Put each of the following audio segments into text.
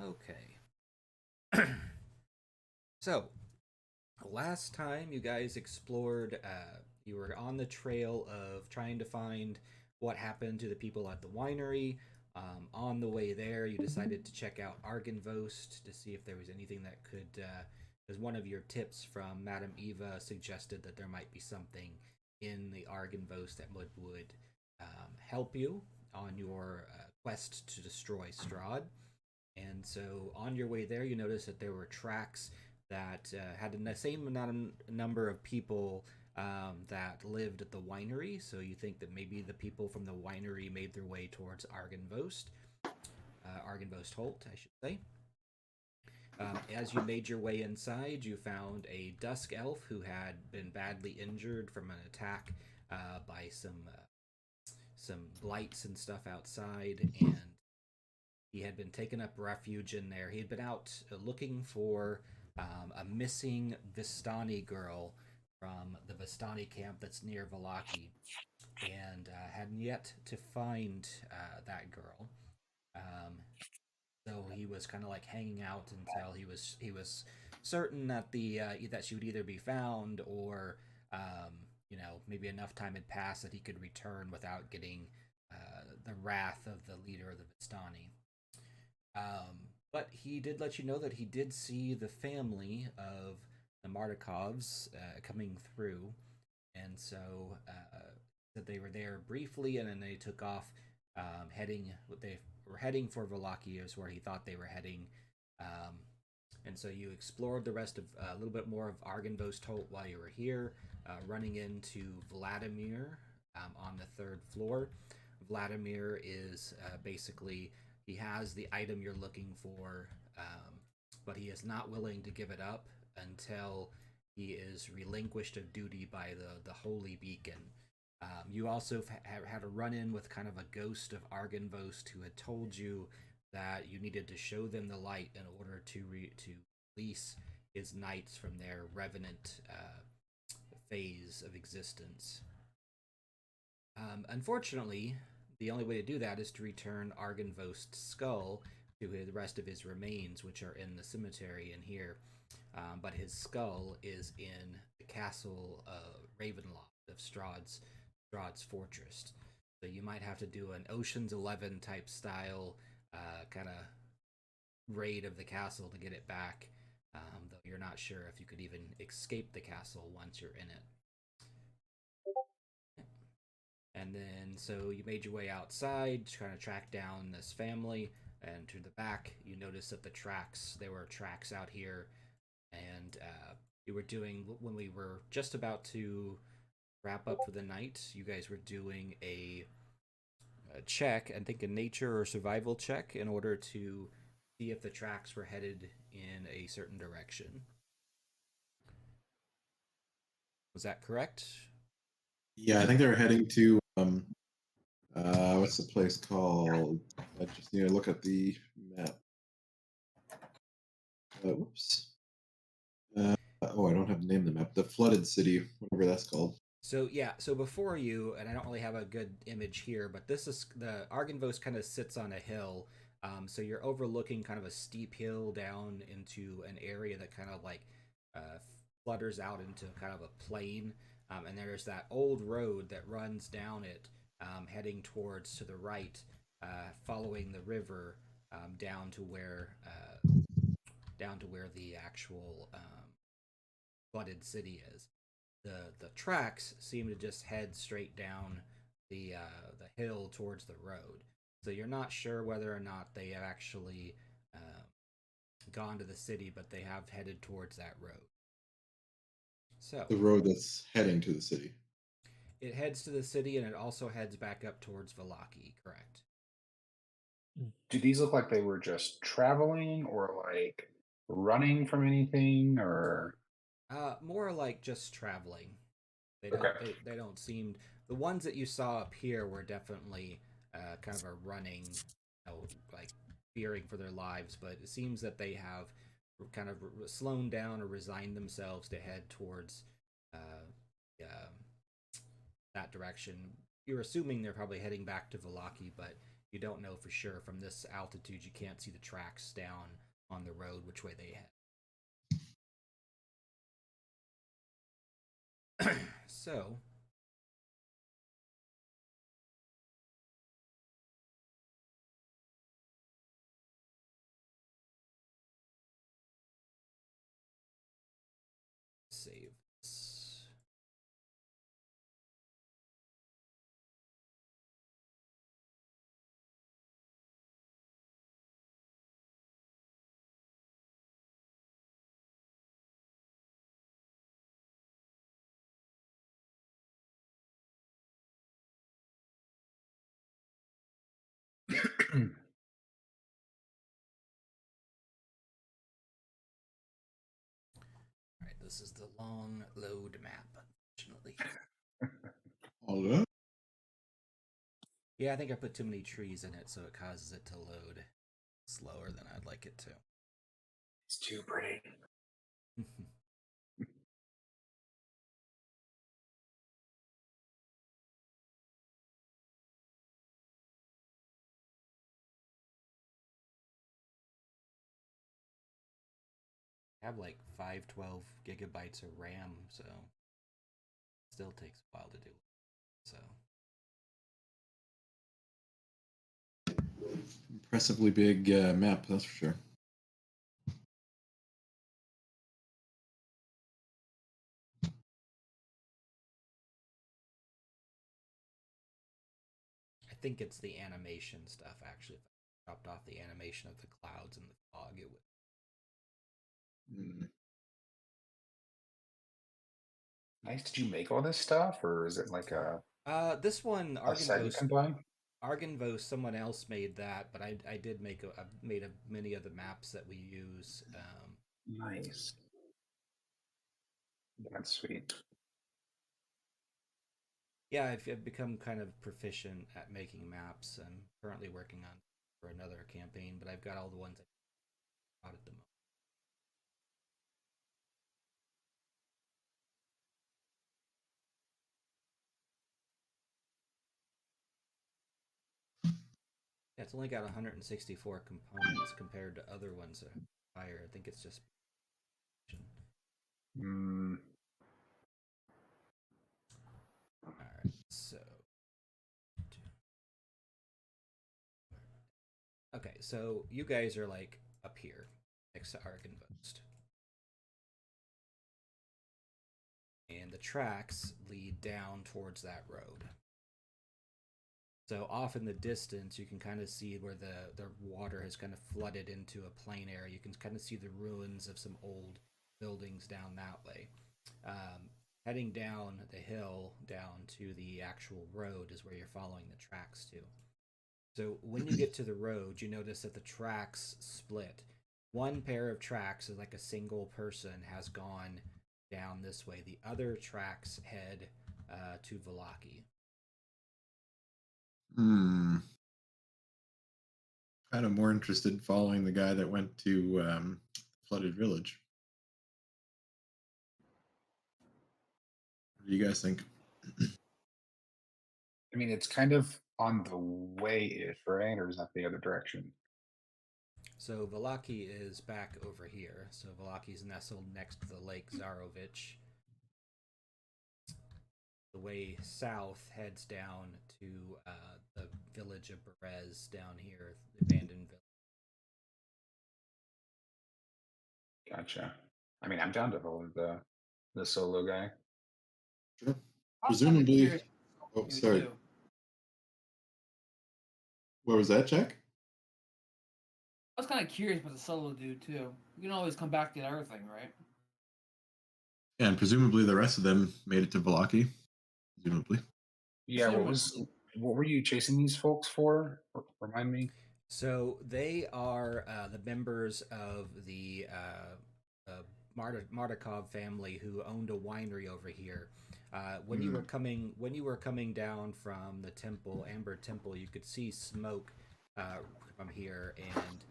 Okay. So, last time you guys explored, you were on the trail of trying to find what happened to the people at the winery. On the way there, you decided to check out Argenvost to see if there was anything that could. As one of your tips from Madame Eva suggested that there might be something in the Argenvost that would help you on your quest to destroy Strahd. And so on your way there, you notice that there were tracks that had the same number of people that lived at the winery. So you think that maybe the people from the winery made their way towards Argenvost Holt, I should say. As you made your way inside, you found a dusk elf who had been badly injured from an attack by some blights and stuff outside, and he had been taken up refuge in there. He had been out looking for a missing Vistani girl from the Vistani camp that's near Valaki, and hadn't yet to find that girl. Um, so he was kind of like hanging out until he was certain that that she would either be found or maybe enough time had passed that he could return without getting the wrath of the leader of the Vistani. But he did let you know that he did see the family of the Mardikovs coming through, and so that they were there briefly, and then they took off, heading. They were heading for Wallachia, is where he thought they were heading. Um, and so you explored the rest of a little bit more of Argenvost Holt while you were here, running into Vladimir on the third floor. Vladimir is basically he has the item you're looking for, but he is not willing to give it up until he is relinquished of duty by the Holy Beacon. You also had a run in with kind of a ghost of Argenvost who had told you that you needed to show them the light in order to release his knights from their revenant phase of existence. Unfortunately, the only way to do that is to return Argenvost's skull to the rest of his remains, which are in the cemetery in here. But his skull is in the castle Ravenloft of Strahd's fortress. So you might have to do an Ocean's 11 type style kind of raid of the castle to get it back. Though you're not sure if you could even escape the castle once you're in it. And then so you made your way outside, trying to track down this family. And to the back, you notice that there were tracks out here. And you were doing, when we were just about to wrap up for the night, you guys were doing a check, I think a nature or survival check, in order to see if the tracks were headed in a certain direction. Was that correct? Yeah, I think they're heading to what's the place called? I just need to look at the map. Whoops. Oh, I don't have the name of the map. The Flooded City, whatever that's called. So yeah, so before you, and I don't really have a good image here, but this is the Argenvos kind of sits on a hill. So you're overlooking kind of a steep hill down into an area that kind of like uh, flutters out into kind of a plain. And there's that old road that runs down it, heading towards to the right, following the river down to where the actual flooded city is. The tracks seem to just head straight down the hill towards the road. So you're not sure whether or not they have actually gone to the city, but they have headed towards that road. So The road that's heading to the city. it heads to the city, and it also heads back up towards Valaki. Correct. Do these look like they were just traveling or like running from anything or More like just traveling. They okay. don't they don't seem the ones that you saw up here were definitely kind of a running, like fearing for their lives. But it seems that they have kind of slowed down or resigned themselves to head towards uh, uh, that direction. You're assuming they're probably heading back to Valaki, but You don't know for sure from this altitude. You can't see the tracks down on the road which way they head. So save this. All right, this is the long load map, unfortunately. All good. Yeah, I think I put too many trees in it, so it causes it to load slower than I'd like it to. It's too pretty. I have like 512 gigabytes of RAM, so it still takes a while to do. So Impressively big map, that's for sure. I think it's the animation stuff actually. If I dropped off the animation of the clouds and the fog, it would. Nice. Did you make all this stuff, or is it like This one a set you can buy? Argenvos, someone else made that, but I did make I've made many of the maps that we use. Nice. That's sweet. Yeah, I've become kind of proficient at making maps. I'm currently working on for another campaign, but I've got all the ones I got at the moment. Yeah, it's only got 164 components compared to other ones that are higher. I think it's just. Mm. All right, so. Okay, so you guys are like up here next to Arkenvost. And the tracks lead down towards that road. So off in the distance, you can kind of see where the water has kind of flooded into a plain area. You can kind of see the ruins of some old buildings down that way. Heading down the hill down to the actual road is where you're following the tracks to. So when you get to the road, you notice that the tracks split. One pair of tracks is like a single person has gone down this way. The other tracks head to Valaki. Kind of more interested in following the guy that went to flooded village. What do you guys think? I mean, it's kind of on the way-ish, right? Or is that the other direction? So Valaki is back over here. So Valaki's nestled next to the lake Zarovich. The way south heads down to the village of Berez down here, the abandoned village. Gotcha. I mean, I'm down to follow the solo guy. Sure. I'm kinda Presumably. curious Oh, you sorry. too. What was that, Jack? I was kind of curious about the solo dude too. You can always come back to everything, right? Yeah, and presumably the rest of them made it to Valaki. Presumably. Yeah, what were you chasing these folks for? Remind me. So they are the members of the Mardakov family who owned a winery over here. When you were coming down from the temple, Amber Temple, you could see smoke from here, and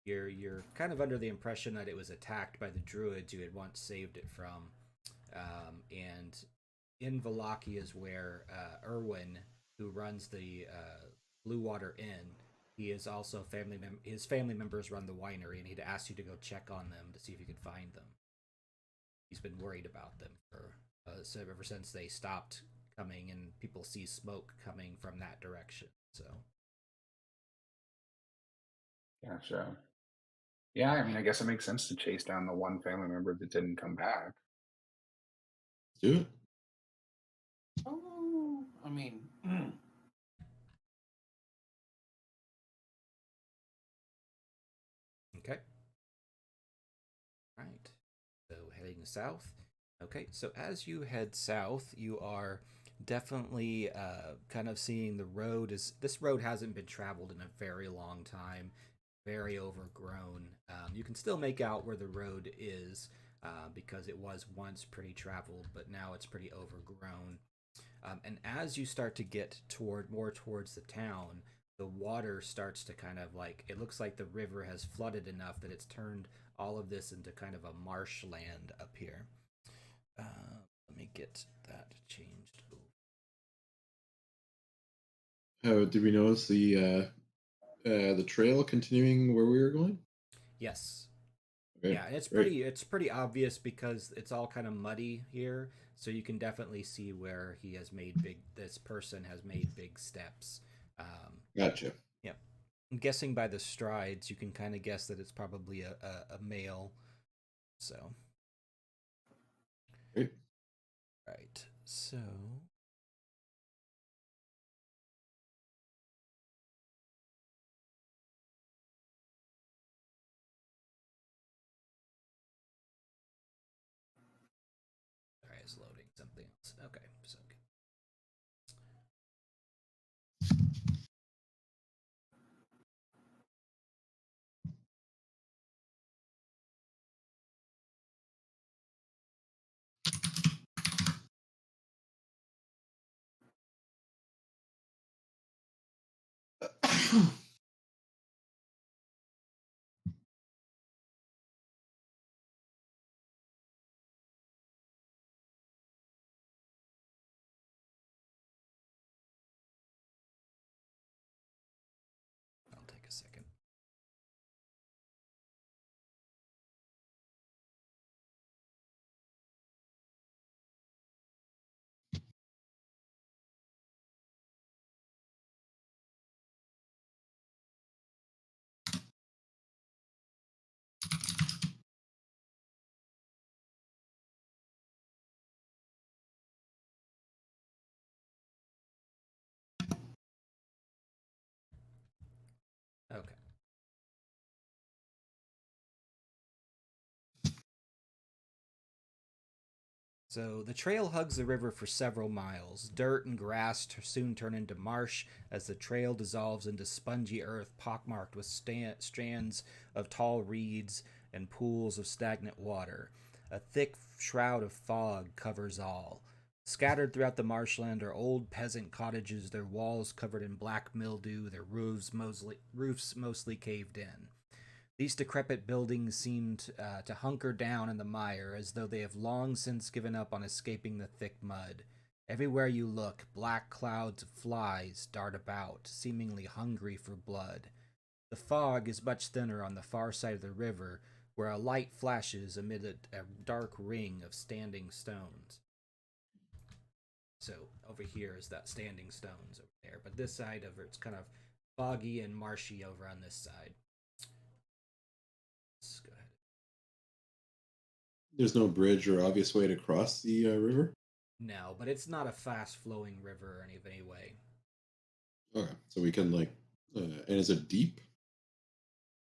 you're kind of under the impression that it was attacked by the druids you had once saved it from. And in Valaki is where Erwin, who runs the Blue Water Inn. He is also his family members run the winery, and he'd asked you to go check on them to see if you could find them. He's been worried about them for so ever since they stopped coming, and people see smoke coming from that direction. So Gotcha. Yeah, I mean, I guess it makes sense to chase down the one family member that didn't come back. Do it. Oh, I mean, okay, right. So heading south. Okay, so as you head south, you are definitely kind of seeing the road is this road hasn't been traveled in a very long time, very overgrown. You can still make out where the road is because it was once pretty traveled, but now it's pretty overgrown. And as you start to get more towards the town, the water starts to kind of like it looks like the river has flooded enough that it's turned all of this into kind of a marshland up here. Let me get that changed. Did we notice the trail continuing where we were going? Yes. Okay, Yeah, and great. it's pretty obvious because it's all kind of muddy here, so you can definitely see where he has made big. This person has made big steps. Gotcha. Yeah, I'm guessing by the strides, you can kind of guess that it's probably a male. So, Great. right. So, sorry, it's loading something else. Okay, so I'll take a second. Okay. So the trail hugs the river for several miles. Dirt and grass soon turn into marsh as the trail dissolves into spongy earth pockmarked with strands of tall reeds and pools of stagnant water. A thick shroud of fog covers all. Scattered throughout the marshland are old peasant cottages, their walls covered in black mildew, their roofs mostly caved in. These decrepit buildings seem to hunker down in the mire as though they have long since given up on escaping the thick mud. Everywhere you look, black clouds of flies dart about, seemingly hungry for blood. The fog is much thinner on the far side of the river, where a light flashes amid a dark ring of standing stones. So over here is that standing stones over there, but this side of it's kind of foggy and marshy over on this side. Let's go ahead. There's no bridge or obvious way to cross the river? No, but it's not a fast flowing river in any way. Okay, so we can and is it deep?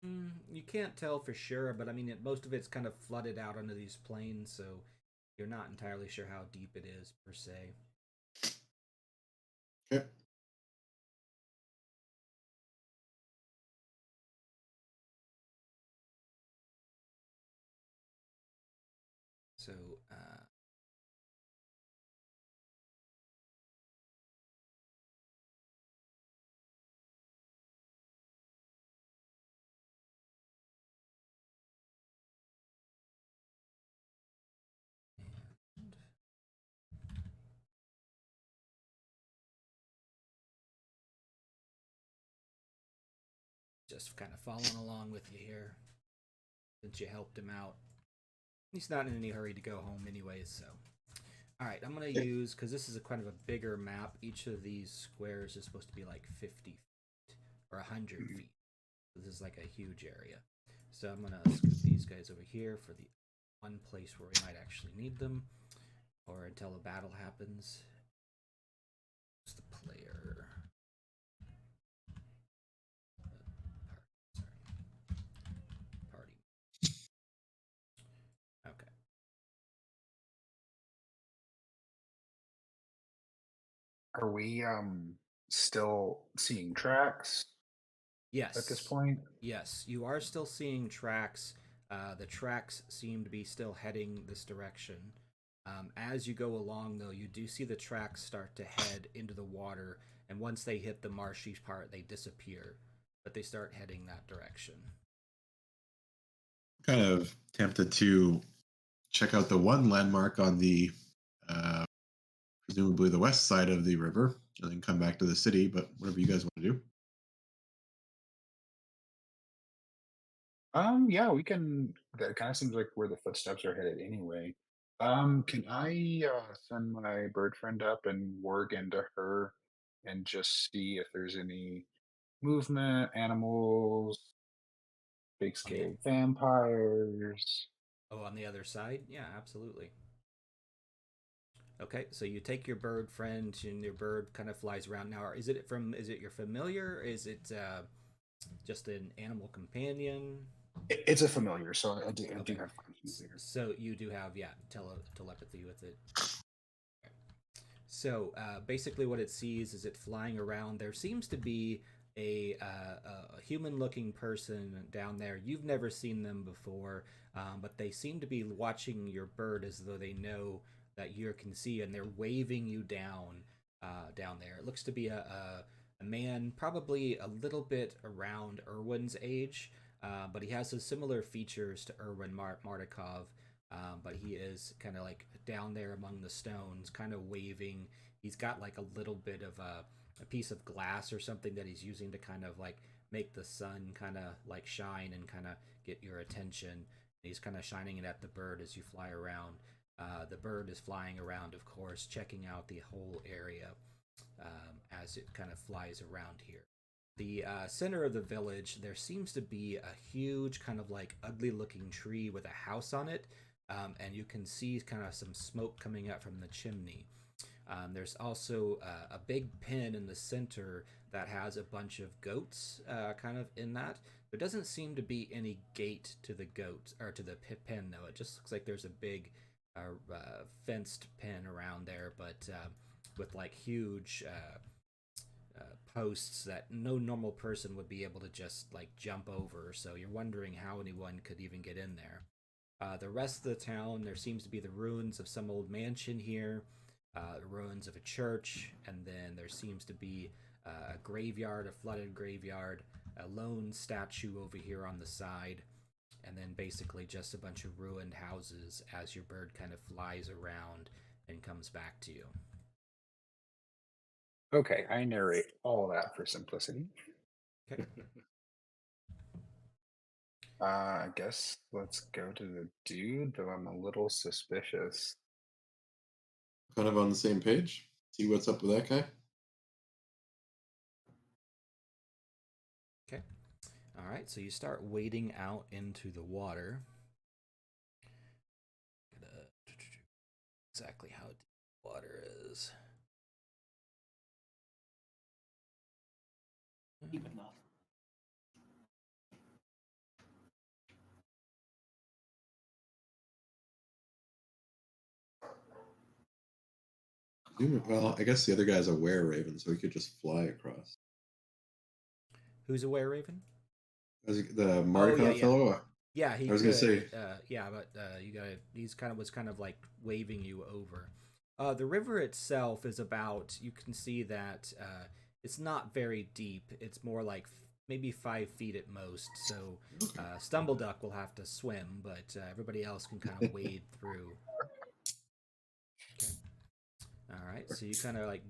You can't tell for sure, but I mean, most of it's kind of flooded out onto these plains, so you're not entirely sure how deep it is per se. Okay. So, just kind of following along with you here since you helped him out. He's not in any hurry to go home, anyways. So, all right, I'm gonna use because this is a kind of a bigger map. Each of these squares is supposed to be like 50 feet or 100 feet. This is like a huge area. So I'm gonna scoot these guys over here for the one place where we might actually need them, or until a battle happens. It's the player. Party. Okay. Are we still seeing tracks Yes. at this point? Yes, you are still seeing tracks. The tracks seem to be still heading this direction. As you go along, though, you do see the tracks start to head into the water, and once they hit the marshy part, they disappear. But they start heading that direction. Kind of tempted to check out the one landmark on the presumably the west side of the river, and then come back to the city. But whatever you guys want to do. Yeah, we can. That kind of seems like where the footsteps are headed anyway. Can I send my bird friend up and work into her and just see if there's any movement, animals, big On the scary vampires? on the other side, yeah, absolutely. Okay, so you take your bird friend, and your bird kind of flies around. Now, is it from? Is it your familiar? Is it just an animal companion? It's a familiar, so I do Okay. have questions there. So you do have telepathy with it. So basically, what it sees is it flying around. There seems to be a human-looking person down there. You've never seen them before, but they seem to be watching your bird as though they know that you can see, and they're waving you down there. It looks to be a man, probably a little bit around Irwin's age, but he has some similar features to Irwin Martikov. But he is kind of like down there among the stones, kind of waving. He's got like a little bit of a piece of glass or something that he's using to kind of like make the sun kind of like shine and kind of get your attention. He's kind of shining it at the bird as you fly around. The bird is flying around, of course, checking out the whole area as it kind of flies around here. The center of the village, there seems to be a huge, kind of like ugly looking tree with a house on it, and you can see kind of some smoke coming up from the chimney. There's also a big pen in the center that has a bunch of goats kind of in that. There doesn't seem to be any gate to the goat or to the pen though. It just looks like there's a big fenced pen around there, but with like huge posts that no normal person would be able to just like jump over. So you're wondering how anyone could even get in there. The rest of the town, there seems to be the ruins of some old mansion here, the ruins of a church, and then there seems to be a graveyard, a flooded graveyard, a lone statue over here on the side, and then basically just a bunch of ruined houses as your bird kind of flies around and comes back to you. Okay, I narrate all that for simplicity. Okay. I guess let's go to the dude, though I'm a little suspicious. Kind of on the same page. See what's up with that guy. Okay. All right, so you start wading out into the water. Exactly how deep the water is. Deep enough. Well, I guess the other guy's a were-raven, so he could just fly across. Who's a were-raven? The Martikov fellow? Yeah, he I was could. gonna say. Yeah, but you gotta. He's kind of like waving you over. The river itself is about. You can see that it's not very deep. It's more like maybe 5 feet at most. So Stumbleduck will have to swim, but everybody else can kind of wade through. Okay. All right, so you kind of like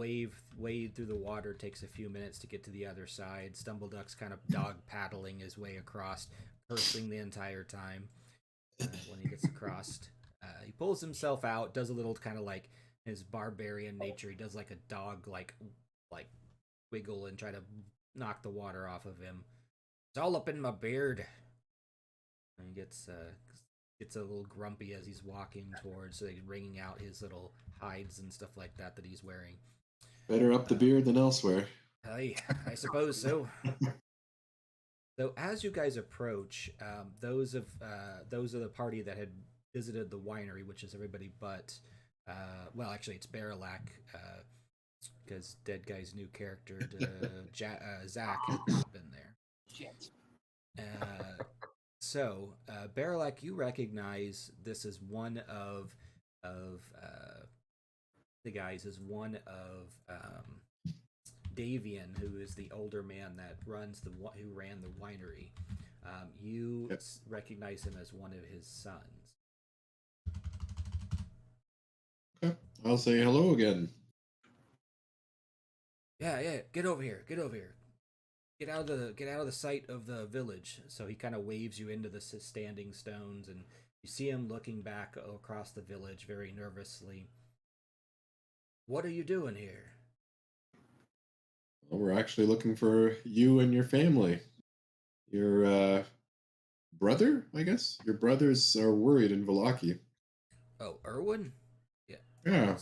wade through the water. Takes a few minutes to get to the other side. Stumbleduck's kind of dog paddling his way across, cursing the entire time when he gets across. He pulls himself out, does a little kind of like his barbarian nature. He does like a dog like wiggle and try to knock the water off of him. It's all up in my beard. And he gets a little grumpy as he's walking towards, like, wringing out his little hides and stuff like that he's wearing. Better up the beard than elsewhere. I suppose so. So as you guys approach, those of the party that had visited the winery, which is everybody but, well, actually it's Baralak, because Dead Guy's new character, Zach, had not been there. Shit. So, Baralak, you recognize this as one of the guys, as one of Davian, who is the older man that who ran the winery. You Yep. recognize him as one of his sons. Okay. I'll say hello again. Yeah, get over here. Get out of the sight of the village. So he kind of waves you into the standing stones, and you see him looking back across the village very nervously. What are you doing here? Well, we're actually looking for you and your family. Your brother, I guess? Your brothers are worried in Valaki. Oh, Erwin? Yeah. Yeah.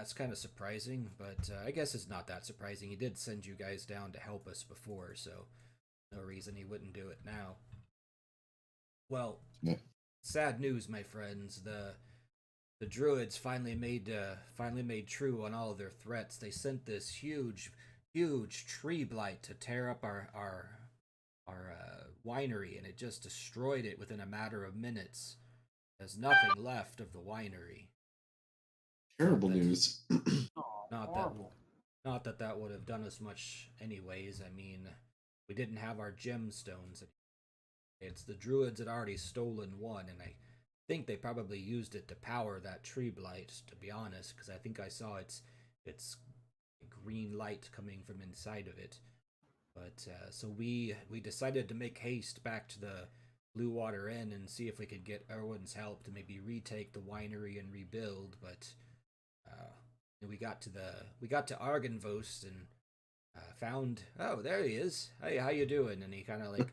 It's kind of surprising, but I guess it's not that surprising. He did send you guys down to help us before, so no reason he wouldn't do it now. Well, Yeah. sad news, my friends. The druids finally made true on all of their threats. They sent this huge tree blight to tear up our winery, and it just destroyed it within a matter of minutes. There's nothing left of the winery. Terrible news. Oh, Not horrible. Not that that would have done us much, anyways. I mean, we didn't have our gemstones. It's the druids had already stolen one, and I think they probably used it to power that tree blight. To be honest, because I think I saw its green light coming from inside of it. But so we decided to make haste back to the Blue Water Inn and see if we could get Erwin's help to maybe retake the winery and rebuild. But we got to Argenvost and found, oh, there he is. Hey, how you doing? And he kind of like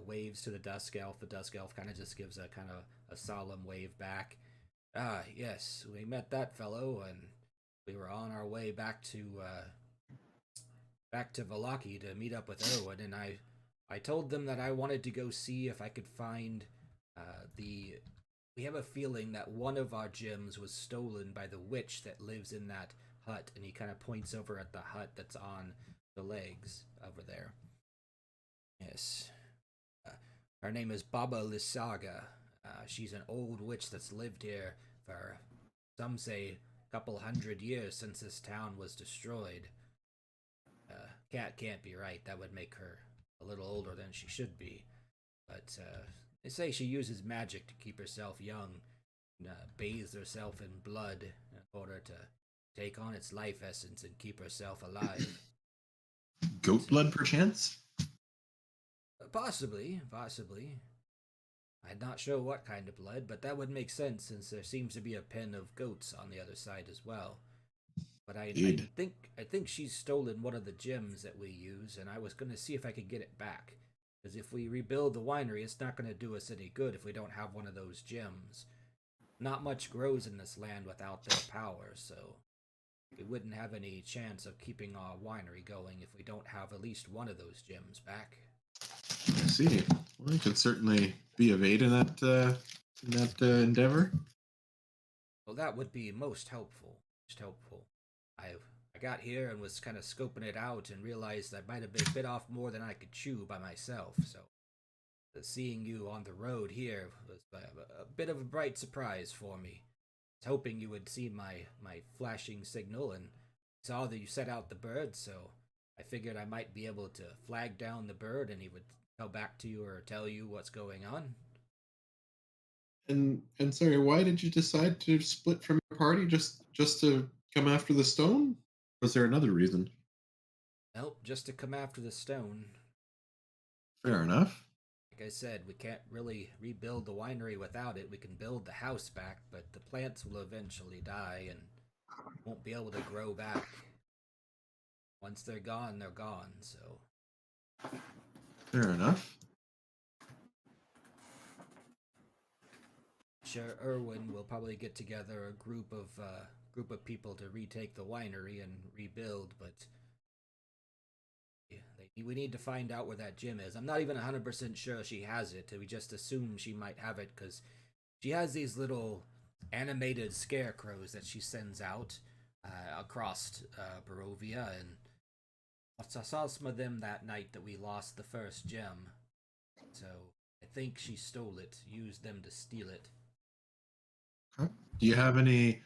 waves to the Dusk Elf. The Dusk Elf kind of just gives a kind of a solemn wave back. Ah, yes, we met that fellow, and we were on our way back to Valaki to meet up with Erwin. And I told them that I wanted to go see if I could find the. We have a feeling that one of our gems was stolen by the witch that lives in that hut, and he kind of points over at the hut that's on the legs over there. Yes. Her name is Baba Lysaga. She's an old witch that's lived here for, some say, a couple 100 years since this town was destroyed. Can't be right. That would make her a little older than she should be. But they say she uses magic to keep herself young, and bathes herself in blood in order to take on its life essence and keep herself alive. Goat blood, perchance? Possibly. I'm not sure what kind of blood, but that would make sense since there seems to be a pen of goats on the other side as well. But I think she's stolen one of the gems that we use, and I was going to see if I could get it back. Because if we rebuild the winery, it's not going to do us any good if we don't have one of those gems. Not much grows in this land without their power, so we wouldn't have any chance of keeping our winery going if we don't have at least one of those gems back. I see. Well, you could certainly be of aid in that endeavor. Well, that would be most helpful. I got here and was kind of scoping it out and realized I might have been bit off more than I could chew by myself. So, seeing you on the road here was a bit of a bright surprise for me. I was hoping you would see my flashing signal and saw that you set out the bird, so I figured I might be able to flag down the bird and he would go back to you or tell you what's going on. And sorry, why did you decide to split from your party? Just to come after the stone? Was there another reason? Nope, just to come after the stone. Fair enough. Like I said, we can't really rebuild the winery without it. We can build the house back, but the plants will eventually die and won't be able to grow back. Once they're gone, they're gone, so. Fair enough. Sure, Irwin will probably get together a group of people to retake the winery and rebuild, but we need to find out where that gym is. I'm not even 100% sure she has it. We just assume she might have it because she has these little animated scarecrows that she sends out across Barovia, and I saw some of them that night that we lost the first gem. So I think she stole it, used them to steal it. Okay. Do you have any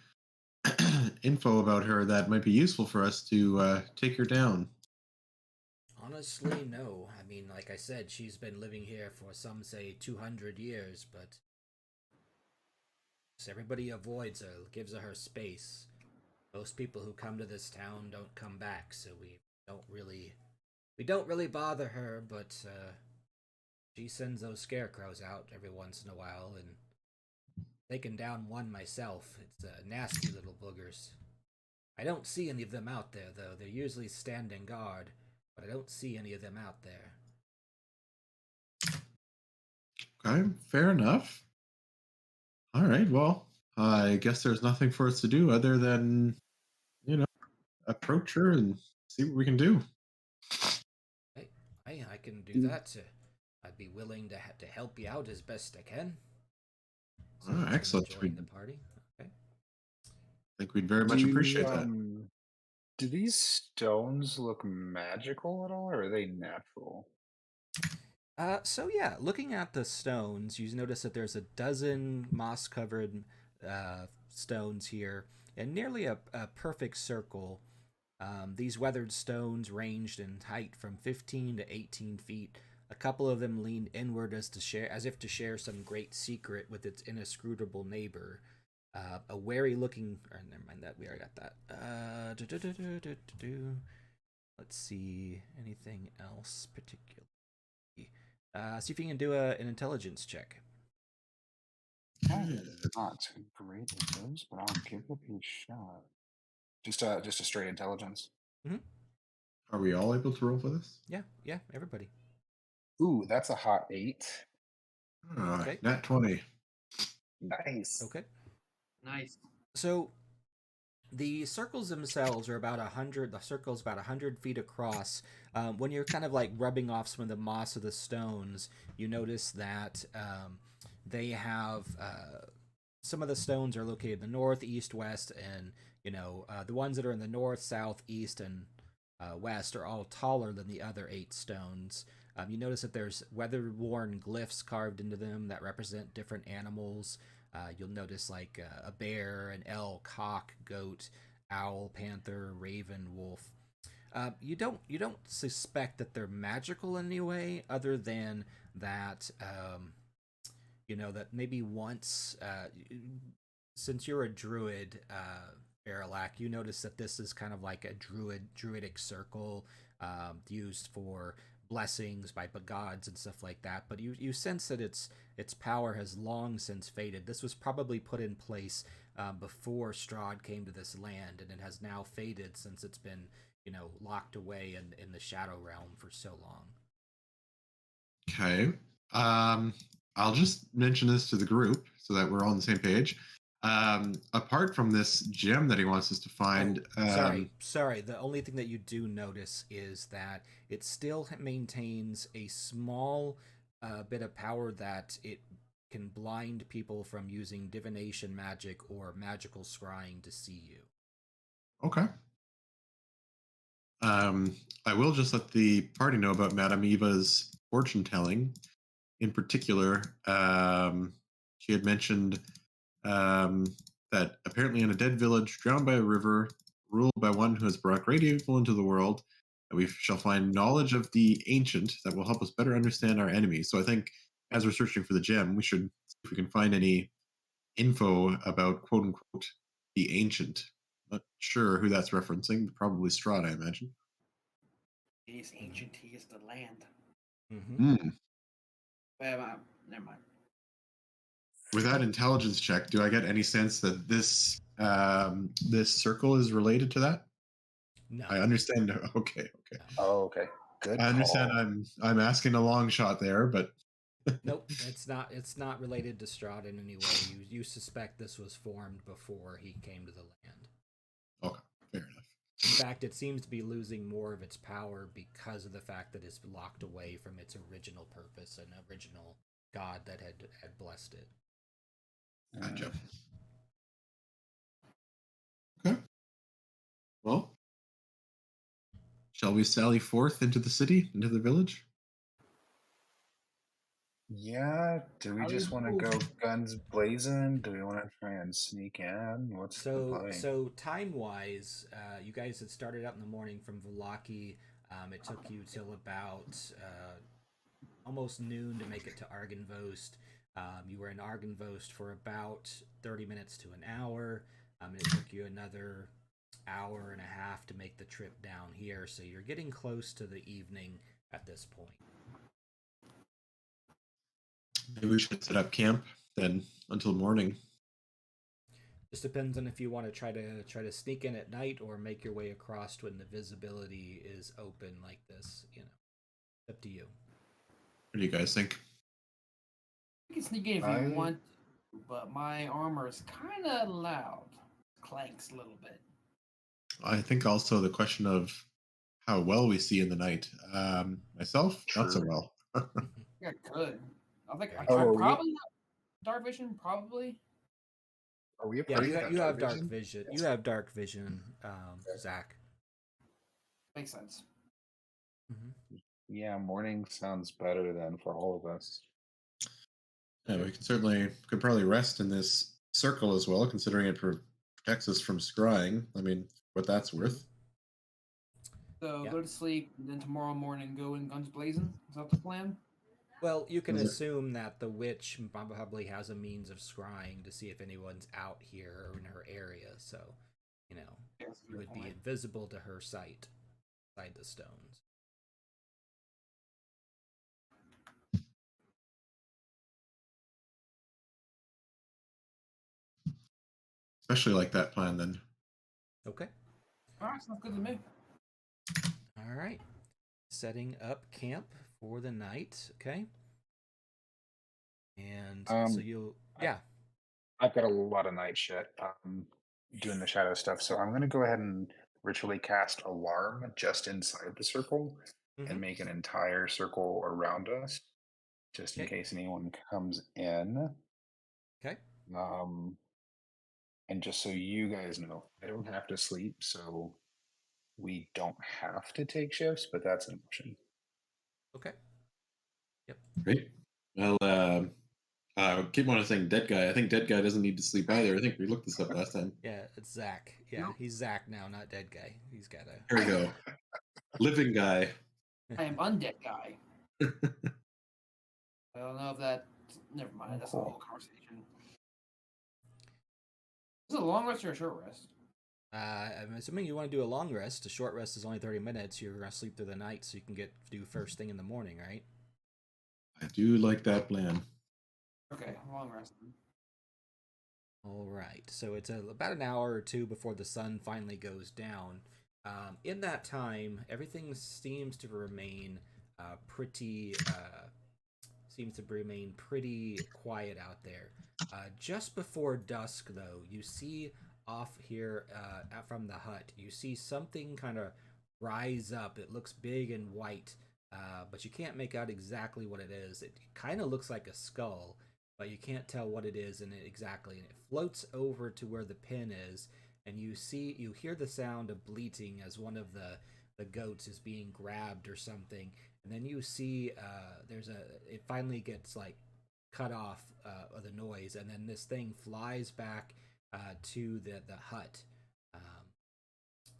info about her that might be useful for us to take her down? Honestly, no. I mean, like I said, she's been living here for some say 200 years, but everybody avoids her, gives her space. Most people who come to this town don't come back, so we don't really bother her, but she sends those scarecrows out every once in a while, and taken down one myself. It's nasty little boogers. I don't see any of them out there, though. They're usually standing guard, but I don't see any of them out there. Okay, fair enough. All right, well, I guess there's nothing for us to do other than, approach her and see what we can do. I can do that. I'd be willing to help you out as best I can. So Excellent. Join the party. Okay. I think we'd very much appreciate that. Do these stones look magical at all, or are they natural? So yeah, looking at the stones, you notice that there's a dozen moss-covered stones here, and nearly a perfect circle. These weathered stones ranged in height from 15 to 18 feet. A couple of them leaned inward as if to share some great secret with its inscrutable neighbor. A wary-looking. Never mind that. We already got that. Let's see. Anything else particular? See if you can do an intelligence check. I'm not great at those, but I'll give it a shot. Just a straight intelligence. Mm-hmm. Are we all able to roll for this? Yeah, everybody. Ooh, that's a hot 8. Okay. Nat 20. Nice. Okay. Nice. So the circles themselves are about 100. The circle's about 100 feet across. When you're kind of like rubbing off some of the moss of the stones, you notice that they have some of the stones are located in the north, east, west, and the ones that are in the north, south, east, and west are all taller than the other 8 stones. You notice that there's weather-worn glyphs carved into them that represent different animals. You'll notice like a bear, an elk, hawk, goat, owl, panther, raven, wolf. You don't suspect that they're magical in any way, other than that that maybe once, since you're a druid, Barilak, you notice that this is kind of like a druidic circle used for blessings by gods and stuff like that. But you sense that its power has long since faded. This was probably put in place before Strahd came to this land, and it has now faded since it's been locked away in the Shadow Realm for so long. Okay. I'll just mention this to the group so that we're all on the same page. Apart from this gem that he wants us to find, sorry. The only thing that you do notice is that it still maintains a small bit of power that it can blind people from using divination magic or magical scrying to see you. Okay. I will just let the party know about Madame Eva's fortune telling. In particular, she had mentioned that apparently in a dead village, drowned by a river, ruled by one who has brought great evil into the world, we shall find knowledge of the ancient that will help us better understand our enemies. So I think as we're searching for the gem, we should see if we can find any info about quote unquote the ancient. Not sure who that's referencing. Probably Strahd, I imagine. It is ancient. He is the land. Mm-hmm. Hmm. Never mind. With that intelligence check, do I get any sense that this circle is related to that? No. I understand. Okay, okay. No. Oh, okay. Good I understand. call. I'm asking a long shot there, but Nope, it's not. It's not related to Strahd in any way. You suspect this was formed before he came to the land. okay, fair enough. In fact, it seems to be losing more of its power because of the fact that it's locked away from its original purpose and original god that had blessed it. Gotcha. Okay. Well, shall we sally forth into the city, into the village? Yeah. Do we How do just you want to move? go guns blazing? Do we want to try and sneak in? What's the play? So time wise, you guys had started out in the morning from Vallaki. It took you till about almost noon to make it to Argenvost. You were in Argenvost for about 30 minutes to an hour. And it took you another hour and a half to make the trip down here. So you're getting close to the evening at this point. Maybe we should set up camp then until morning. Just depends on if you want to try to sneak in at night or make your way across when the visibility is open like this. Up to you. What do you guys think? You can sneak in if you want, but my armor is kind of loud. Clanks a little bit. I think also the question of how well we see in the night. Myself, not so True. well. Yeah, good. I think Very I Oh, probably have dark vision. Probably. Are we a Yeah, party you that you dark have dark vision? vision. Yes. You have dark vision, Zach. Makes sense. Mm-hmm. Yeah, morning sounds better than for all of us. Yeah, we could probably rest in this circle as well, considering it protects us from scrying. I mean, what that's worth. So Yeah. go to sleep, and then tomorrow morning go in guns blazing. Is that the plan? Well, you can Is it- assume that the witch probably has a means of scrying to see if anyone's out here or in her area. So, Yes, you would be invisible to her sight inside the stones. Especially like that plan then. Okay. All right, sounds good to me. All right. Setting up camp for the night. Okay. And so you'll, yeah. I've got a lot of night shit doing the shadow stuff, so I'm going to go ahead and ritually cast alarm just inside the circle Mhm. and make an entire circle around us, just in Okay. case anyone comes in. Okay. And just so you guys know, I don't have to sleep, so we don't have to take shifts, but that's an option. Okay. Yep. Great. Well, keep on saying dead guy. I think dead guy doesn't need to sleep either. I think we looked this up last time. Yeah, it's Zach. Yeah, he's Zach now, not dead guy. He's got a. Here we go. Living guy. I am undead guy. I don't know if that. Never mind. That's a whole conversation. Is it a long rest or a short rest? I'm assuming you want to do a long rest. A short rest is only 30 minutes. You're gonna sleep through the night, so you can do first thing in the morning, right? I do like that plan. Okay, long rest. All right. So it's about an hour or two before the sun finally goes down. In that time, everything seems to remain pretty quiet out there. Just before dusk, though, you see off here from the hut, you see something kind of rise up. It looks big and white, but you can't make out exactly what it is. It kind of looks like a skull, but you can't tell what it is in it exactly. And it floats over to where the pin is, and you hear the sound of bleating as one of the goats is being grabbed or something. And then you see it finally gets like cut off of the noise, and then this thing flies back to the hut,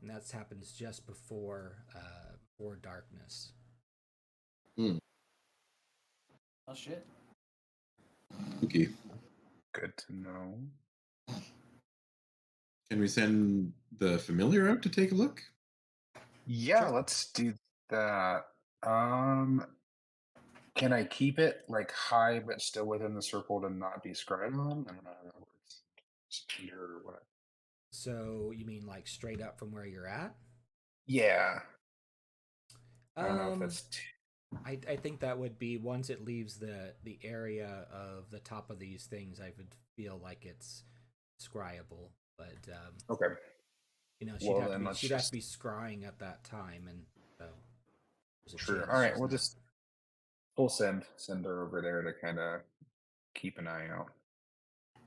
and that happens just before darkness. Hmm. Oh shit. Okay. Good to know. Can we send the familiar out to take a look? Yeah, Sure. let's do that. Um, can I keep it like high but still within the circle to not be scried on? I don't know how that works. Spear or what? So you mean like straight up from where you're at? Yeah. I don't know if Um, that's too. I think that would be once it leaves the area of the top of these things. I would feel like it's scryable, but Okay. she'd Well, have to then be let's just. scrying at that time, and so there's a Sure. chance All right. she's We'll not. just. We'll send her over there to kind of keep an eye out.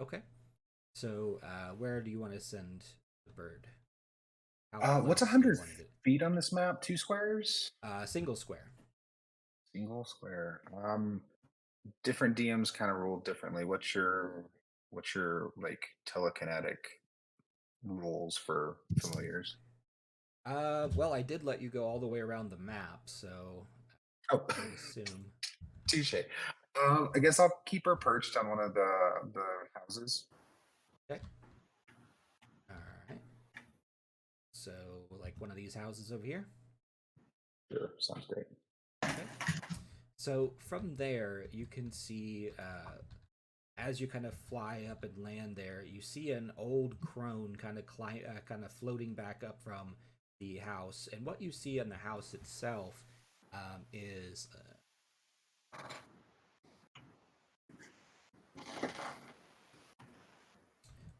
Okay. So where do you want to send the bird? How What's close do you 100 want it? feet on this map? 2 squares? Single square. Single square. Different DMs kind of rule differently. What's your like telekinetic rules for familiars? Well, I did let you go all the way around the map, so Oh, I would assume. touche. I guess I'll keep her perched on one of the houses. Okay. All right. So, like one of these houses over here. Sure, sounds great. Okay. So from there, you can see as you kind of fly up and land there, you see an old crone kind of kind of floating back up from the house, and what you see in the house itself is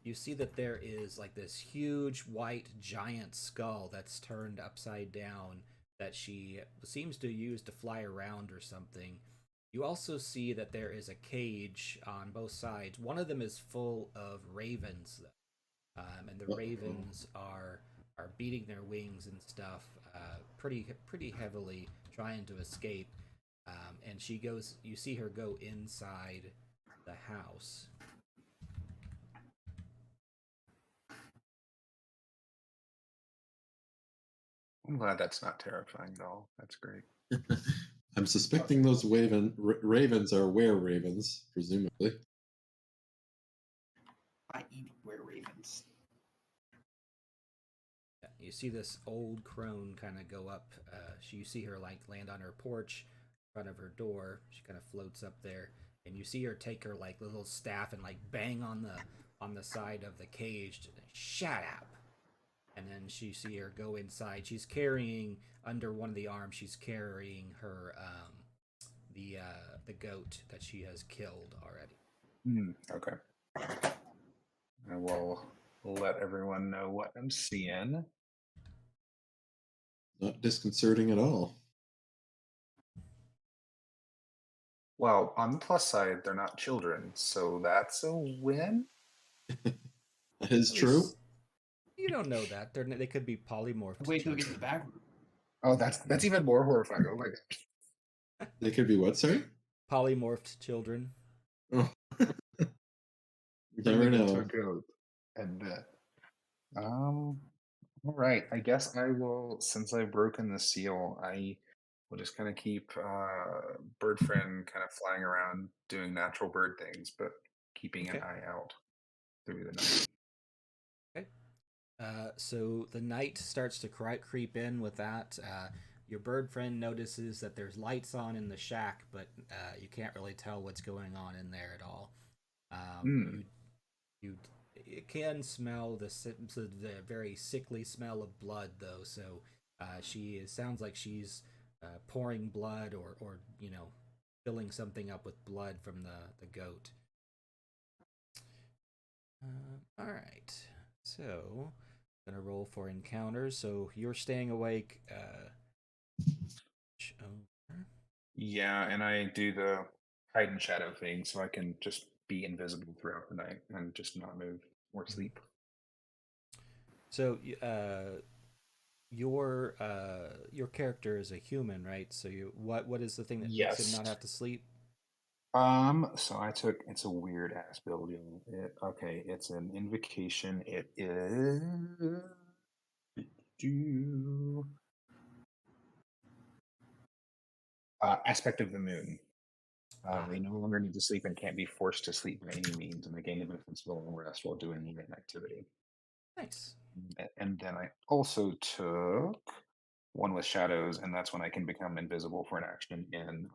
you see that there is like this huge white giant skull that's turned upside down that she seems to use to fly around or something. You also see that there is a cage on both sides. One of them is full of ravens, and the Uh-oh. ravens are beating their wings and stuff pretty heavily, trying to escape. And she goes. You see her go inside the house. I'm glad that's not terrifying at all. That's great. I'm suspecting those ravens are were ravens, presumably. I eat were ravens. Yeah, you see this old crone kind of go up. You see her like land on her porch in front of her door. She kind of floats up there, and you see her take her like little staff and like bang on the side of the cage. Shut up! And then you see her go inside. She's carrying under one of the arms. She's carrying her the goat that she has killed already. Okay. I will let everyone know what I'm seeing. Not disconcerting at all. Well, on the plus side, they're not children, so that's a win. That is true. You don't know that they could be polymorphed. Wait till we get to children. the back room. Oh, that's even more horrifying. Oh my god. They could be what, sorry? Polymorphed children. Oh. You Turning never into a know. goat and all right. I guess I will, since I've broken the seal, I will just kind of keep bird friend kind of flying around doing natural bird things, but keeping an Okay. eye out through the night. Okay. So the night starts to creep in with that. Your bird friend notices that there's lights on in the shack, but you can't really tell what's going on in there at all. Hmm. You it can smell the very sickly smell of blood though. So sounds like she's pouring blood or filling something up with blood from the goat. All right. So gonna roll for encounters. So you're staying awake. Yeah, and I do the hide and shadow thing so I can just be invisible throughout the night and just not move or sleep. So your character is a human, right? So what is the thing that makes him Yes. not have to sleep? So it's a weird ass building. Okay, it's an invocation. It is do aspect of the moon. They no longer need to sleep and can't be forced to sleep by any means, and they gain the benefits of a long rest while doing an activity. Nice. And then I also took one with shadows, and that's when I can become invisible for an action in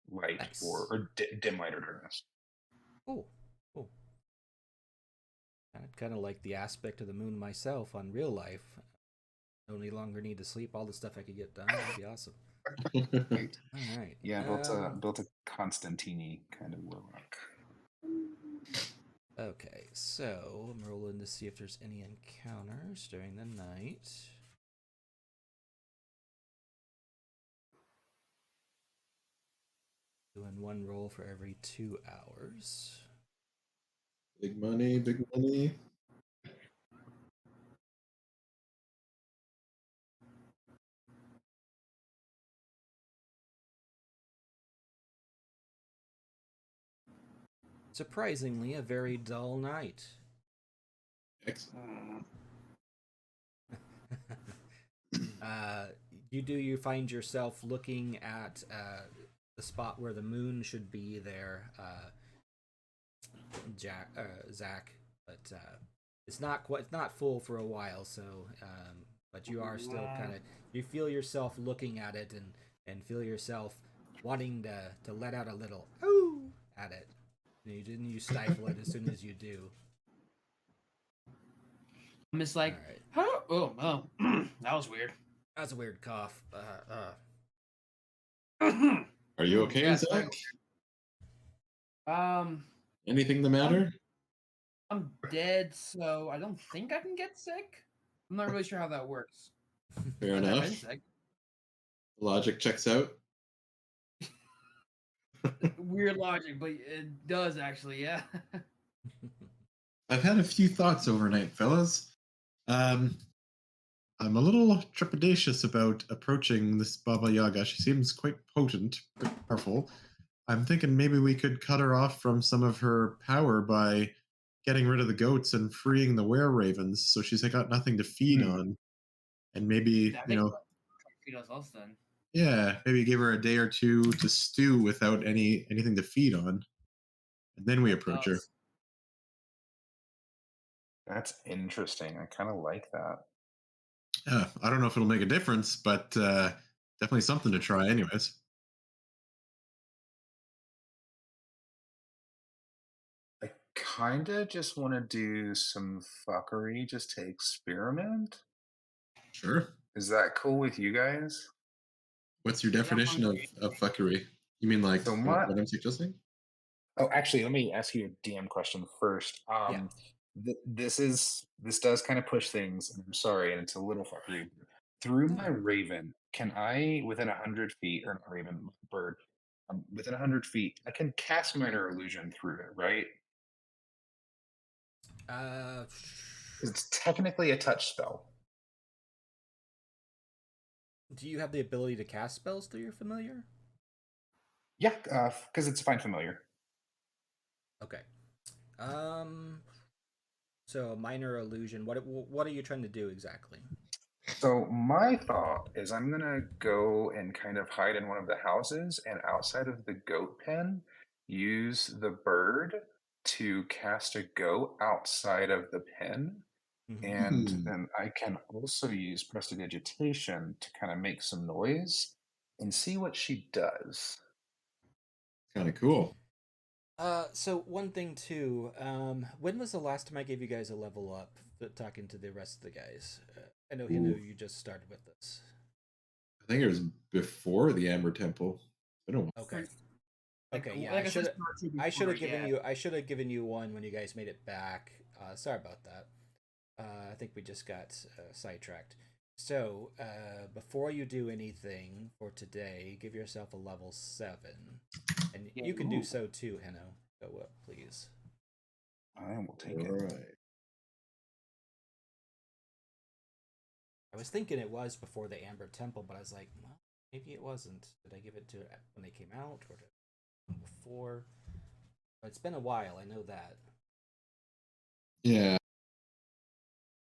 light Nice. or dim light or darkness. Cool. Cool. I'd kind of like the aspect of the moon myself on real life. No any longer need to sleep. All the stuff I could get done. That'd be awesome. Right. All right. Yeah, built a Constantini kind of warlock. Okay, so I'm rolling to see if there's any encounters during the night. Doing one roll for every 2 hours. Big money, big money. Surprisingly, a very dull night. Excellent. You find yourself looking at the spot where the moon should be there, Zach, but it's not full for a while. So, but you are still kind of you feel yourself looking at it and feel yourself wanting to let out a little "ooh" at it. And you stifle it as soon as you do. I'm just like, right. huh? Oh, that was weird. That's a weird cough. Are you okay, Yes, Zach? Anything the matter? I'm dead, so I don't think I can get sick. I'm not really sure how that works. Fair I've enough. been sick. Logic checks out. Weird logic, but it does actually, yeah. I've had a few thoughts overnight, fellas. I'm a little trepidatious about approaching this Baba Yaga. She seems quite potent, quite powerful. I'm thinking maybe we could cut her off from some of her power by getting rid of the goats and freeing the were ravens, so she's got nothing to feed on. And maybe, That makes feed us else then. yeah, maybe give her a day or two to stew without anything to feed on, and then we approach her. That's interesting. I kind of like that. Yeah, I don't know if it'll make a difference, but definitely something to try, anyways. I kind of just want to do some fuckery just to experiment. Sure. Is that cool with you guys? What's your definition of fuckery? You mean like So what I'm suggesting? Oh, actually, let me ask you a DM question first. Yeah. This does kind of push things, and I'm sorry, and it's a little fuckery. Through my Raven, can I within 100 feet, or not Raven, bird, within 100 feet, I can cast minor illusion through it, right? It's technically a touch spell. Do you have the ability to cast spells through your familiar? Yeah, because it's fine familiar. Okay. So minor illusion. What are you trying to do exactly? So my thought is I'm gonna go and kind of hide in one of the houses, and outside of the goat pen, use the bird to cast a goat outside of the pen. And then I can also use prestidigitation to kind of make some noise and see what she does. Kind of cool. So one thing too. When was the last time I gave you guys a level up? Talking to the rest of the guys. I know you just started with this. I think it was before the Amber Temple. I don't know. Okay. Like, Okay. Yeah. like I should have given you. I should have given you one when you guys made it back. Sorry about that. I think we just got sidetracked. So, before you do anything for today, give yourself a level 7. And you can do so too, Heno. Go up, please. I will take it. Right. I was thinking it was before the Amber Temple, but I was like, well, maybe it wasn't. Did I give it to when they came out or before? But it's been a while, I know that. Yeah.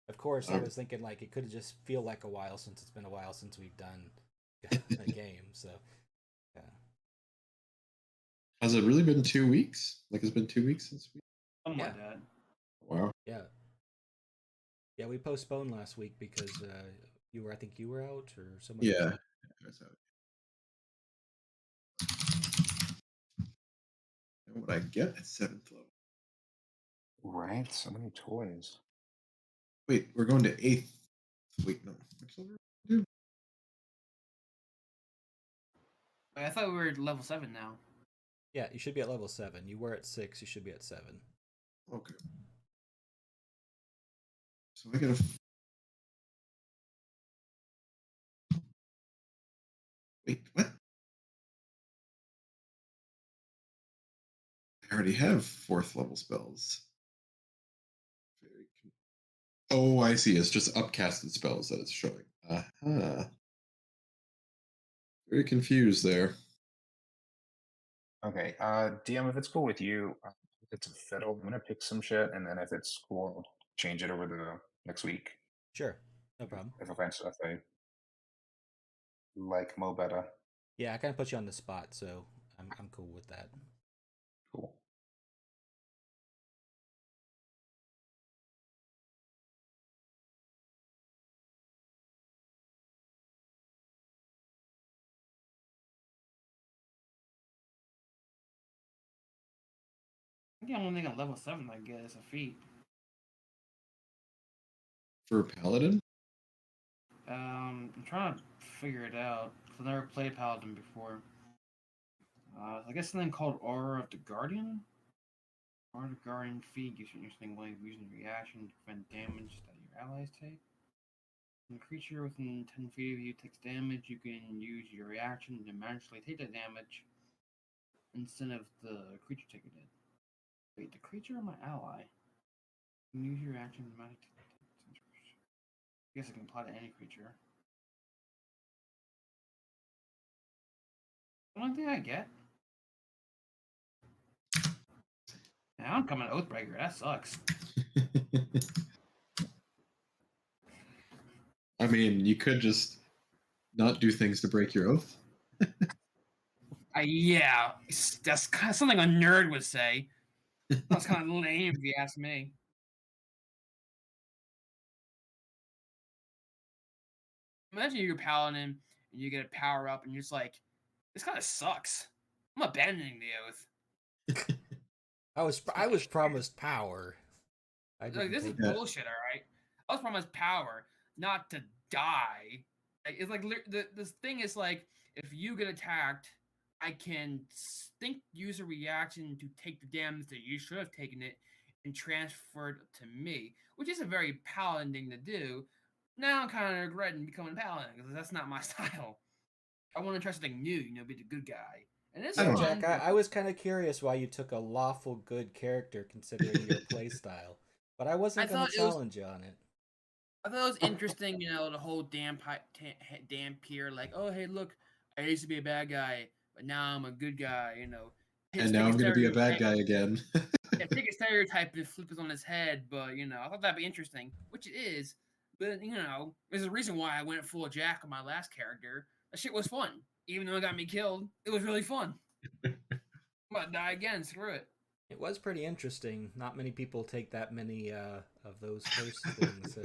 Of course, I was thinking like it could just feel like a while since it's been a while since we've done a game. So, yeah. Has it really been 2 weeks? Like it's been 2 weeks since we. Something like that. Wow. Yeah. Yeah, we postponed last week because I think you were out or somebody was Yeah. out. What would I get at 7th level? Right, so many toys. Wait, we're going to 8th. Wait, no. Which level? I thought we were at level 7 now. Yeah, you should be at level 7. You were at 6. You should be at 7. Okay. So I gotta. Wait, what? I already have 4th level spells. Oh, I see. It's just upcasted spells that it's showing. Uh-huh. Very confused there. Okay, DM, if it's cool with you, if it's a fiddle, I'm gonna pick some shit, and then if it's cool, I'll change it over the next week. Sure, no problem. If I find stuff I like Mo better. Yeah, I kind of put you on the spot, so I'm cool with that. Cool. I think the only thing at level 7 I get is a feat. For Paladin? I'm trying to figure it out. I've never played Paladin before. I guess something called Aura of the Guardian? Aura of the Guardian feat gives you an interesting way of using reaction to prevent damage that your allies take. When a creature within 10 feet of you takes damage, you can use your reaction to magically take that damage instead of the creature taking it. Wait, the creature or my ally? You can use your action to magically take it. I guess I can apply to any creature. The only thing I get? Now I'm coming Oathbreaker. That sucks. I mean, you could just not do things to break your oath. Yeah, that's kind of something a nerd would say. That's kind of lame if you ask me. Imagine you're a paladin and you get a power up and you're just like, this kind of sucks. I'm abandoning the oath. I was promised power. I Like, didn't this is take that. bullshit, all right? I was promised power, not to die. It's like this thing is like, if you get attacked, I can use a reaction to take the damage that you should have taken it and transfer it to me, which is a very paladin thing to do. Now I'm kind of regretting becoming paladin because that's not my style. I want to try something new, be the good guy. And it's Yeah, fun. Jack, I was kind of curious why you took a lawful good character considering your playstyle, but I wasn't going to challenge you on it. I thought it was interesting, the whole damn peer, like, oh, hey, look, I used to be a bad guy, but now I'm a good guy, And now I'm going to be a bad guy again. Yeah, take a stereotype and flip it on his head, but, I thought that'd be interesting, which it is, but, there's a reason why I went full Jack on my last character. That shit was fun. Even though it got me killed, it was really fun. I'm gonna die again, screw it. It was pretty interesting. Not many people take that many of those first things, so...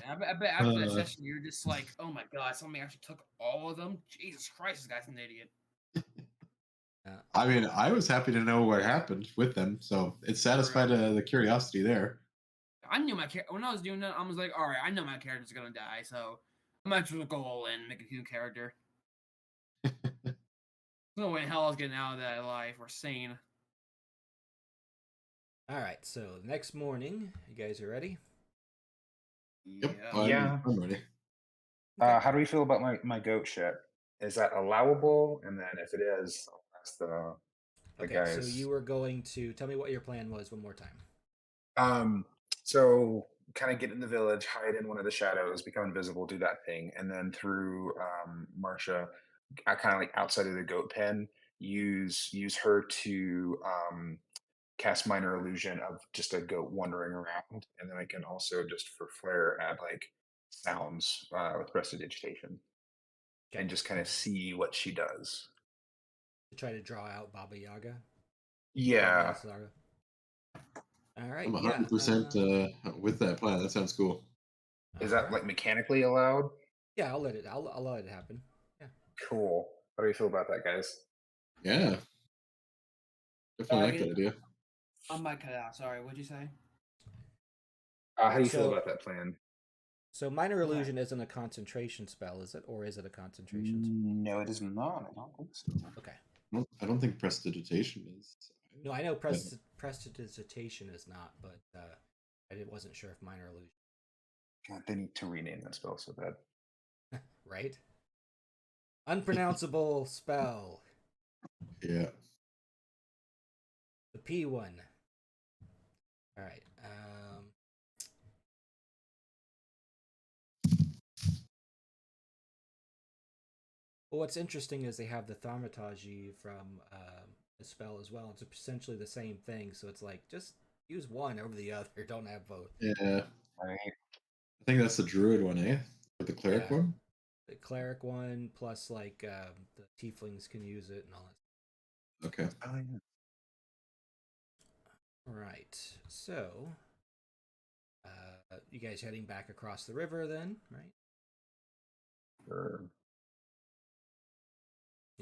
I bet after that session, you're just like, oh my god, somebody actually took all of them? Jesus Christ, this guy's an idiot. I mean, I was happy to know what happened with them, so it satisfied the curiosity there. I knew my character. When I was doing that, I was like, alright, I know my character's gonna die, so I might as well go all in and make a new character. There's no way in hell I was getting out of that alive or sane. Alright, so next morning, you guys are ready? Yep, Yeah. I'm ready. Okay. How do we feel about my goat shit? Is that allowable? And then if it is, I'll ask the guys. So you were going to tell me what your plan was one more time. So kind of get in the village, hide in one of the shadows, become invisible, do that thing, and then through Marsha, I kind of like outside of the goat pen, use her to cast minor illusion of just a goat wandering around, and then I can also just for flair add like sounds with prestidigitation, Okay. and just kind of see what she does. To try to draw out Baba Yaga? Yeah. All right. I'm Yeah. 100% with that plan. That sounds cool. Is All that right. like mechanically allowed? Yeah, I'll let it happen. Yeah. Cool. How do you feel about that, guys? Yeah, definitely like that idea. I might cut out. Sorry, what'd you say? How do you feel So about that plan? so minor Go ahead. illusion isn't a concentration spell, is it? Or is it a concentration spell? No, it is not. I don't think so. Okay. I don't think prestidigitation is. No, I know Yeah. prestidigitation is not, but I wasn't sure if minor illusion. God, they need to rename that spell so bad. Right? Unpronounceable spell. Yeah. The P one. All right. Well, what's interesting is they have the thaumaturgy from the spell as well. It's essentially the same thing, so it's like just use one over the other. Don't have both. Yeah. Right. I think that's the druid one, eh? Or the cleric Yeah. one? The cleric one plus like the tieflings can use it and all that. Okay. Oh, yeah. All right. So, you guys heading back across the river then, right? Sure. Can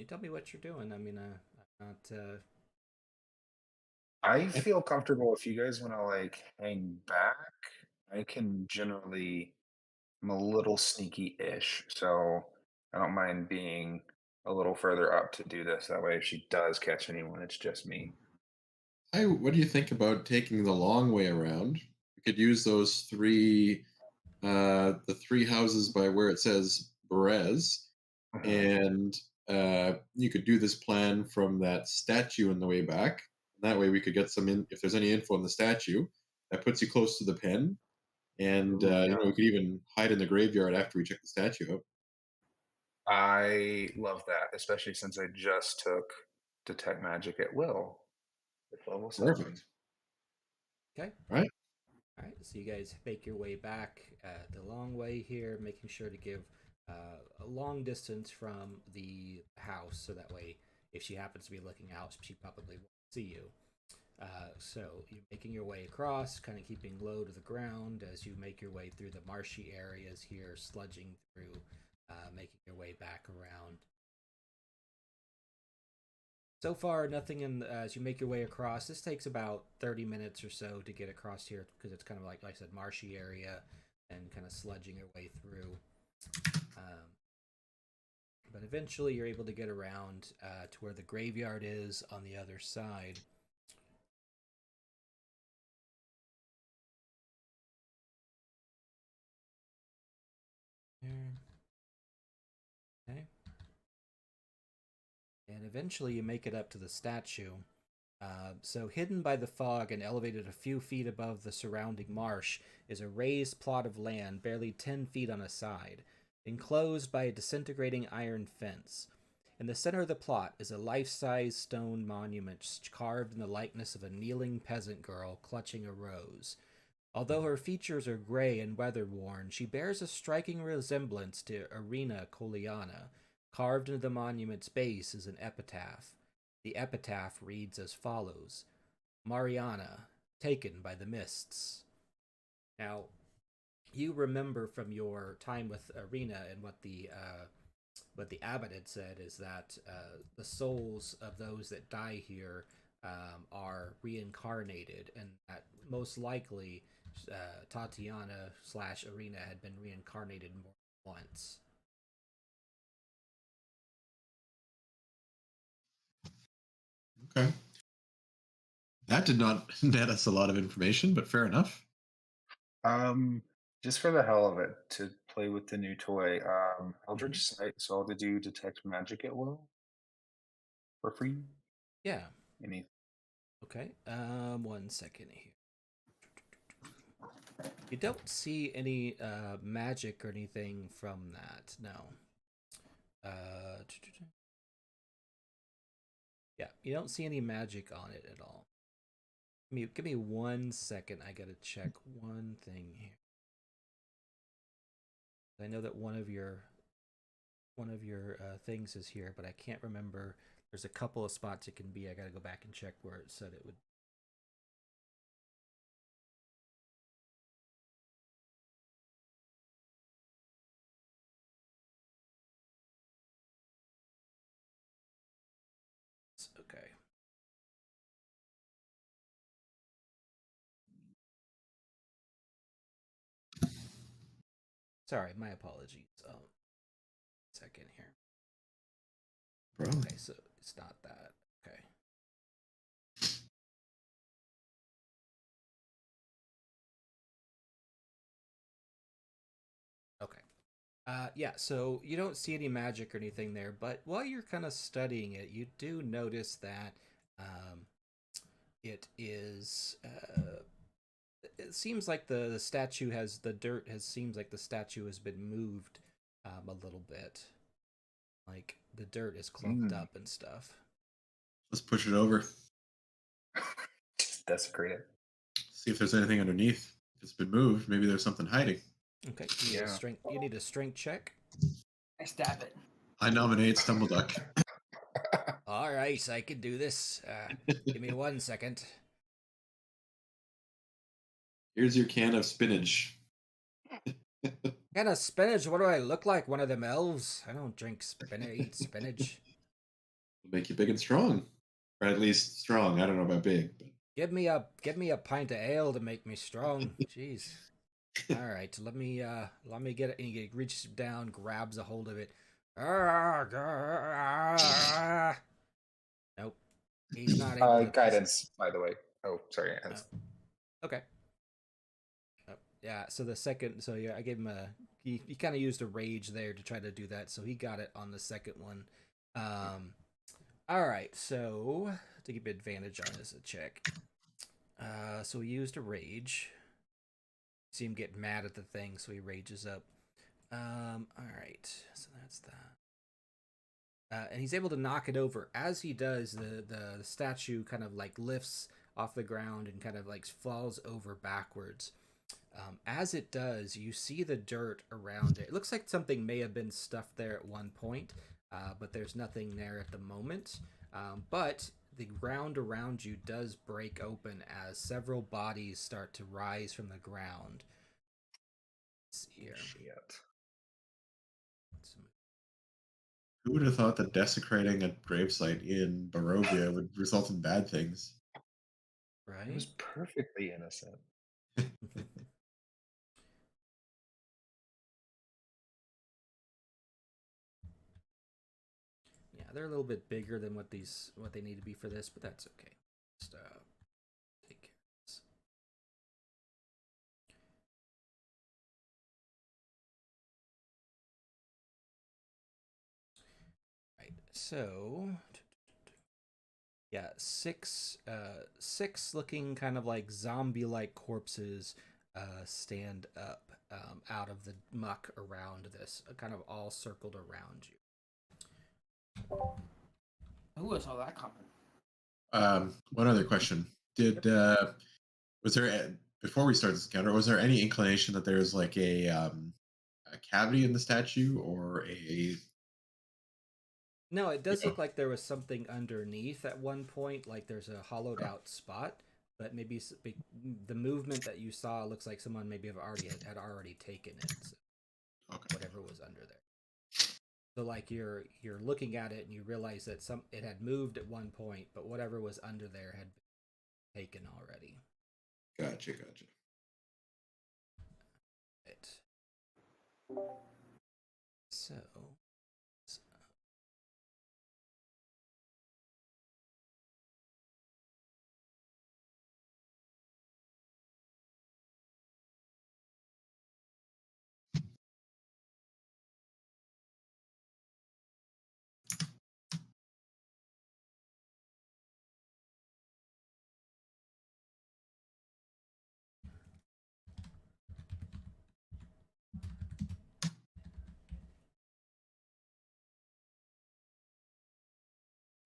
you tell me what you're doing? I mean, I'm not. I feel comfortable if you guys want to like hang back. I can generally, I'm a little sneaky-ish, so I don't mind being a little further up to do this. That way, if she does catch anyone, it's just me. What do you think about taking the long way around? We could use those the three houses by where it says Berez, Mhm. and you could do this plan from that statue on the way back. That way, we could get some in. If there's any info on the statue, that puts you close to the pen, and Ooh, yeah. we could even hide in the graveyard after we check the statue out. I love that, especially since I just took Detect Magic at Will at level 7. Perfect. Okay. Right? All right. So you guys make your way back the long way here, making sure to give a long distance from the house, so that way, if she happens to be looking out, she probably won't see you. So you're making your way across, kind of keeping low to the ground as you make your way through the marshy areas here, sludging through, making your way back around. So far, nothing in as you make your way across. This takes about 30 minutes or so to get across here because it's kind of like I said, marshy area and kind of sludging your way through. Um, but eventually, you're able to get around to where the graveyard is on the other side. There. Okay. And eventually you make it up to the statue. So, hidden by the fog and elevated a few feet above the surrounding marsh is a raised plot of land barely 10 feet on a side, enclosed by a disintegrating iron fence. In the center of the plot is a life size stone monument carved in the likeness of a kneeling peasant girl clutching a rose. Although her features are gray and weather worn, she bears a striking resemblance to Irina Koliana. Carved into the monument's base is an epitaph. The epitaph reads as follows: Mariana, taken by the mists. Now, you remember from your time with Irina and what the abbot had said is that the souls of those that die here are reincarnated, and that most likely Tatiana slash Irina had been reincarnated more than once. Okay. That did not net us a lot of information, but fair enough. Just for the hell of it, to play with the new toy, Mm-hmm. Eldritch Sight, so I'll do Detect Magic at Will for free. Yeah. Any Okay. 1 second here. You don't see any magic or anything from that. No. Uh, yeah, you don't see any magic on it at all. Give me 1 second. I gotta check one thing here. I know that one of your things is here, but I can't remember. There's a couple of spots it can be. I gotta go back and check where it said it would. Sorry, my apologies. Second here. Bro. Okay, so it's not that. Okay. Okay. Yeah, so you don't see any magic or anything there, but while you're kind of studying it, you do notice that it is. It seems like the statue has the dirt has seems like the statue has been moved a little bit. Like the dirt is clumped Mm. up and stuff. Let's push it over. Just desecrate it. See if there's anything underneath. If it's been moved, maybe there's something hiding. Okay, you need a Yeah. strength. You need a strength check. I stab it. I nominate Stumbleduck. All right, I can do this. Give me 1 second. Here's your can of spinach. Kind of spinach. What do I look like? One of them elves? I don't drink spinach. Eat spinach. It'll make you big and strong, or at least strong. I don't know about big, but Give me a pint of ale to make me strong. Jeez. All right, let me get it. And he reaches down, grabs a hold of it. Nope, he's not able to. Guidance, by the way. Oh, sorry. Okay. Yeah. So the second, so yeah, I gave him a. He kind of used a rage there to try to do that, so he got it on the second one. All right, so to give advantage on his check. So he used a rage. See him get mad at the thing, so he rages up. All right, so that's that. And he's able to knock it over. As he does, the statue kind of like lifts off the ground and kind of like falls over backwards. As it does, you see the dirt around it. It looks like something may have been stuffed there at one point, but there's nothing there at the moment. But the ground around you does break open as several bodies start to rise from the ground. Let's see here. Shit. Who would have thought that desecrating a gravesite in Barovia would result in bad things? It was Right? perfectly innocent. Yeah, they're a little bit bigger than what they need to be for this, but that's okay. Just take care of this. Right. So yeah, six looking kind of like zombie like corpses stand up out of the muck around this, kind of all circled around you. Who saw that coming? One other question: Did was there before we start this encounter? Was there any inclination that there was like a cavity in the statue or a? No, it does Yeah. look like there was something underneath at one point, like there's a hollowed out spot. But maybe the movement that you saw looks like someone maybe had already taken it. So Okay. whatever was under there. So like you're looking at it and you realize that it had moved at one point, but whatever was under there had been taken already. gotcha. Right. So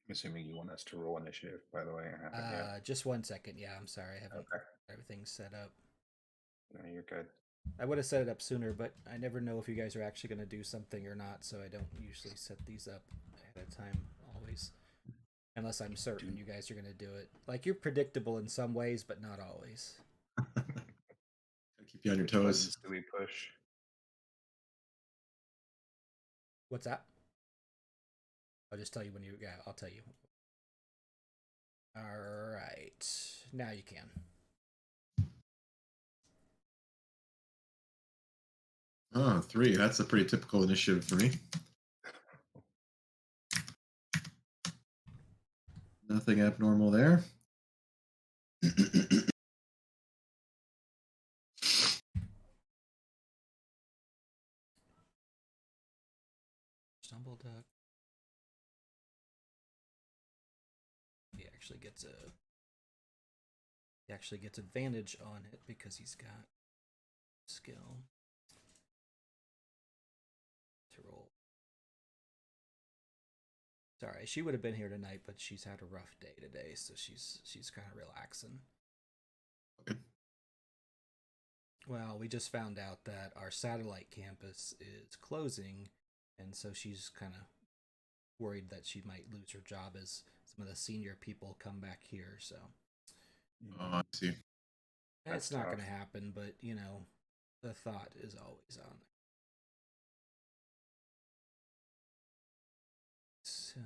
I'm assuming you want us to roll initiative, by the way. I haven't yet. just 1 second. Yeah, I'm sorry. I haven't Okay. everything set up. No, you're good. I would have set it up sooner, but I never know if you guys are actually going to do something or not, so I don't usually set these up ahead of time always. Unless I'm certain you guys are going to do it. Like, you're predictable in some ways, but not always. Gotta keep you on your Which toes. buttons do we push? What's that? I'll just tell you when you... Yeah, I'll tell you. Alright. Now you can. Oh, 3. That's a pretty typical initiative for me. Nothing abnormal there. Stumble duck. He actually gets advantage on it because he's got skill to roll. Sorry, she would have been here tonight, but she's had a rough day today, so she's kind of relaxing. Okay. Well, we just found out that our satellite campus is closing, and so she's kind of worried that she might lose her job as some of the senior people come back here. So Oh, I see. it's not going to happen, but you know, the thought is always on. So.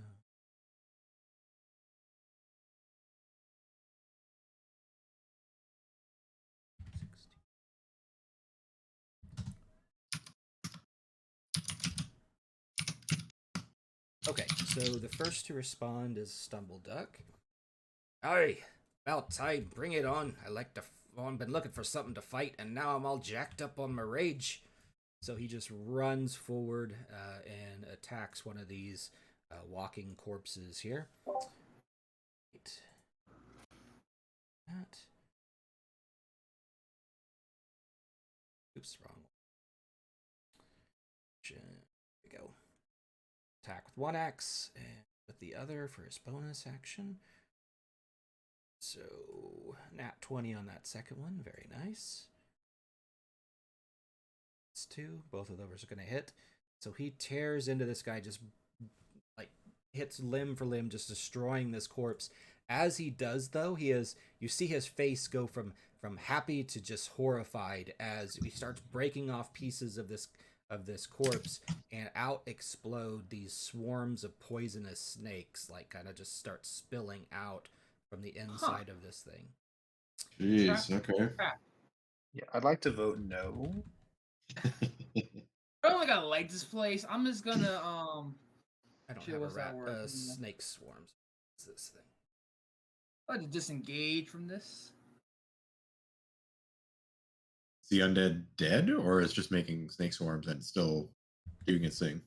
Okay, so the first to respond is Stumble Duck. Aye, about time. Bring it on. I've been looking for something to fight, and now I'm all jacked up on my rage. So he just runs forward and attacks one of these walking corpses here. Right. That. Oops, wrong. There we go. Attack with one axe and with the other for his bonus action. So, nat 20 on that second one. Very nice. It's 2. Both of those are going to hit. So he tears into this guy, just like hits limb for limb, just destroying this corpse. As he does, though, you see his face go from happy to just horrified as he starts breaking off pieces of this corpse, and out explode these swarms of poisonous snakes, like kind of just start spilling out from the inside of this thing. Jeez, okay. Yeah, I'd like to vote no. I don't think I like this place. I'm just gonna I don't shit, have what's that a word? snake swarms. What's this thing? I like to disengage from this. Is the undead dead, or is just making snake swarms and still doing its thing?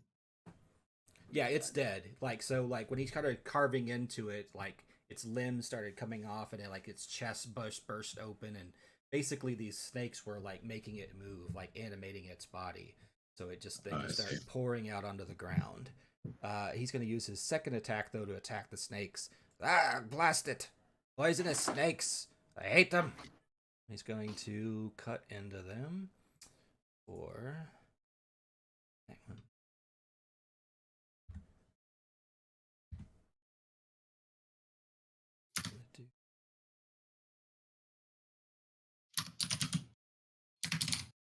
Yeah, it's dead. Like when he started carving into it, like its limbs started coming off, and its chest burst open, and basically these snakes were like making it move, like animating its body. So they just started pouring out onto the ground. He's going to use his second attack though to attack the snakes. Ah, blast it! Poisonous snakes! I hate them. He's going to cut into them for that one.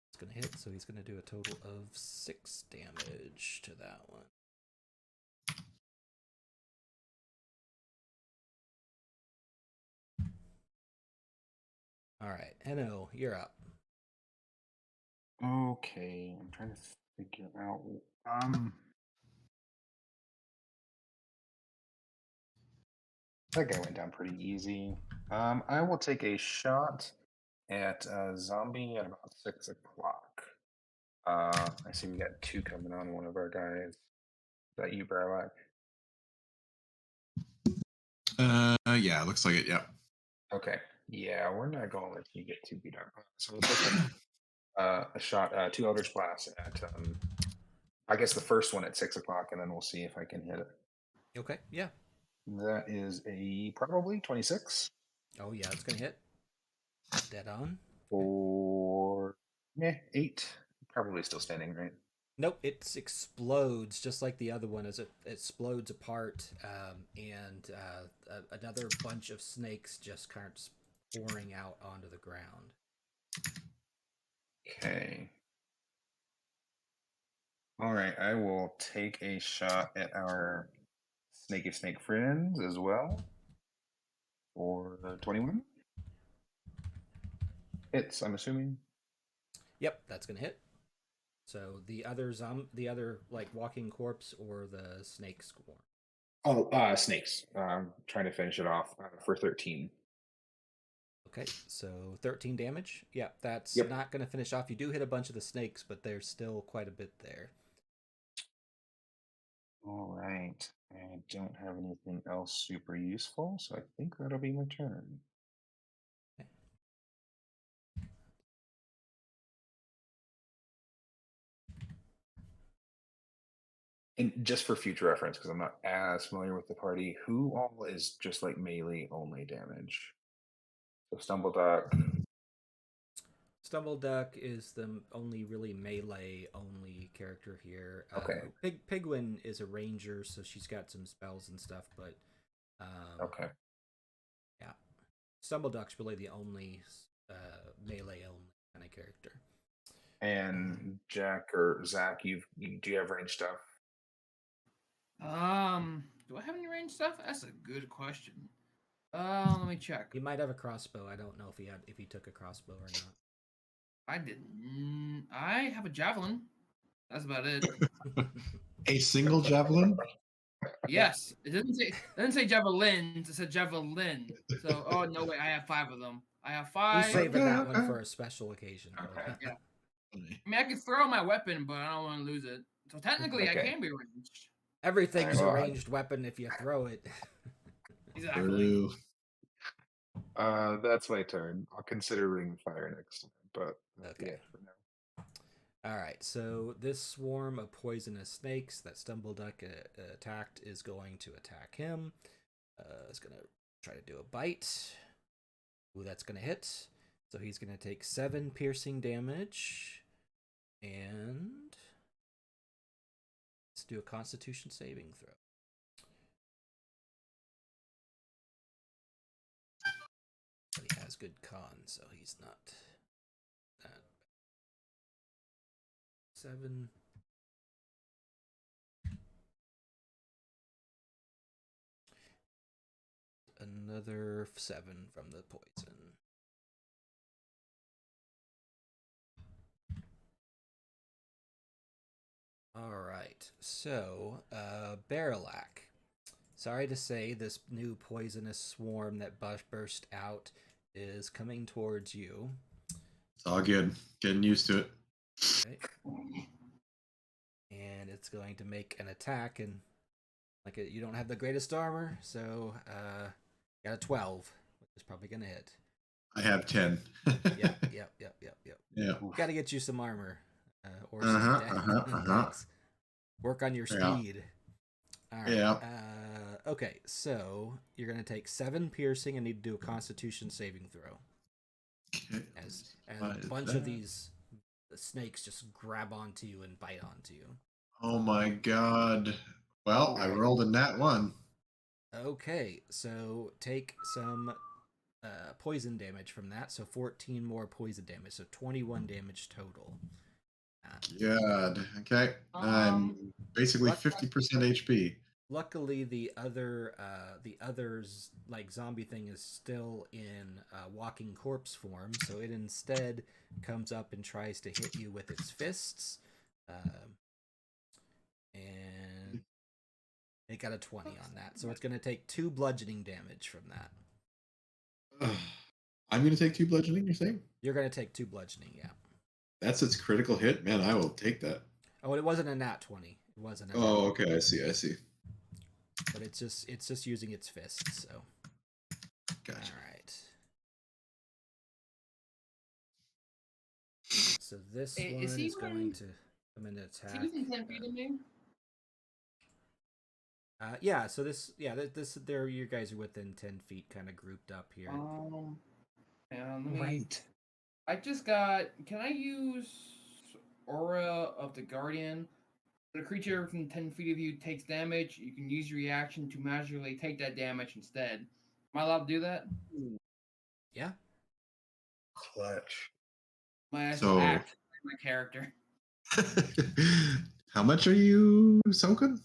It's going to hit, so he's going to do a total of 6 damage to that one. All right, Henno, you're up. Okay, I'm trying to figure out. That guy went down pretty easy. I will take a shot at a zombie at about 6 o'clock. I see we got 2 coming on one of our guys. Is that you, Barlack? Yeah, looks like it. Yeah. Okay. Yeah, we're not going to let you get too beat up. So we'll take a shot, 2 Eldritch Blasts at, I guess the first one at 6 o'clock, and then we'll see if I can hit it. Okay, yeah. That is a probably 26. Oh, yeah, it's going to hit. Dead on. Or 8. Probably still standing, right? Nope, it explodes just like the other one as it explodes apart, and another bunch of snakes just kind of pouring out onto the ground. Okay. All right, I will take a shot at our snaky snake friends as well. For 21. Hits, I'm assuming. Yep, that's going to hit. So the other like walking corpse or the snake swarm. Oh, snakes. Trying to finish it off for 13. Okay, so 13 damage. Yeah, that's Yep. not going to finish off. You do hit a bunch of the snakes, but there's still quite a bit there. All right. I don't have anything else super useful, so I think that'll be my turn. And just for future reference, because I'm not as familiar with the party, who all is just like melee only damage? So Stumble Duck. Stumble Duck is the only really melee only character here. Okay. Pigwin is a ranger, so she's got some spells and stuff, but Okay. yeah, Stumble Duck's really the only melee only kind of character. And Jack or Zach, do you have range stuff? Do I have any range stuff? That's a good question. Let me check. He might have a crossbow. I don't know if he took a crossbow or not. I didn't. I have a javelin. That's about it. A single javelin? Yes, it doesn't say javelin. It said javelin. So, oh no, wait, I have 5 of them. I have 5. He's saving that one for a special occasion. Okay. Yeah. I mean, I could throw my weapon, but I don't want to lose it. So technically, I Okay. can be ranged. Everything's a Well, ranged weapon if you throw it. Exactly. True. That's my turn. I'll consider ring fire next time, but that'll be Okay. it for now. All right, so this swarm of poisonous snakes that Stumble Duck attacked is going to attack him. It's going to try to do a bite. Ooh, that's going to hit. So he's going to take 7 piercing damage. And let's do a Constitution saving throw. But he has good con, so he's not that bad. 7. Another 7 from the poison. Alright, so, Barrelac. Sorry to say, this new poisonous swarm that burst out is coming towards you. It's all good. Getting used to it. Okay. And it's going to make an attack, and you don't have the greatest armor, so got a 12, which is probably going to hit. I have 10. Yep. Yeah. Got to get you some armor. Or some dex. Work on your speed. All right. Yeah. Okay, so you're going to take 7 piercing and need to do a Constitution saving throw. Okay. As a bunch of these snakes just grab onto you and bite onto you. Oh my god. Well, I rolled a nat 1. Okay, so take some poison damage from that. So 14 more poison damage. So 21 damage total. God. Okay. I'm basically 50% HP. Luckily, the other's like zombie thing is still in walking corpse form, so it instead comes up and tries to hit you with its fists, and it got a 20 on that, so it's going to take 2 bludgeoning damage from that. I'm going to take 2 bludgeoning, you're saying? You're going to take 2 bludgeoning, yeah. That's its critical hit? Man, I will take that. Oh, it wasn't a nat 20. It wasn't. Oh, okay, I see. But it's just using its fists, so. Gotcha. All right. So this one is going to come and attack. Is he within 10 feet of me? Yeah. So this there you guys are within 10 feet, kind of grouped up here. Right. I just got. Can I use Aura of the Guardian? When a creature within 10 feet of you takes damage, you can use your reaction to magically take that damage instead. Am I allowed to do that? Yeah. Clutch. My So- act, my character. How much are you soaking?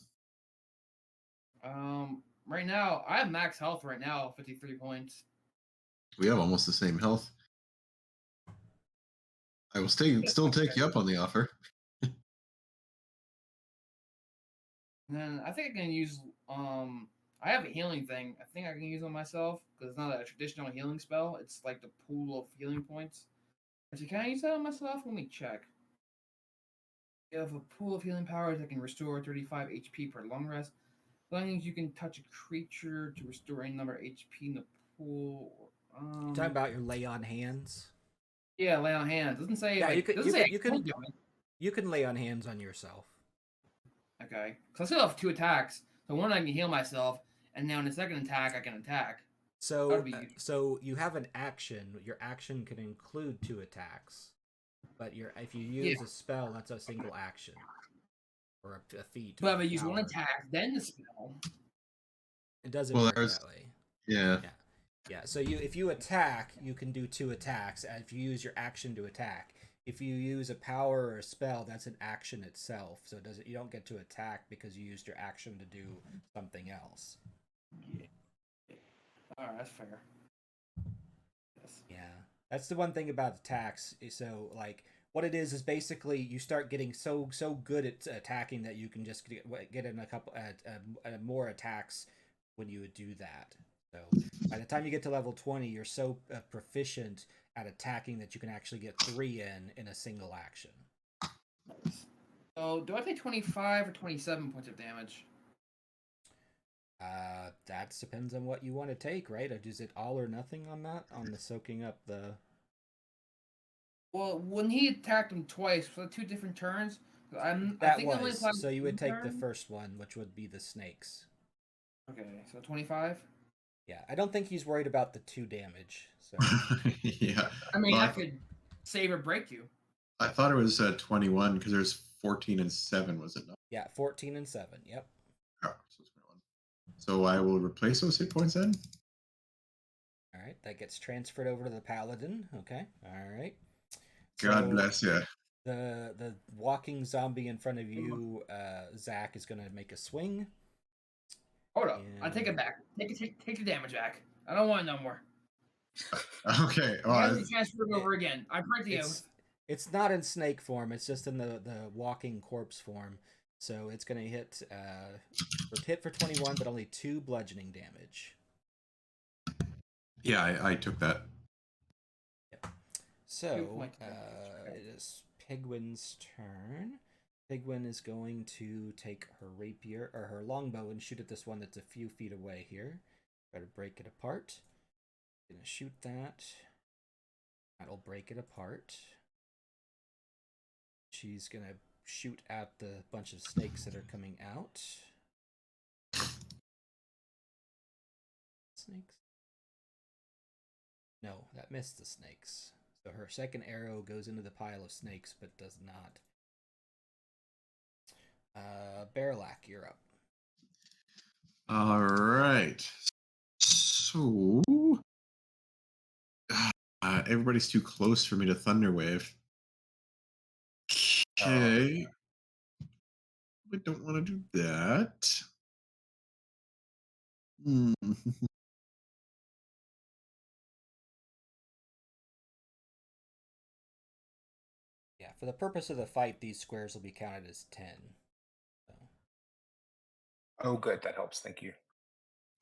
Right now I have max health. Right now, 53 points. We have almost the same health. I will still take you up on the offer. And then I think I can use I have a healing thing. I think I can use on myself because it's not a traditional healing spell. It's like the pool of healing points. Actually, can I use that on myself? Let me check. You have a pool of healing powers that can restore 35 HP per long rest. As long as you can touch a creature to restore any number of HP in the pool. You're talking about your lay on hands. Yeah, lay on hands. Doesn't say Yeah, like doesn't say I can do it. You can lay on hands on yourself. Okay, because I still have 2 attacks. So one I can heal myself, and now in the second attack I can attack. So so you have an action. Your action can include 2 attacks, but if you use a spell, that's a single action or a feat. But if I use one attack, then the spell. It doesn't work that way. Yeah. Yeah. So if you attack, you can do 2 attacks. If you use your action to attack, if you use a power or a spell, that's an action itself. So you don't get to attack because you used your action to do something else. Yeah. All right, that's fair. Yes. Yeah, that's the one thing about attacks. So like, what it is basically you start getting so good at attacking that you can just get in a couple more attacks when you would do that. So by the time you get to level 20, you're so proficient at attacking that you can actually get 3 in a single action. Nice. So do I take 25 or 27 points of damage? That depends on what you want to take, right? Or is it all or nothing on that? On the soaking up the... Well, when he attacked him twice for 2 different turns, so you would take the first one, which would be the snakes. Okay, so 25? Yeah, I don't think he's worried about the 2 damage. So yeah. I mean, I could save or break you. I thought it was 21 because there's 14 and 7, was it not? Yeah, 14 and 7, yep. Oh, so it's 21. So I will replace those hit points then? All right, that gets transferred over to the paladin. Okay, all right. God bless you. The walking zombie in front of you, Zach, is going to make a swing. Hold up. I take it back. Take the damage back. I don't want it no more. Okay. I have to transfer it over again. I break the oath. It's not in snake form. It's just in the walking corpse form. So it's going to hit for 21, but only 2 bludgeoning damage. Yeah, I took that. Yep. So it is Pigwin's turn. Pigwin is going to take her rapier or her longbow and shoot at this one that's a few feet away here. Try to break it apart. Gonna shoot that. That'll break it apart. She's gonna shoot at the bunch of snakes that are coming out. Snakes? No, that missed the snakes. So her second arrow goes into the pile of snakes, but does not. Berelak, you're up. All right. So everybody's too close for me to Thunderwave. Okay. I don't want to do that. Yeah, for the purpose of the fight, these squares will be counted as 10. So. Oh, good. That helps. Thank you.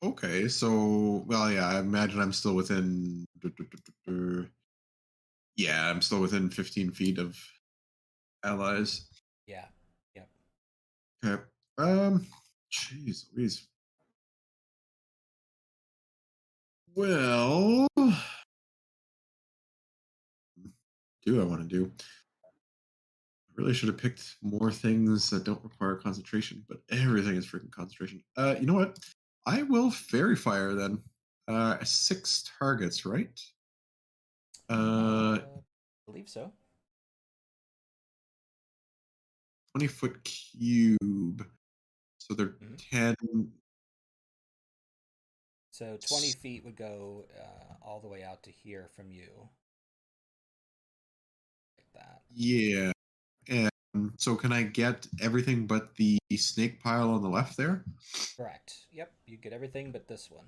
Okay, so, well, yeah, I imagine I'm still within... Yeah, I'm still within 15 feet of allies. Yeah, yep. Okay. Jeez Louise. Well... do I want to do? I really should have picked more things that don't require concentration, but everything is freaking concentration. You know what? I will Fairy Fire then. 6 targets, right? I believe so. 20-foot cube. So they're 10. So 20 feet would go all the way out to here from you. Like that. Yeah. And so can I get everything but the snake pile on the left there? Correct. Yep, you get everything but this one.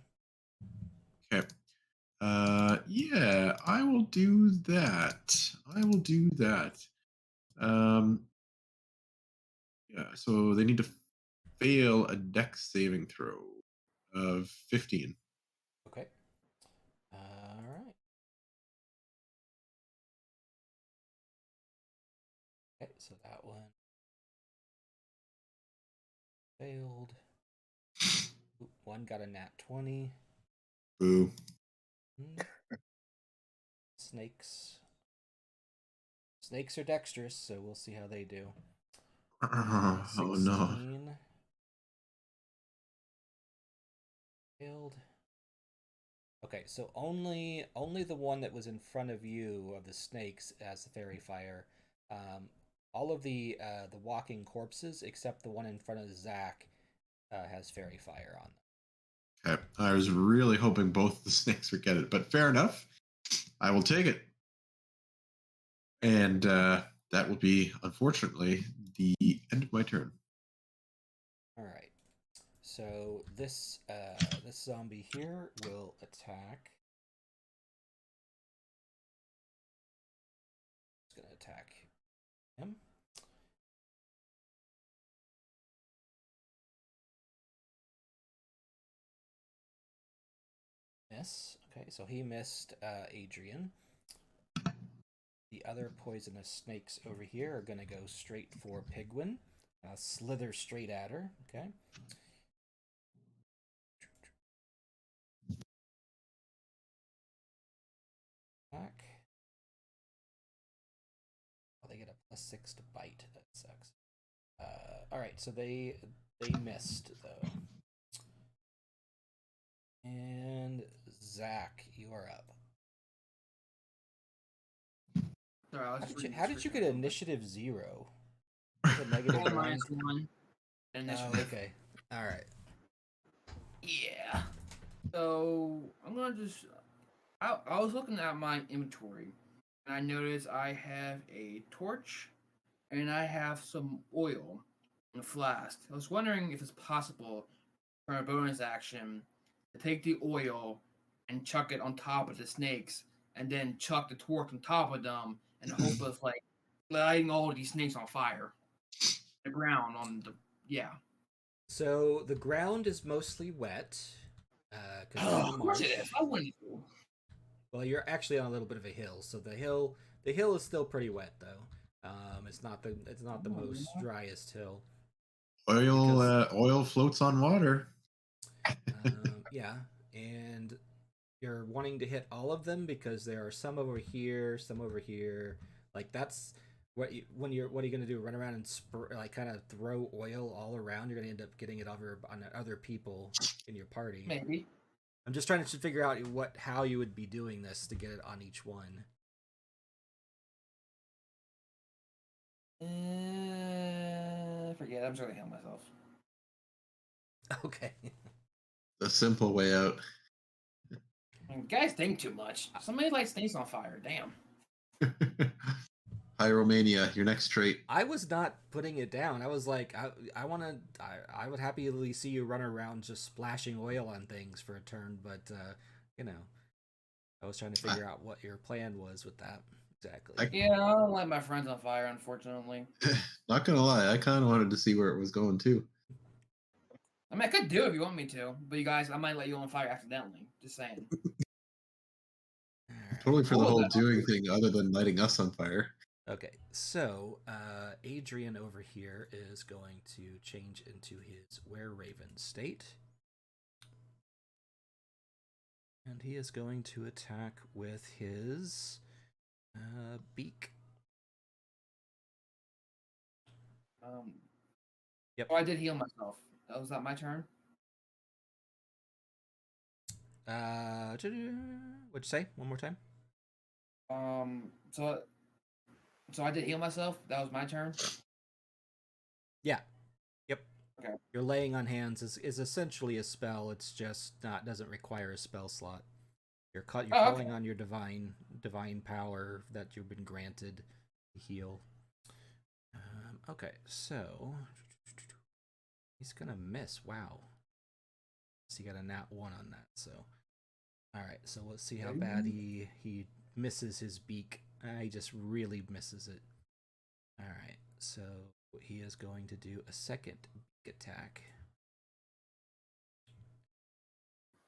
Okay. Yeah, I will do that. Yeah, so they need to fail a dex saving throw of 15. Okay. All right. Okay, so that one failed. Oop, one got a nat 20. Boo. Snakes. Snakes are dexterous, so we'll see how they do. Oh 16. no. Failed. Okay, so only the one that was in front of you of the snakes has the fairy fire. All of the walking corpses, except the one in front of Zach, has fairy fire on them. Okay. I was really hoping both the snakes would get it, but fair enough. I will take it. And that will be, unfortunately, the end of my turn. All right. So this this zombie here will attack. It's gonna attack him. Miss. Okay, so he missed Adrian. The other poisonous snakes over here are gonna go straight for Pigwin. Slither straight at her. Okay. Attack. Oh, they get a +6 to bite. That sucks. All right, so they missed though. And Zach, you are up. Sorry, How did you get initiative 0? A negative -1 1. initiative. Okay. All right. Yeah. So I'm gonna just. I was looking at my inventory, and I noticed I have a torch, and I have some oil in a flask. I was wondering if it's possible for a bonus action to take the oil and chuck it on top of the snakes, and then chuck the torch on top of them, in hope of like lighting all of these snakes on fire. The ground on the So the ground is mostly wet. Of course it is. I wouldn't. Well, you're actually on a little bit of a hill, so the hill is still pretty wet though. It's not the most driest hill. Oil floats on water. Yeah, and you're wanting to hit all of them because there are some over here, some over here. Like that's what what are you gonna do? Run around and kind of throw oil all around? You're gonna end up getting it over on other people in your party. Maybe. I'm just trying to figure out how you would be doing this to get it on each one. Forget. I'm just gonna heal myself. Okay. The simple way out. Guys think too much. Somebody lights things on fire. Damn. Pyromania, your next trait. I was not putting it down. I was like, I would happily see you run around just splashing oil on things for a turn, but I was trying to figure out what your plan was with that exactly. Yeah, I don't light my friends on fire, unfortunately. Not gonna lie, I kind of wanted to see where it was going too. I mean, I could do it if you want me to, but you guys, I might let you on fire accidentally. Just saying. Totally for the whole doing thing, other than lighting us on fire. Okay, so Adrian over here is going to change into his were-raven state. And he is going to attack with his beak. Yep. Oh, I did heal myself. Was that my turn? What'd you say? One more time. So I did heal myself. That was my turn. Yeah. Yep. Okay. Your laying on hands is essentially a spell. It's just doesn't require a spell slot. You're calling on your divine power that you've been granted to heal. Okay, so he's gonna miss. Wow. So he got a nat 1 on that. So, all right. So let's see how bad he misses his beak. He just really misses it. All right. So he is going to do a second beak attack.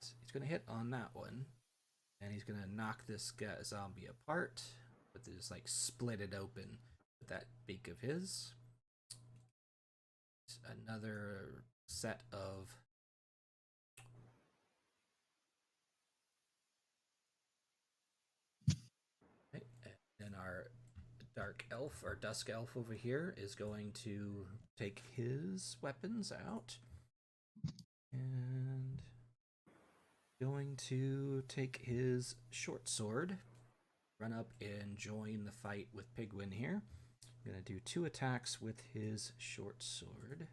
He's going to hit on that one. And he's going to knock this zombie apart. But just like split it open with that beak of his. Another set of okay. And then our dark elf or dusk elf over here is going to take his weapons out and going to take his short sword, run up and join the fight with Pigwin here. I'm going to do 2 attacks with his short sword.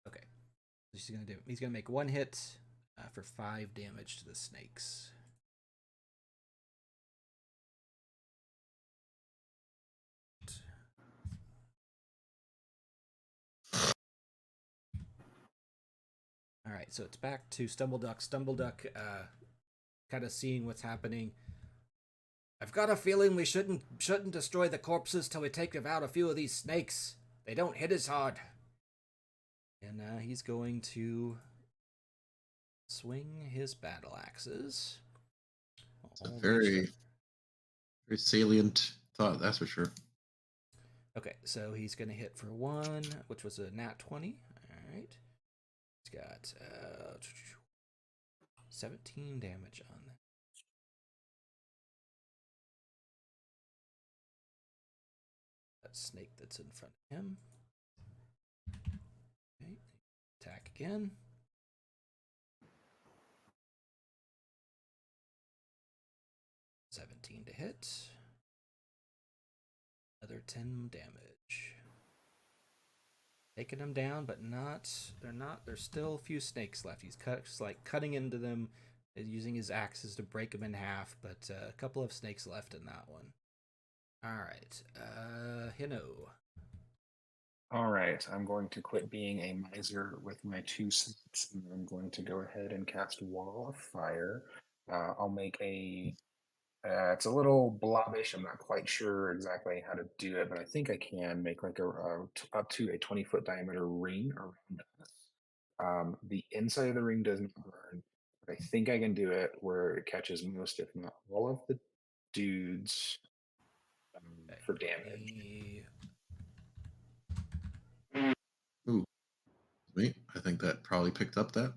Okay. He's gonna make 1 hit for 5 damage to the snakes. All right, so it's back to Stumbleduck. Stumbleduck, kind of seeing what's happening. I've got a feeling we shouldn't destroy the corpses till we take out a few of these snakes. They don't hit as hard. And he's going to swing his battle axes. It's a very salient thought, that's for sure. Okay, so he's going to hit for 1, which was a nat 20. All right. He's got 17 damage on that. That snake that's in front of him. Okay, attack again. $17 to hit. Another 10 damage. Taking them down, but there's still a few snakes left. He's cutting into them, using his axes to break them in half, but a couple of snakes left in that one. Alright, Hino. Alright, I'm going to quit being a miser with my 2 cents, and I'm going to go ahead and cast Wall of Fire. I'll make a it's a little blobbish. I'm not quite sure exactly how to do it, but I think I can make like up to a 20-foot diameter ring around us. The inside of the ring doesn't burn, but I think I can do it where it catches most, if not all, of the dudes for damage. Ooh, wait, I think that probably picked up that.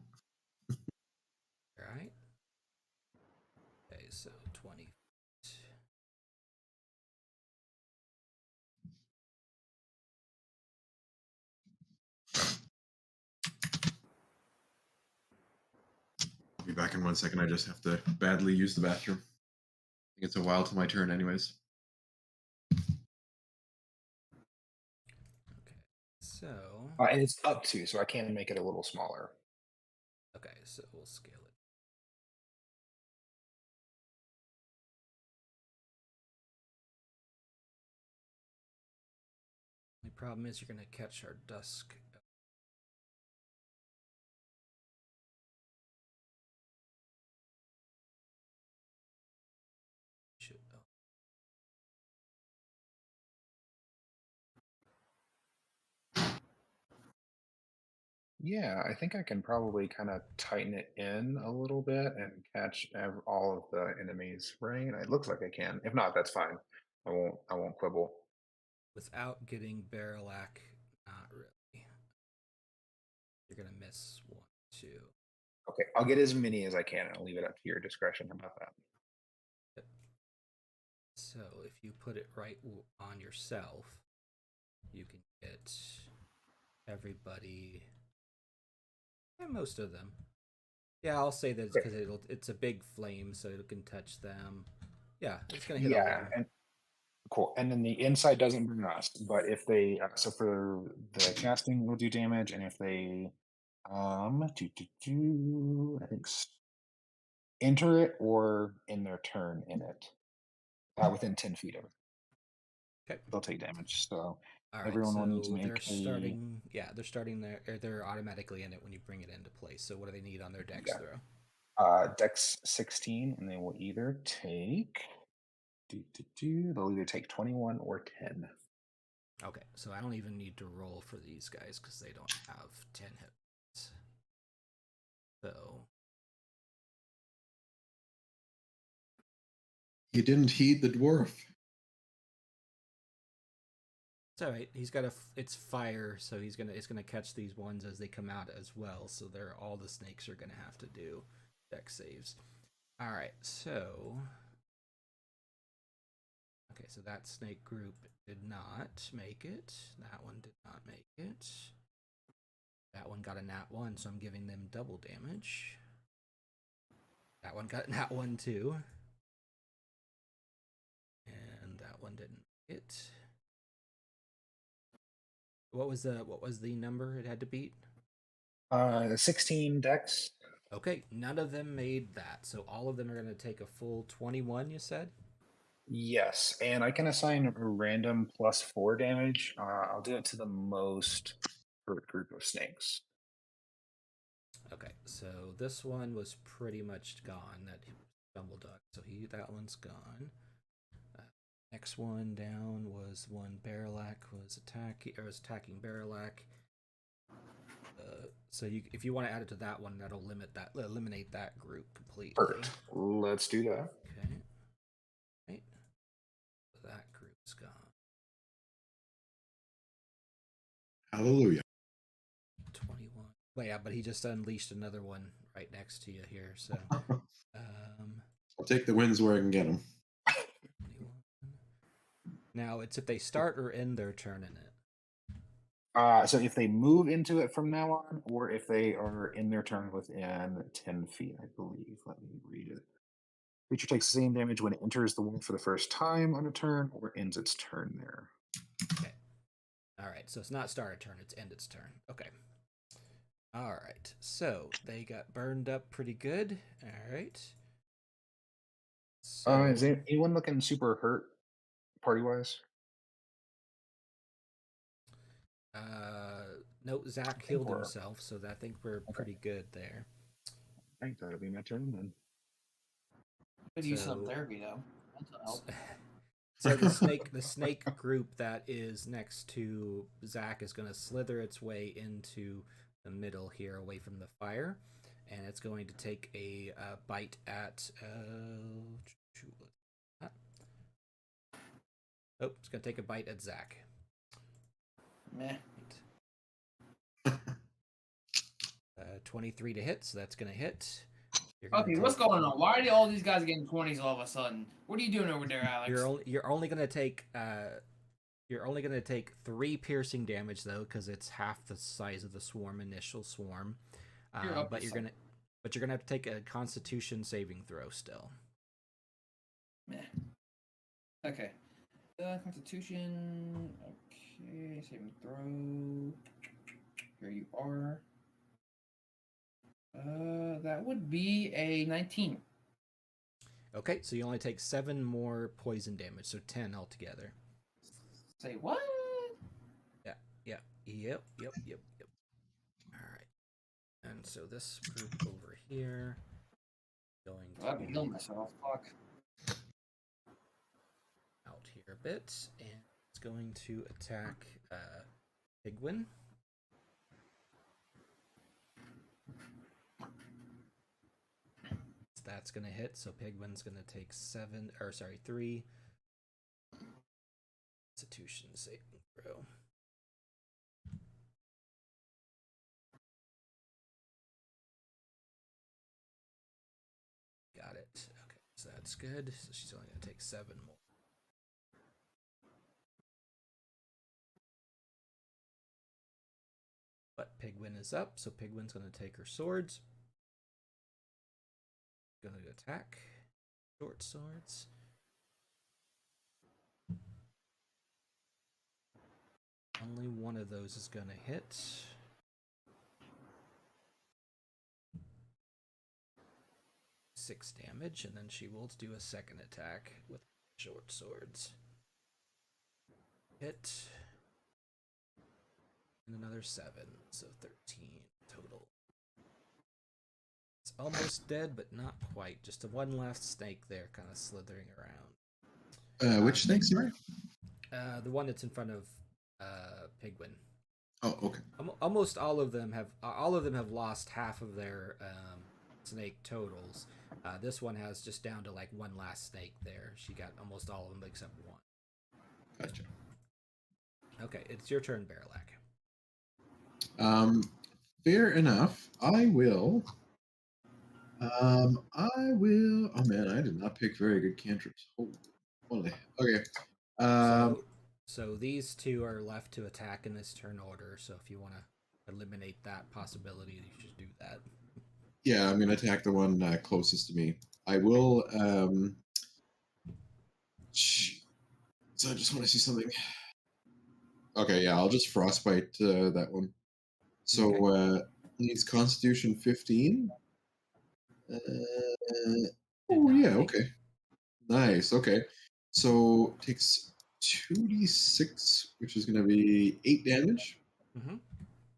Alright. Okay, so 20. I'll be back in 1 second. I just have to badly use the bathroom. I think it's a while till my turn anyways. Okay, so... and it's up to, so I can make it a little smaller. Okay, so we'll scale it. The problem is you're going to catch our dusk. Yeah, I think I can probably kind of tighten it in a little bit and catch all of the enemies, right? It looks like I can. If not, that's fine. I won't quibble. Without getting Barrelac, not really. You're gonna miss 1, 2. Okay, I'll get as many as I can. I'll leave it up to your discretion. How about that? So if you put it right on yourself, you can get everybody. Yeah, most of them. Yeah, I'll say that because it's a big flame, so it can touch them. Yeah, it's gonna hit all of them. And cool. And then the inside doesn't burn us, but if they so for the casting will do damage, and if they I think enter it or in their turn in it, within 10 feet of it, Okay. they'll take damage. So All right, Everyone will need to so make they're a starting. Yeah, they're starting there. They're automatically in it when you bring it into place. So what do they need on their dex Yeah. throw? Dex 16, and they will either take they'll either take 21 or 10. Okay, so I don't even need to roll for these guys because they don't have 10 hits. So He didn't heed the dwarf. it's all right. He's got it's fire, so it's gonna catch these ones as they come out as well. So all the snakes are gonna have to do dex saves. All right, so okay, so that snake group did not make it. That one did not make it. That one got a nat 1, so I'm giving them double damage. That one got a nat 1 too. And that one didn't make it. What was the number it had to beat? 16 Dex. Okay, none of them made that. So all of them are going to take a full 21, you said? Yes, and I can assign a random +4 damage. I'll do it to the most hurt group of snakes. Okay, so this one was pretty much gone. That Dumbledore. So that one's gone. Next one down was one Barrelak was attacking Barrelak. So if you want to add it to that one, that'll eliminate that group completely. Perfect. Let's do that. Okay. Right. So that group's gone. Hallelujah. 21. Well, yeah, but he just unleashed another one right next to you here. So, I'll take the wins where I can get them. 21. Now it's if they start or end their turn in it. So if they move into it from now on, or if they are in their turn within 10 feet, I believe. Let me read it. Creature takes the same damage when it enters the wall for the first time on a turn, or ends its turn there. Okay. All right. So it's not start a turn; it's end its turn. Okay. All right. So they got burned up pretty good. All right. So, Is anyone looking super hurt, party wise? no, Zach healed himself, so I think we're pretty good there. I think that'll be my turn then. Could use some therapy though. Mental health. So the snake group that is next to Zach is going to slither its way into the middle here, away from the fire, and it's going to take a bite at. It's going to take a bite at Zach. Meh. 23 to hit, so that's going to hit. Okay, what's going on? Why are all these guys getting 20s all of a sudden? What are you doing over there, Alex? You're only going to take 3 piercing damage though, because it's half the size of the initial swarm. But you're gonna have to take a Constitution saving throw still. Meh. Okay. Constitution. Okay, saving throw. Here you are. That would be a 19. Okay, so you only take 7 more poison damage, so 10 altogether. Say what? Yep. All right, and so this group over here going to I've been healing myself. Fuck. out here a bit, and it's going to attack Pigwin. That's going to hit, so Pigwin's going to take 3 Constitution saving throw. Got it. Okay, so that's good. So she's only going to take 7 more. But Pigwin is up, so Pigwin's going to take her swords. Going to attack. Short swords. Only one of those is going to hit. Six damage, and then she will do a second attack with short swords. Hit. and another 7, so 13 total. It's almost dead, but not quite. Just a one last snake there, kind of slithering around. Which snake, sorry? The one that's in front of Pigwin. Oh, okay. Almost all of them have lost half of their snake totals. This one has just down to like one last snake there. She got almost all of them except one. Gotcha. Okay, it's your turn, Barrelak. Fair enough. I will. Oh man, I did not pick very good cantrips. Holy. Okay. So these two are left to attack in this turn order. So if you want to eliminate that possibility, you should do that. Yeah, I'm gonna attack the one closest to me. I will. So I just want to see something. Okay, yeah, I'll just frostbite that one. So needs Constitution 15. Yeah, okay. Nice. Okay, so takes 2d6, which is going to be 8 damage,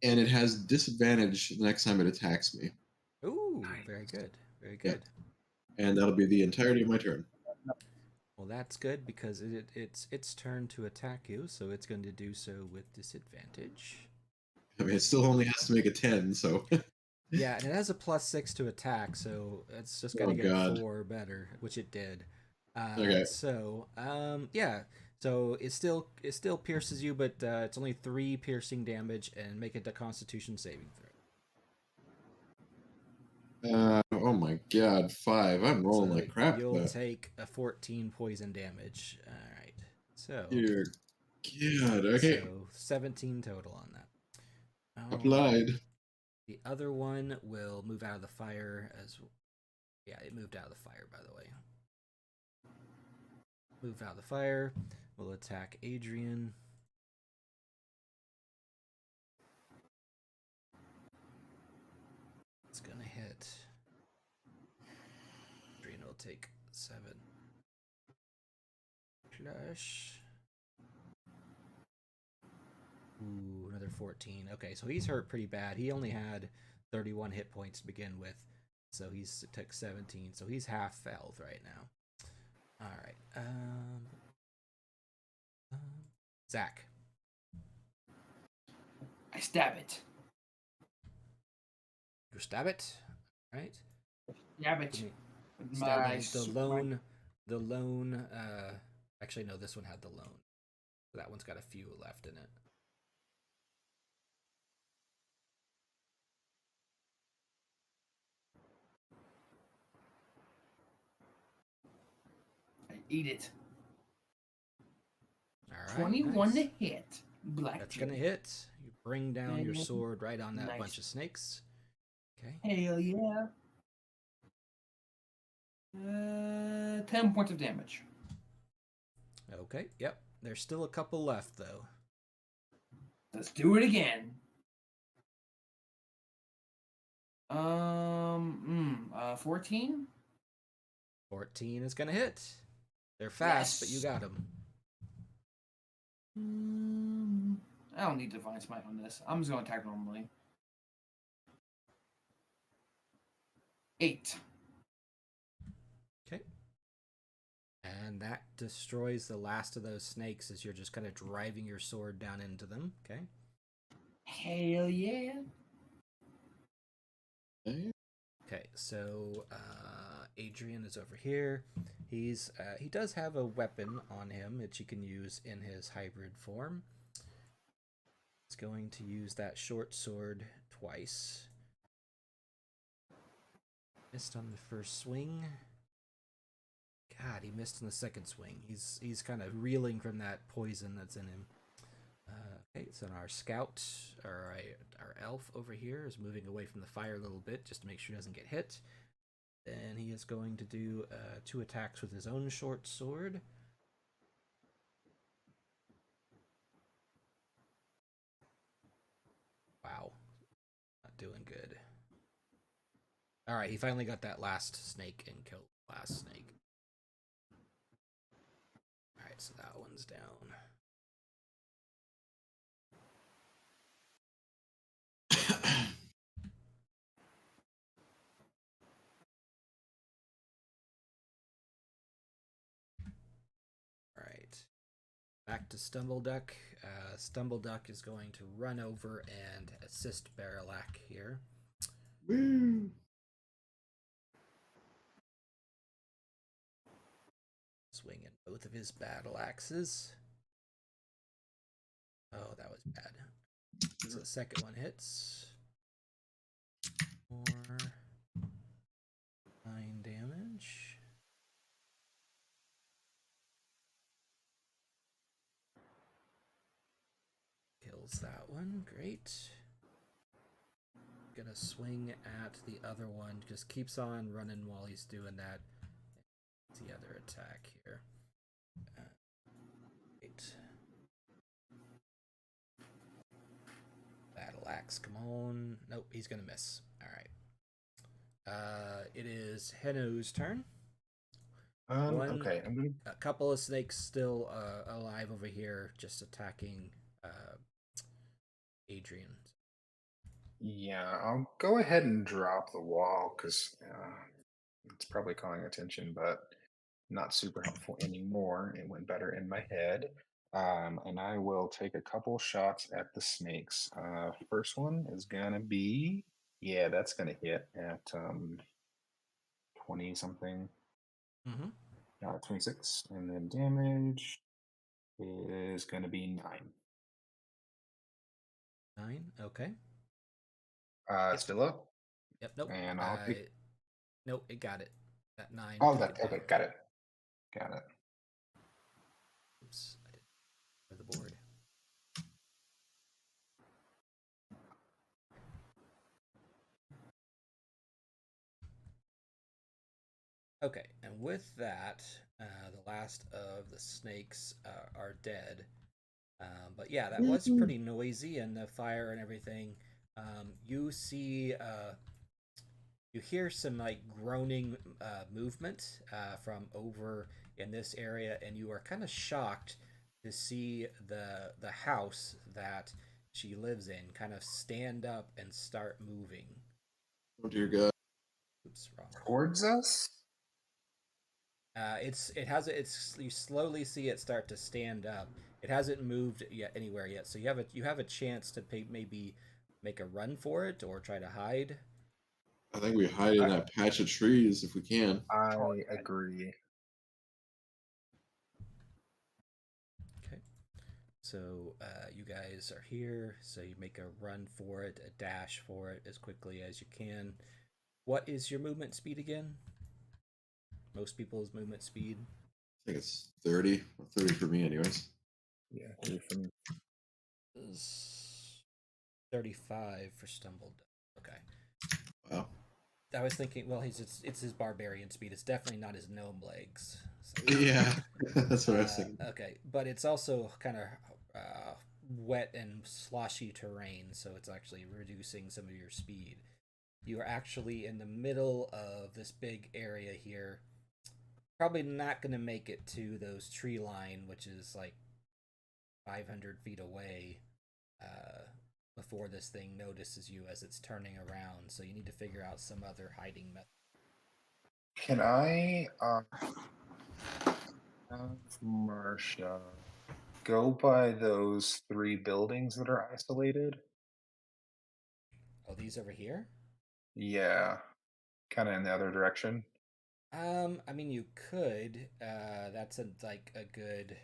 and it has disadvantage the next time it attacks me. Ooh, very good, very good. Yeah. And that'll be the entirety of my turn. Well, that's good because it's its turn to attack you, so it's going to do so with disadvantage. I mean, it still only has to make a 10, so. Yeah, and it has a +6 to attack, so it's just got to get 4 better, which it did. Okay. So, yeah. So it still pierces you, but it's only 3 piercing damage, and make it a Constitution saving throw. Oh my god, 5. I'm rolling like crap. You'll take a 14 poison damage. All right. So. Dear God. Okay. So 17 total on that. Applied. The other one will move out of the fire as. Yeah, it moved out of the fire, by the way. Moved out of the fire. We'll attack Adrian. It's gonna hit. Adrian will take 7. Flush. Ooh, another 14. Okay, so he's hurt pretty bad. He only had 31 hit points to begin with, so he's took 17. So he's half health right now. All right. Zach. I stab it. You stab it. All right. Stab it. The lone. Actually, no. This one had the lone. So that one's got a few left in it. I eat it. All right. 21 to hit. Black. That's gonna hit. You bring down your sword right on that bunch of snakes. Okay. Hell yeah. 10 points of damage. Okay. Yep. There's still a couple left though. Let's do it again. 14? 14 is gonna hit. They're fast, but you got them. I don't need Divine Smite on this. I'm just gonna attack normally. 8. Okay. And that destroys the last of those snakes as you're just kind of driving your sword down into them. Okay. Hell yeah. Okay, so Adrian is over here. He does have a weapon on him that you can use in his hybrid form. He's going to use that short sword twice. Missed on the first swing. God, he missed on the second swing. He's kind of reeling from that poison that's in him. Okay, so our scout, or our elf over here, is moving away from the fire a little bit just to make sure he doesn't get hit. Then he is going to do 2 attacks with his own short sword. Wow, not doing good. All right, he finally got that last snake and killed the last snake. All right, so that one's down. Back to Stumbleduck. Stumbleduck is going to run over and assist Barrelak here. Woo! Swinging both of his battle axes. Oh, that was bad. So the second one hits. 4, 9 damage. Kills that one. Great. Gonna swing at the other one. Just keeps on running while he's doing that. The other attack here. Great. Battle axe, come on. Nope, he's gonna miss. Alright. It is Heno's turn. Okay, I'm gonna. A couple of snakes still alive over here, just attacking Adrian. Yeah, I'll go ahead and drop the wall because it's probably calling attention, but not super helpful anymore. It went better in my head. And I will take a couple shots at the snakes. First one is gonna be, yeah, that's gonna hit at 20 something. 26, and then damage is gonna be 9. 9, okay. Still up. Yep, nope. And I'll take. Nope, it got it. That 9. Oh, that okay. Got it. Got it. Oops, I didn't for the board. Okay, and with that, the last of the snakes are dead. But yeah, that was pretty noisy, and the fire and everything. You see, you hear some like groaning movement from over in this area, and you are kind of shocked to see the house that she lives in kind of stand up and start moving. Oh dear God! Oops, wrong. Towards us. You slowly see it start to stand up. It hasn't moved yet anywhere yet, so you have a chance to maybe make a run for it or try to hide. I think we hide in that patch of trees if we can. I agree. Okay, so you guys are here, so you make a run for it, a dash for it as quickly as you can. What is your movement speed again? Most people's movement speed. I think it's 30. 30 for me, anyways. Yeah, 30 for me. 35 for Stumbled. Okay. Wow. I was thinking, well, it's his barbarian speed. It's definitely not his gnome legs. So. Yeah, that's what I was thinking. Okay, but it's also kind of wet and sloshy terrain, so it's actually reducing some of your speed. You are actually in the middle of this big area here. Probably not going to make it to those tree line, which is like 500 feet away, before this thing notices you as it's turning around. So you need to figure out some other hiding method. Can I have Marsha go by those 3 buildings that are isolated? Oh, these over here? Yeah, kind of in the other direction. I mean, you could. That's like a good.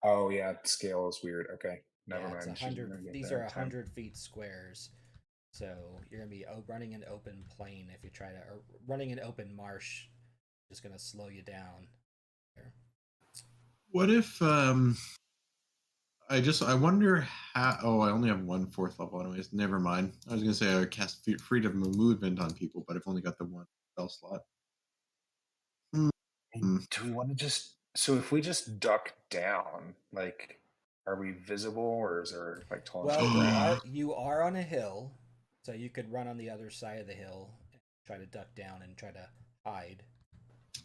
Oh yeah, scale is weird. Okay, never Yeah, it's mind. 100. These are 100 feet squares, so you're gonna be running an open plain if you try to, or running an open marsh. Just gonna slow you down. Here. What if I wonder how. Oh, I only have 1 4th level, anyways. Never mind. I was gonna say I would cast freedom of movement on people, but I've only got the 1 spell slot. Do we want to just? So if we just duck down, like, are we visible, or is there like tall? Well, you are on a hill, so you could run on the other side of the hill, and try to duck down and try to hide.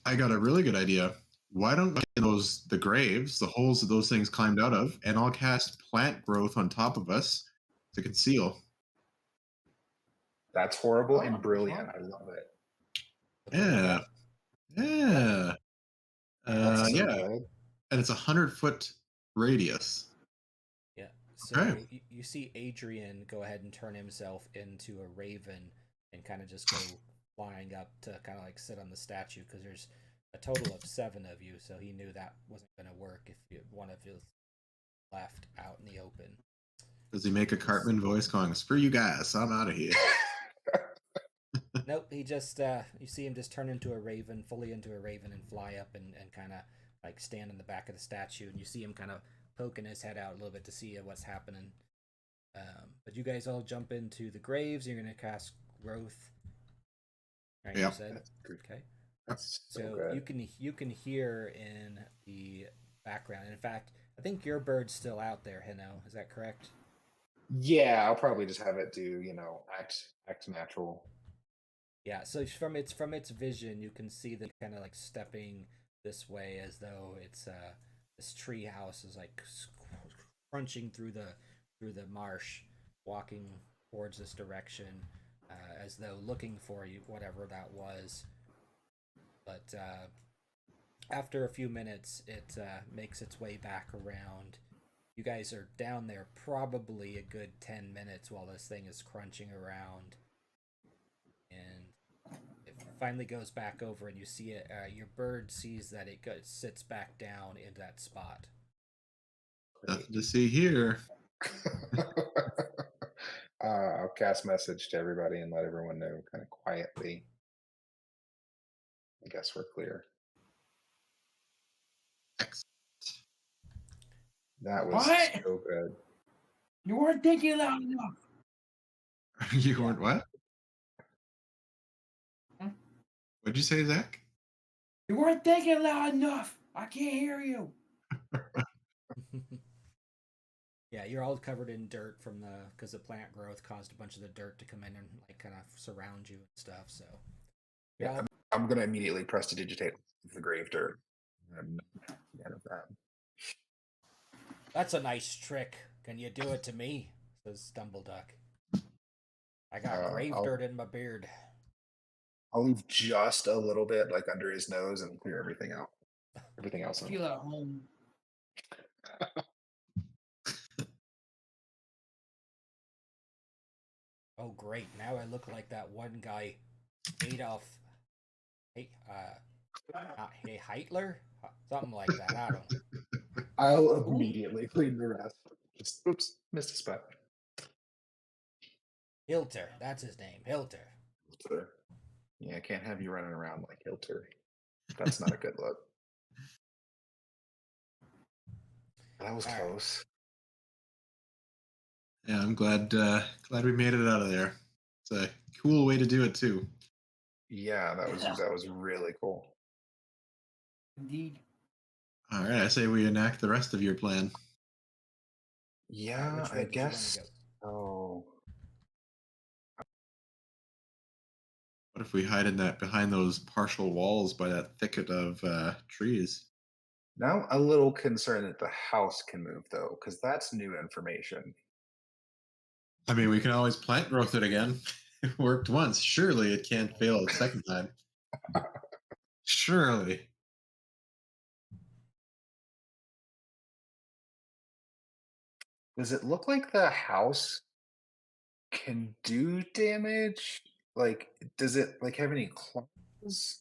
I got a really good idea. Why don't the graves, the holes that those things climbed out of, and I'll cast plant growth on top of us to conceal. That's horrible and brilliant. I love it. Yeah. Yeah. That's so Yeah. good. And it's 100-foot radius. Yeah. So Okay. you see Adrian go ahead and turn himself into a raven and kind of just go flying up to kind of like sit on the statue because there's a total of 7 of you. So he knew that wasn't going to work if one of you left out in the open. Does he make a Cartman voice going, "Screw you guys, I'm out of here"? Nope, he just you see him just turn into a raven, fully into a raven, and fly up and kind of like stand in the back of the statue, and you see him kind of poking his head out a little bit to see what's happening. But you guys all jump into the graves. You're gonna cast growth. Right, Yep. you said okay. That's So good. you can hear in the background. And in fact, I think your bird's still out there, Hino. Is that correct? Yeah, I'll probably just have it do, act natural. Yeah, so from its vision, you can see that kind of like stepping this way as though it's this tree house is like crunching through the marsh, walking towards this direction, as though looking for you, whatever that was. But after a few minutes, it makes its way back around. You guys are down there probably a good 10 minutes while this thing is crunching around, and it finally goes back over, and you see it. Your bird sees that sits back down in that spot. Nothing to see here. I'll cast message to everybody and let everyone know kind of quietly. I guess we're clear. Excellent. That was What? so good. You weren't thinking loud enough. You weren't what? Hmm? What'd you say, Zach? You weren't thinking loud enough. I can't hear you. Yeah, you're all covered in dirt from because the plant growth caused a bunch of the dirt to come in and like kind of surround you and stuff. So Yeah, I'm gonna immediately prestidigitate the grave dirt. I'm not a fan of that. That's a nice trick. Can you do it to me? Says Stumbleduck. I got grave dirt in my beard. I'll leave just a little bit like under his nose and clear everything out. Everything else. Feel at home. Oh great! Now I look like that one guy, Adolf. Hey, Hitler, something like that. I don't. I'll immediately clean the rest. Just oops, missed a spot. Hilter, that's his name. Hilter. Yeah, I can't have you running around like Hilter. That's not a good look. That was close. Yeah, I'm glad we made it out of there. It's a cool way to do it too. Yeah, that was really cool. Indeed. All right, I say we enact the rest of your plan. Yeah, which way I did you want to guess. go? Oh, What if we hide in behind those partial walls by that thicket of trees? now I'm a little concerned that the house can move though, because that's new information. I mean, we can always plant growth it again. It worked once. Surely it can't fail a second time. Surely. Does it look like the house can do damage? Like, does it like have any claws?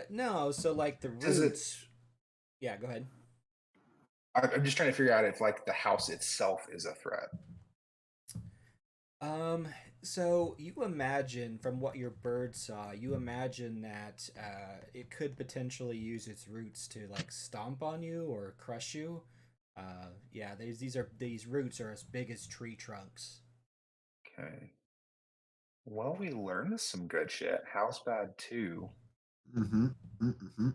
No. So like the Does it? roots. Yeah, go ahead. I'm just trying to figure out if like the house itself is a threat. So you imagine from what your bird saw, you imagine that it could potentially use its roots to like stomp on you or crush you. Yeah, these roots are as big as tree trunks. Okay. Well, we learned some good shit. House bad too. Mm-hmm. Mm-hmm.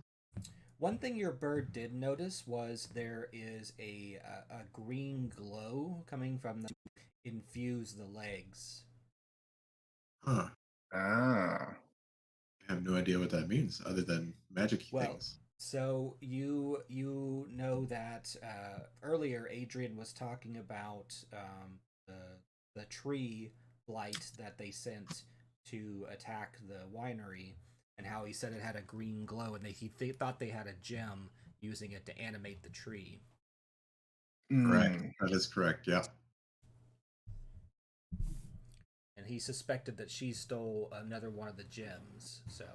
One thing your bird did notice was there is a green glow coming from them to infuse the legs. Huh. Ah. I have no idea what that means other than magic things. So you know that earlier Adrian was talking about the tree blight that they sent to attack the winery, and how he said it had a green glow, and he thought they had a gem using it to animate the tree. Correct. That is correct. Yeah. And he suspected that she stole another one of the gems, so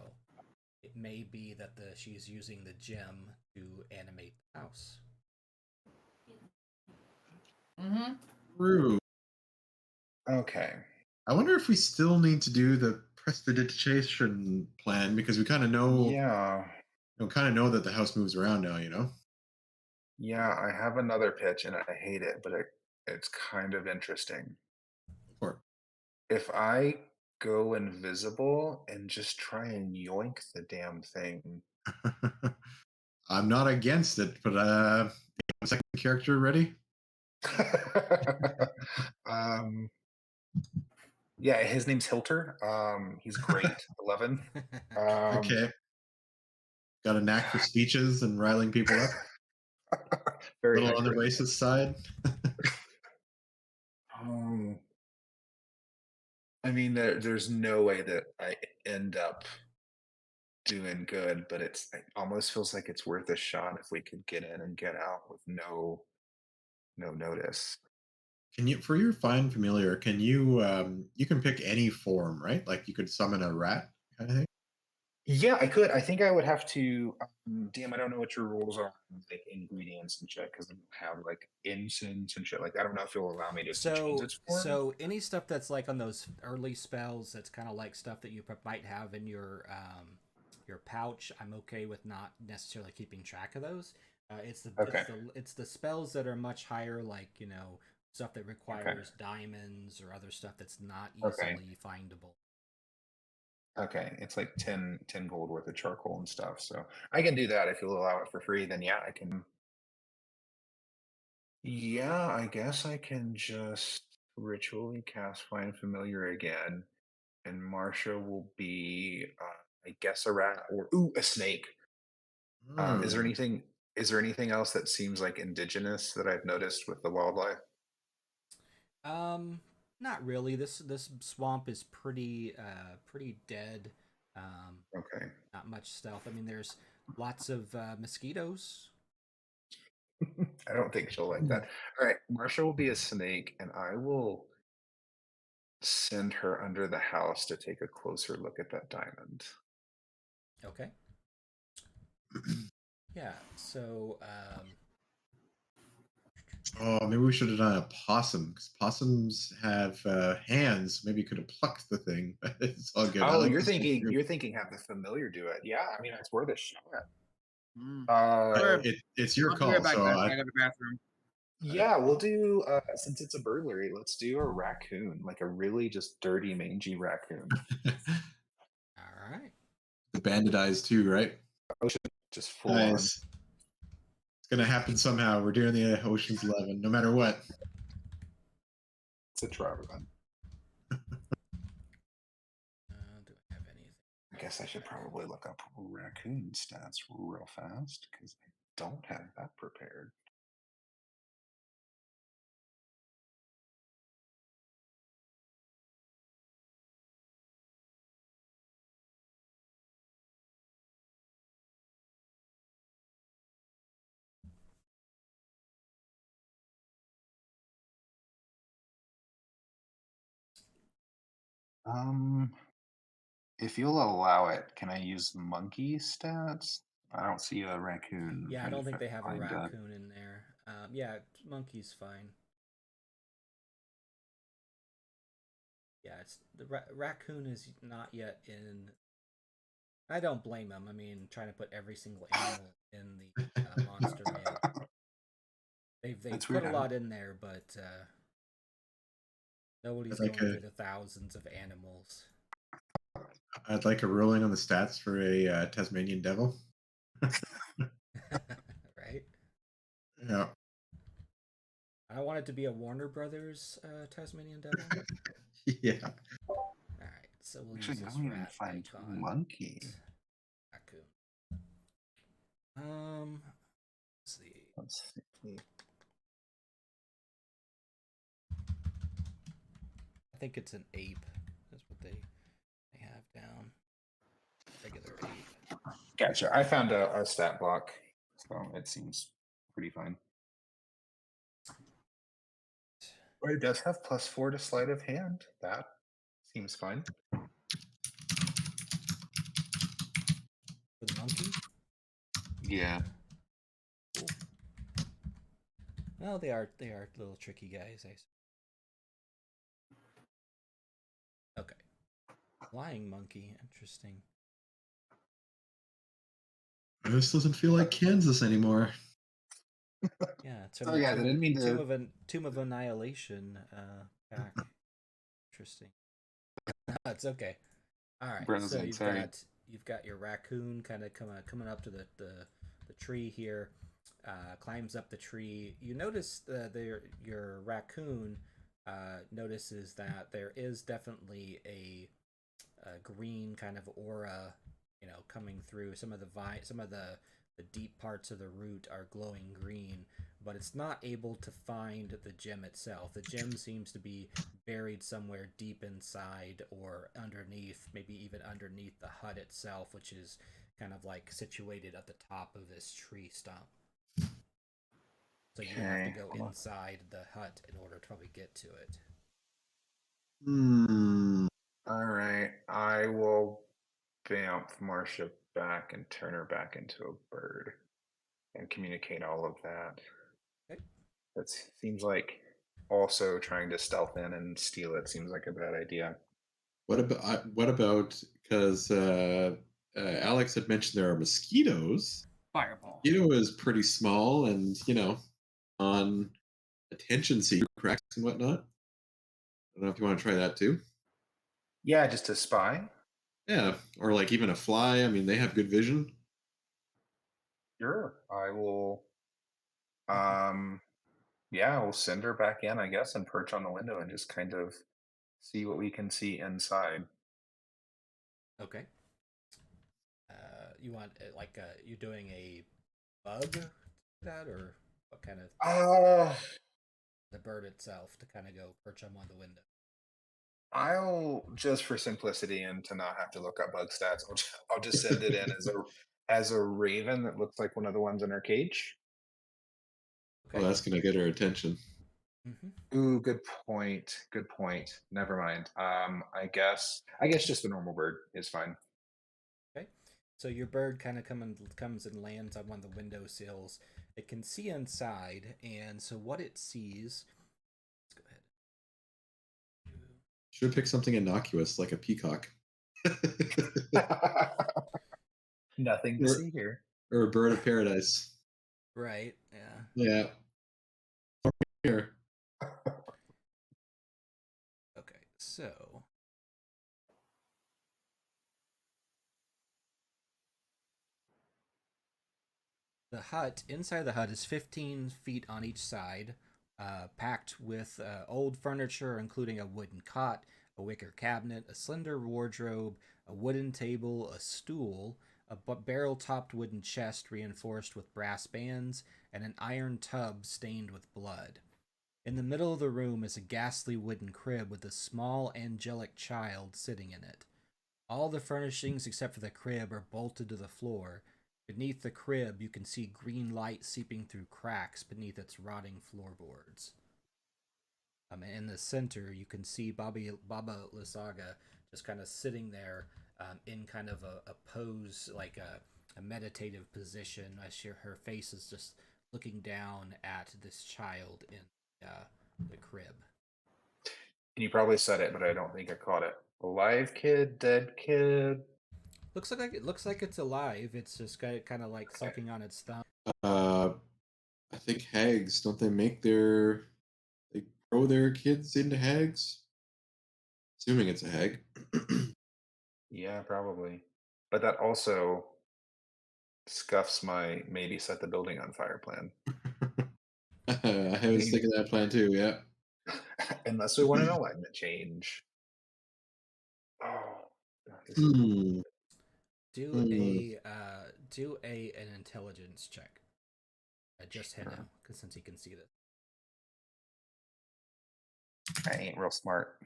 it may be that she's using the gem to animate the house. Mm-hmm. True. Okay. I wonder if we still need to do the prestidigitation plan because we kind of know. Yeah. Kind of know that the house moves around now. Yeah, I have another pitch and I hate it, but it's kind of interesting. Or If I go invisible and just try and yoink the damn thing. I'm not against it, but second character ready? Yeah, his name's Hilter. He's great. 11. Okay. Got a knack for speeches and riling people up. Very little on the accurate. racist side. I mean, there's no way that I end up doing good, but it almost feels like it's worth a shot if we could get in and get out with no notice. Can you, for your fine familiar, can you you can pick any form, right? Like you could summon a rat kind of thing. Yeah, I could. I think I would have to. Damn, I don't know what your rules are, like ingredients and shit, because I don't have like incense and shit. Like, I don't know if you'll allow me to change its form. So any stuff that's like on those early spells, that's kind of like stuff that you might have in your pouch. I'm okay with not necessarily keeping track of those. It's the spells that are much higher, like stuff that requires diamonds or other stuff that's not easily findable. Okay, it's like 10 gold worth of charcoal and stuff. So I can do that if you'll allow it for free. Then yeah, I can. Yeah, I guess I can just ritually cast Find Familiar again, and Marsha will be, I guess, a rat or a snake. Is there anything? Is there anything else that seems like indigenous that I've noticed with the wildlife? Not really. This swamp is pretty dead. Okay. Not much stealth. I mean, there's lots of mosquitoes. I don't think she'll like that. All right, Marsha will be a snake, and I will send her under the house to take a closer look at that diamond. Okay. Yeah. So. Oh, maybe we should have done a possum because possums have hands. Maybe you could have plucked the thing. It's all good. Oh, you're thinking have the familiar do it. Yeah, I mean it's worth a shot. It's your call. I So go to the bathroom. Yeah, we'll do since it's a burglary, let's do a raccoon, like a really just dirty, mangy raccoon. All right. The bandit eyes too, right? Ocean, just full on. It's gonna happen somehow. We're doing the Ocean's 11, no matter what. It's a try run. Do I have anything? I guess I should probably look up raccoon stats real fast because I don't have that prepared. If you'll allow it, can I use monkey stats? I don't see a raccoon. Yeah, I don't think they have a raccoon in there. Yeah, monkey's fine. Yeah, it's the raccoon is not yet in. I don't blame them. I mean, trying to put every single animal in the monster manual. They've put a lot in there, but nobody's going through the thousands of animals. I'd like a ruling on the stats for a Tasmanian devil. Right? Yeah. I want it to be a Warner Brothers Tasmanian devil. Yeah. All right, so we'll use this rat icon. Monkey. Raccoon. Let's see. I think it's an ape. That's what they have down. Regular ape. Gotcha. I found a stat block, so it seems pretty fine. Well, it does have +4 to sleight of hand. That seems fine. For the monkey? Yeah. Cool. Well, they are little tricky guys. Okay. Flying monkey, interesting. This doesn't feel like Kansas anymore. Yeah, it's Sorry, guys, I didn't mean to. Tomb of Annihilation pack. Interesting. It's okay. All right, so Browsing, sorry. you've got your raccoon kind of coming up to the tree here. Climbs up the tree. You notice your raccoon notices that there is definitely a green kind of aura, coming through. Some of the deep parts of the root are glowing green, but it's not able to find the gem itself. The gem seems to be buried somewhere deep inside or underneath, maybe even underneath the hut itself, which is kind of like situated at the top of this tree stump. So you have to go inside the hut in order to probably get to it. All right. I will vamp Marcia back and turn her back into a bird and communicate all of that. Okay. That seems like also trying to stealth in and steal it seems like a bad idea. What about because Alex had mentioned there are mosquitoes. Fireball. Mosquito is pretty small and on attention seeker cracks and whatnot. I don't know if you want to try that too. Yeah, just to spy. Yeah, or like even a fly. I mean, they have good vision. Sure. I will. Yeah, we'll send her back in, I guess, and perch on the window and just kind of see what we can see inside. Okay. You want you doing a bug to that, or what kind of the bird itself to kind of go perch on one of the window? I'll just for simplicity and to not have to look up bug stats, I'll just send it in as a raven that looks like one of the ones in her cage. Okay. Oh, that's gonna get her attention. Mm-hmm. Ooh, good point. Good point. Never mind. I guess just a normal bird is fine. Okay. So your bird kind of comes and lands on one of the windowsills. It can see inside, and so what it sees. Let's go ahead. Should pick something innocuous like a peacock. Nothing to see here. Or a bird of paradise. Right. Yeah. Yeah. Here. Okay. So. The hut, inside the hut, is 15 feet on each side, packed with old furniture, including a wooden cot, a wicker cabinet, a slender wardrobe, a wooden table, a stool, a barrel topped wooden chest reinforced with brass bands, and an iron tub stained with blood. In the middle of the room is a ghastly wooden crib with a small angelic child sitting in it. All the furnishings except for the crib are bolted to the floor. Beneath the crib, you can see green light seeping through cracks beneath its rotting floorboards. In the center, you can see Baba Lysaga just kind of sitting there in kind of a pose, like a meditative position, as her face is just looking down at this child in the crib. And you probably said it, but I don't think I caught it. Alive kid, dead kid. Looks like it's alive. It's just kind of like sucking on its thumb. I think hags, don't they grow their kids into hags? Assuming it's a hag. Yeah, probably. But that also scuffs my maybe set the building on fire plan. I was thinking that plan too, yeah. Unless we want an alignment change. Oh, this is Do an intelligence check. Just hit him, because since he can see this. I ain't real smart.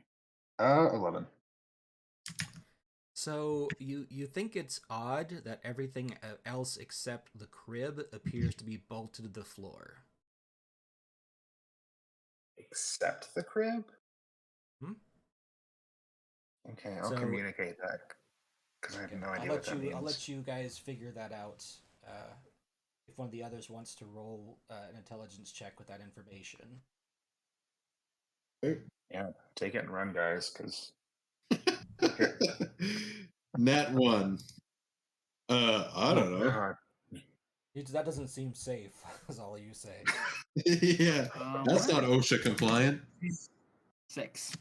11. So you think it's odd that everything else except the crib appears to be bolted to the floor. Except the crib? Hmm? Okay, I'll So, communicate that because I have no idea what that means. I'll let you guys figure that out. If one of the others wants to roll an intelligence check with that information. Yeah, take it and run, guys, because Nat 1. I don't know. God. That doesn't seem safe, is all you say. Yeah, that's not OSHA compliant. 6.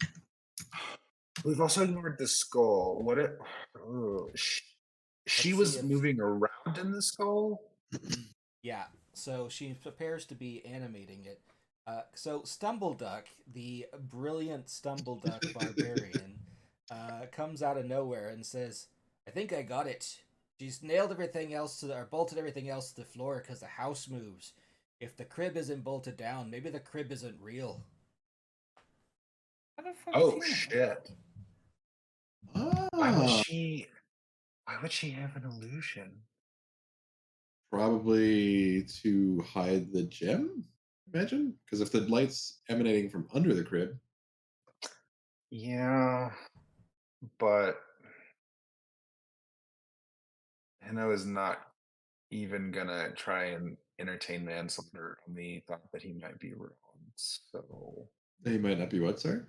We've also ignored the skull. What it? Oh, she was moving around in the skull. Yeah, so she prepares to be animating it. So Stumbleduck, the brilliant Stumbleduck barbarian, comes out of nowhere and says, "I think I got it. She's nailed everything else or bolted everything else to the floor because the house moves. If the crib isn't bolted down, maybe the crib isn't real." Oh shit! Why would she have an illusion? Probably to hide the gem, imagine? Because if the light's emanating from under the crib. Yeah, but Hannah is not even gonna try and entertain manslaughter on the thought that he might be wrong. So He might not be what, sir?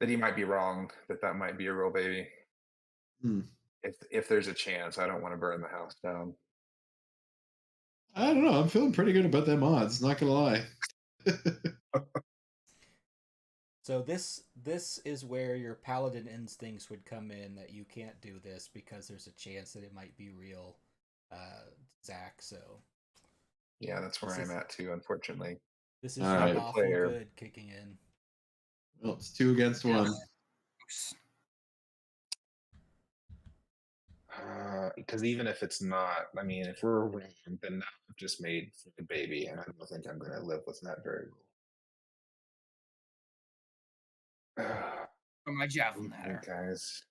that he might be wrong, that might be a real baby. If there's a chance, I don't want to burn the house down. I don't know. I'm feeling pretty good about them odds. Not gonna lie. So this is where your paladin instincts would come in. That you can't do this because there's a chance that it might be real, Zach. So yeah, that's where I'm at too. Unfortunately, this is your awful good kicking in. Well, it's 2 against 1. Because even if it's not, I mean, if we're wrong, then now I've just made a baby, and I don't think I'm going to live with that very well. From my javelin header. Guys,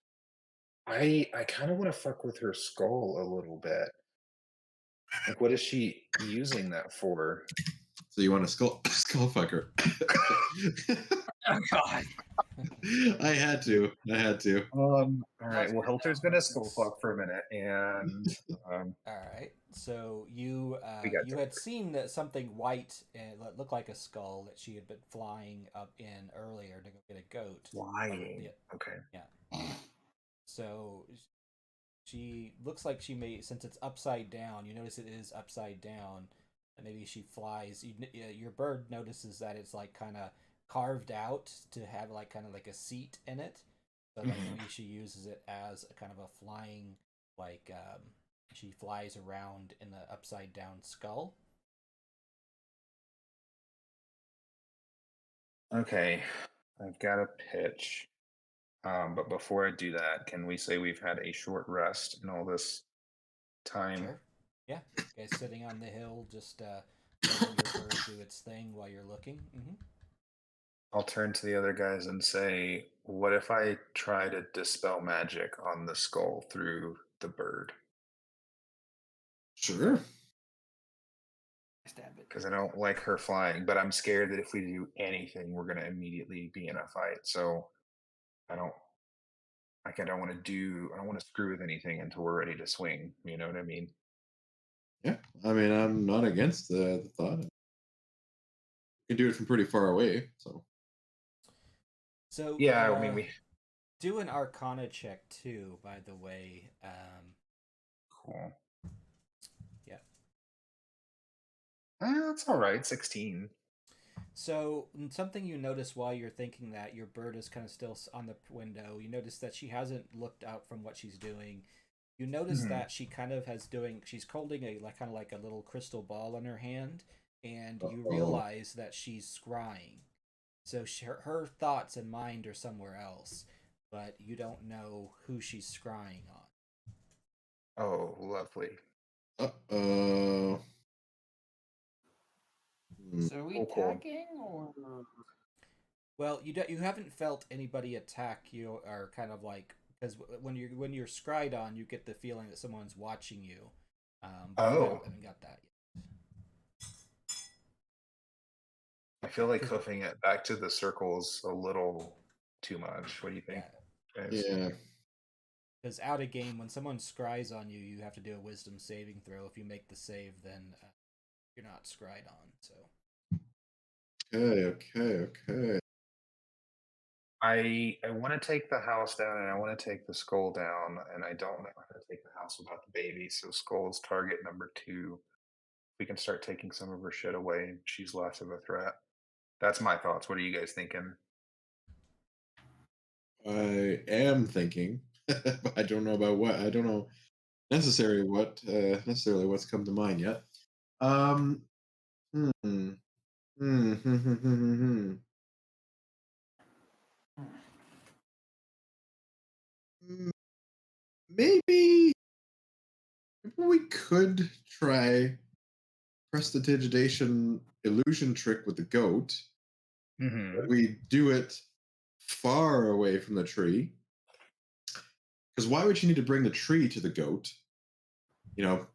I kind of want to fuck with her skull a little bit. Like, what is she using that for? So you want a skull fucker? Oh God! I had to. All right. Well, Hilter's gonna skull fuck for a minute, and all right. So you had seen that something white and looked like a skull that she had been flying up in earlier to go get a goat. Flying. Okay. Yeah. So she looks like she may, since it's upside down. You notice it is upside down, and maybe she flies. Your bird notices that it's like kind of carved out to have like kind of like a seat in it. So like maybe she uses it as a kind of a flying, like she flies around in the upside down skull. Okay, I've got a pitch. But before I do that, can we say we've had a short rest in all this time? Sure. Yeah. Guys sitting on the hill, just letting your bird do its thing while you're looking. Mm-hmm. I'll turn to the other guys and say, what if I try to dispel magic on the skull through the bird? Sure. Stab it. Because I don't like her flying, but I'm scared that if we do anything, we're going to immediately be in a fight. So I don't want to screw with anything until we're ready to swing. You know what I mean? Yeah. I mean, I'm not against the thought. You can do it from pretty far away. So yeah, I mean, we do an Arcana check too. By the way, cool. Yeah, that's all right. 16. So something you notice while you're thinking that your bird is kind of still on the window. You notice that she hasn't looked out from what she's doing. You notice that she kind of she's holding a kind of like a little crystal ball in her hand, and you realize that she's scrying. So her thoughts and mind are somewhere else, but you don't know who she's scrying on. Oh, lovely. Uh-oh. So are we attacking or? Well, you haven't felt anybody attack you, or kind of like, because when you're scryed on, you get the feeling that someone's watching you. But you haven't got that yet. I feel like hoofing it back to the circle's a little too much. What do you think, guys? Yeah. Because out of game, when someone scries on you, you have to do a wisdom saving throw. If you make the save, then you're not scryed on. So. Okay. I want to take the house down and I want to take the skull down, and I don't know how to take the house without the baby. So skull's target number 2. We can start taking some of her shit away. She's less of a threat. That's my thoughts. What are you guys thinking? I am thinking, but I don't know about what. I don't know necessarily what's come to mind yet. Hmm. Maybe we could try prestidigitation illusion trick with the goat. Mm-hmm. We do it far away from the tree. Because why would she need to bring the tree to the goat?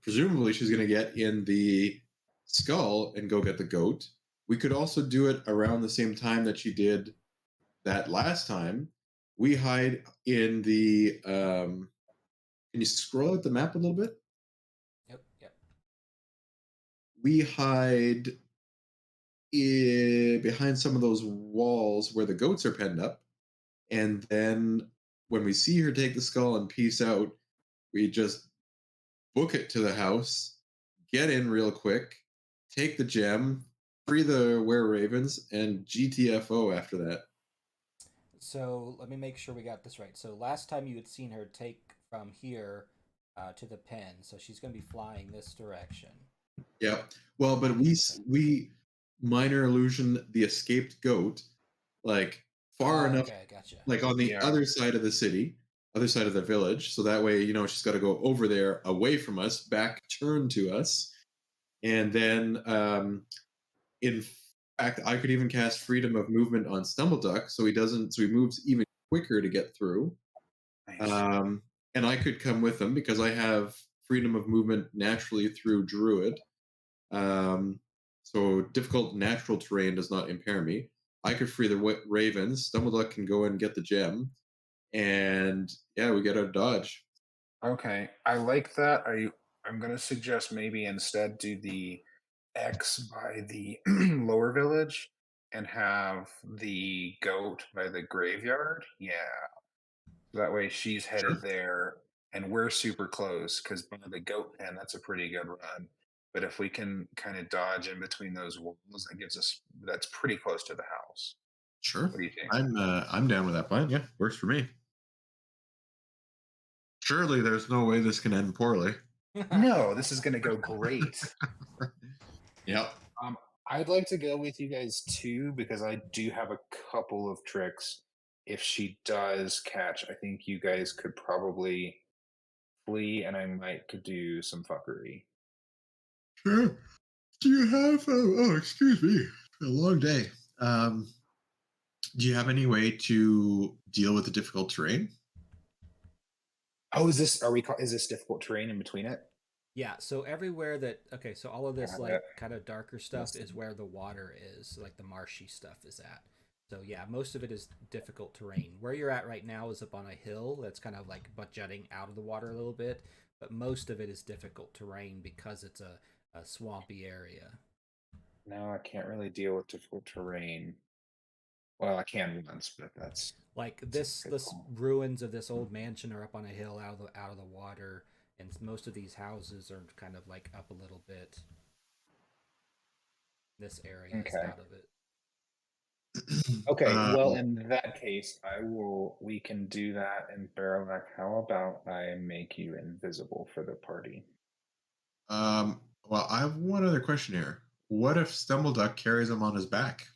Presumably she's going to get in the skull and go get the goat. We could also do it around the same time that she did that last time. We hide in the. Can you scroll out the map a little bit? Yep. We hide behind some of those walls where the goats are penned up. And then when we see her take the skull and peace out, we just book it to the house, get in real quick, take the gem, free the were ravens, and GTFO after that. So let me make sure we got this right. So last time you had seen her take from here to the pen, so she's going to be flying this direction. Yeah. Well, but we minor illusion the escaped goat, like far enough, okay, gotcha. like on the other side of the city, other side of the village, so that way she's got to go over there, away from us, back, turn to us, and then in fact, I could even cast freedom of movement on Stumbleduck, so he moves even quicker to get through. Nice. And I could come with him because I have freedom of movement naturally through Druid. So difficult natural terrain does not impair me. I could free the ravens. Stumbleduck can go and get the gem, and yeah, we get out of dodge. Okay, I like that. I'm gonna suggest maybe instead do the X by the lower village and have the goat by the graveyard. Yeah, that way she's headed there and we're super close because by the goat pen, that's a pretty good run. But if we can kind of dodge in between those walls, that's pretty close to the house. Sure. What do you think? I'm down with that plan. Yeah, works for me. Surely there's no way this can end poorly. No, this is going to go great. Yep. I'd like to go with you guys too because I do have a couple of tricks. If she does catch, I think you guys could probably flee, and I could do some fuckery. Sure. Do you have? Excuse me. A long day. Do you have any way to deal with the difficult terrain? Oh, is this difficult terrain in between it? Yeah, so everywhere so all of this Got like it. kind of darker stuff is where the water is, like the marshy stuff is at. So yeah, most of it is difficult terrain. Where you're at right now is up on a hill that's kind of like but jutting out of the water a little bit, but most of it is difficult terrain because it's a swampy area. No, I can't really deal with difficult terrain. Well, I can once, but that's Like that's a good this call. ruins of this old mansion are up on a hill out of the water, and most of these houses are kind of like up a little bit. This area is Okay. out of it. Okay, well, in that case, we can do that in Barrelback. How about I make you invisible for the party? Well, I have one other question here. What if Stumbleduck carries him on his back?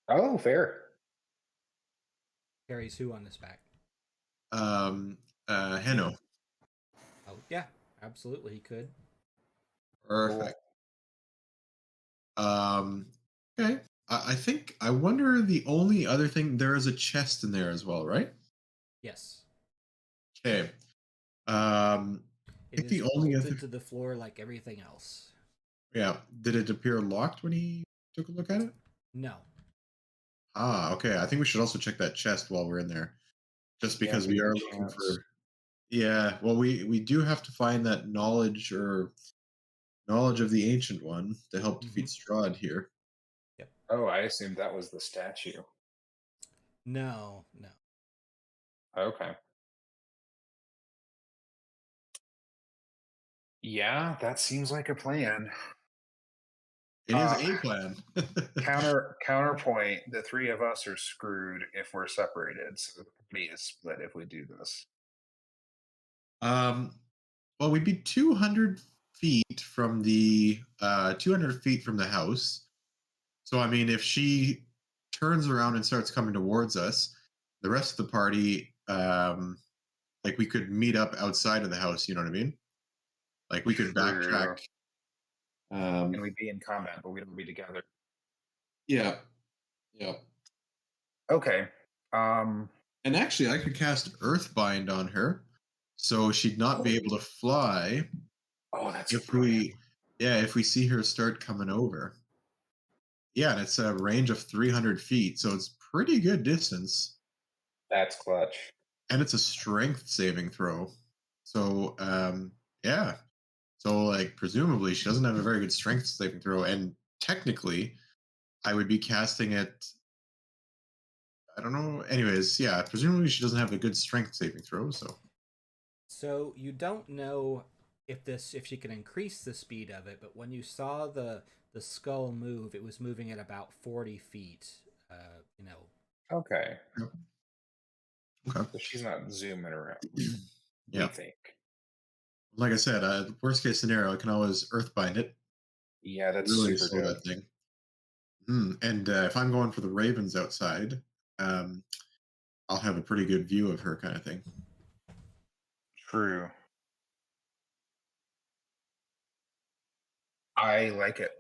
Oh, fair. Carries who on his back? Henno. Oh yeah, absolutely he could. Perfect. Okay. I wonder the only other thing, there is a chest in there as well, right? Yes. Okay. It is the only bolted other to the floor like everything else. Yeah. Did it appear locked when he took a look at it? No. Ah, okay. I think we should also check that chest while we're in there, just because we give are it a looking chance. for. Yeah, well, we do have to find that knowledge of the ancient one to help defeat Strahd here. Yep. Oh, I assumed that was the statue. No. Okay. Yeah, that seems like a plan. It is a plan. Counterpoint: the three of us are screwed if we're separated. So the party is split if we do this. Well, we'd be 200 feet from the 200 feet from the house. So I mean, if she turns around and starts coming towards us, the rest of the party, like we could meet up outside of the house. You know what I mean? Like we could backtrack. And we'd be in combat, but we don't be together. Yeah. Okay. And actually, I could cast Earthbind on her, so she'd not be able to fly. Oh, that's if brilliant. if we see her start coming over. Yeah, and it's a range of 300 feet, so it's pretty good distance. That's clutch. And it's a strength saving throw. So, yeah. So, like, presumably she doesn't have a very good strength saving throw. And technically, I would be casting it. I don't know. Anyways, yeah, presumably she doesn't have a good strength saving throw. So you don't know if she can increase the speed of it, but when you saw the skull move, it was moving at about 40 feet. Okay. Okay. So she's not zooming around. Yeah. We think. Like I said, worst case scenario, I can always Earthbind it. Yeah, that's really super slow good. that thing. And if I'm going for the ravens outside, I'll have a pretty good view of her, kind of thing. True. I like it.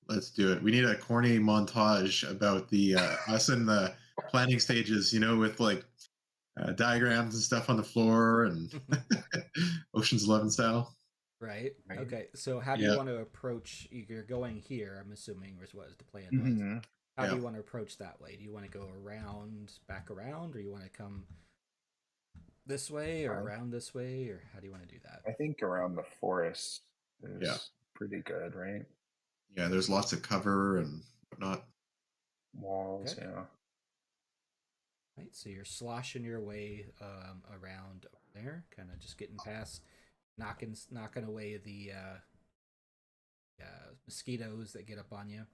Let's do it. We need a corny montage about the us in the planning stages, with like diagrams and stuff on the floor and Ocean's 11 style. Right. Okay. So how do you want to approach? You're going here. I'm assuming was what the plan was. How do you want to approach that way? Do you want to go back around, or you want to come this way or around this way, or how do you want to do that? I think around the forest is pretty good, right? Yeah, there's lots of cover and whatnot. Walls, yeah. Right, so you're sloshing your way around over there, kind of just getting past, knocking away the mosquitoes that get up on you.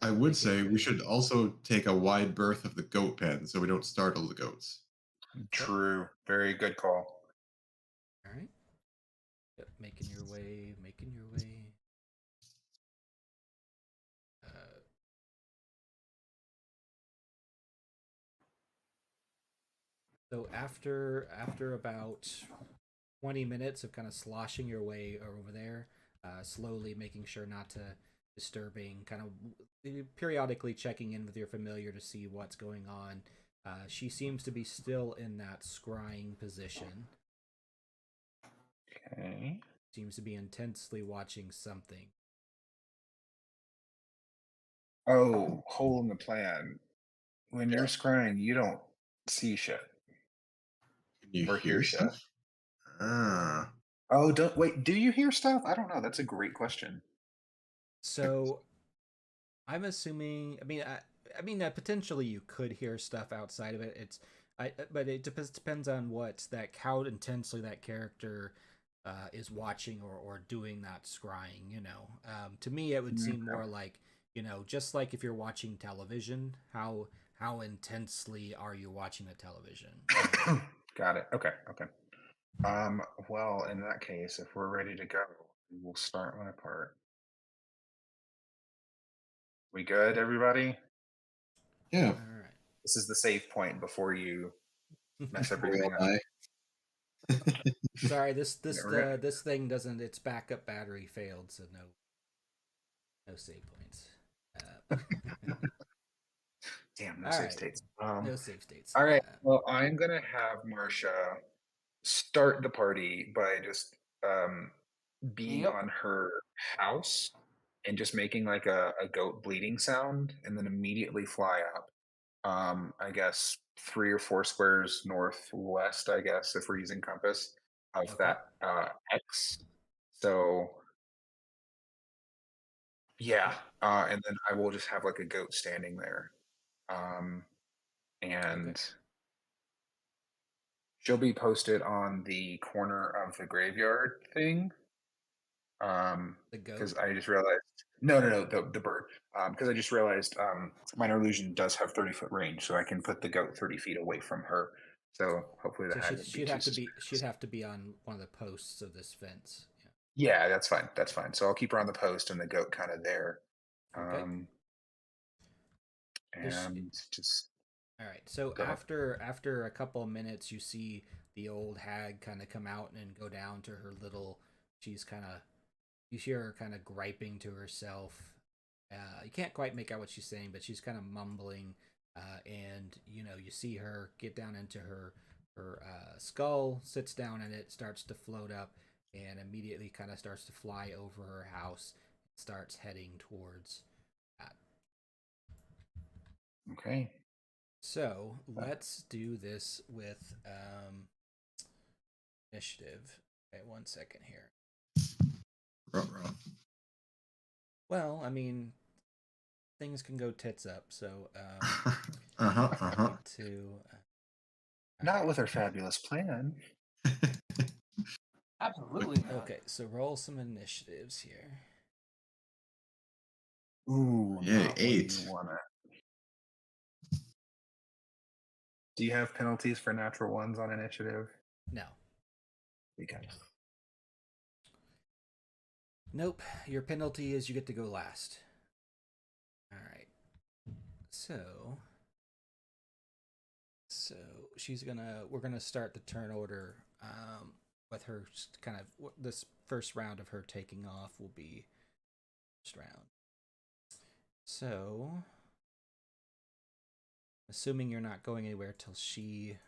I would say we should also take a wide berth of the goat pen so we don't startle the goats. True. Very good call. All right. Yep, making your way. So after about 20 minutes of kind of sloshing your way over there, slowly making sure not to disturbing, kind of periodically checking in with your familiar to see what's going on. She seems to be still in that scrying position. Okay. Seems to be intensely watching something. Oh, hole in the plan. When you're scrying, you don't see shit. Can you or hear stuff? shit. Oh, do you hear stuff? I don't know. That's a great question. So I'm assuming, I mean that potentially you could hear stuff outside of it. But it depends on how intensely that character is watching or doing that scrying. To me it would seem more like, just like if you're watching television, how intensely are you watching the television? Got it. Okay. Well, in that case, if we're ready to go, we'll start my part. We good, everybody? Yeah. All right. This is the save point before you mess everything up. Sorry, this thing doesn't. Its backup battery failed, so no save points. Damn, no save states. No save states. All right. Well, I'm gonna have Marsha start the party by just being on her house and just making like a goat bleeding sound, and then immediately fly up. I guess 3 or 4 squares northwest, I guess, if we're using compass, of Okay. that X. So yeah, Okay. and then I will just have like a goat standing there, and Okay. she'll be posted on the corner of the graveyard thing. The goat. Because I just realized, no, the bird. Because I just realized, minor illusion does have 30-foot range, so I can put the goat 30 feet away from her. So hopefully the So hag won't be she'd too have to be she'd suspicious. have to be on one of the posts of this fence. Yeah. Yeah, that's fine. That's fine. So I'll keep her on the post and the goat kind of there. Okay. Um, Is and just All right. So go ahead. after a couple of minutes, you see the old hag kind of come out and go down to her little. She's kind of. You hear her kind of griping to herself. You can't quite make out what she's saying, but she's kind of mumbling. And you see her get down into her skull, sits down in it, starts to float up, and immediately kind of starts to fly over her house. Starts heading towards that. Okay. So let's do this with initiative. Okay, 1 second here. Ruh-roh. Well, I mean, things can go tits up, so Uh-huh. to Not with our fabulous plan. Absolutely not. okay, so roll some initiatives here. Ooh, Yeah, not where 8. you want it. Do you have penalties for natural ones on initiative? No. Okay. Nope. Your penalty is you get to go last. All right. So we're gonna start the turn order with her kind of this first round of her taking off will be first round. So assuming you're not going anywhere till she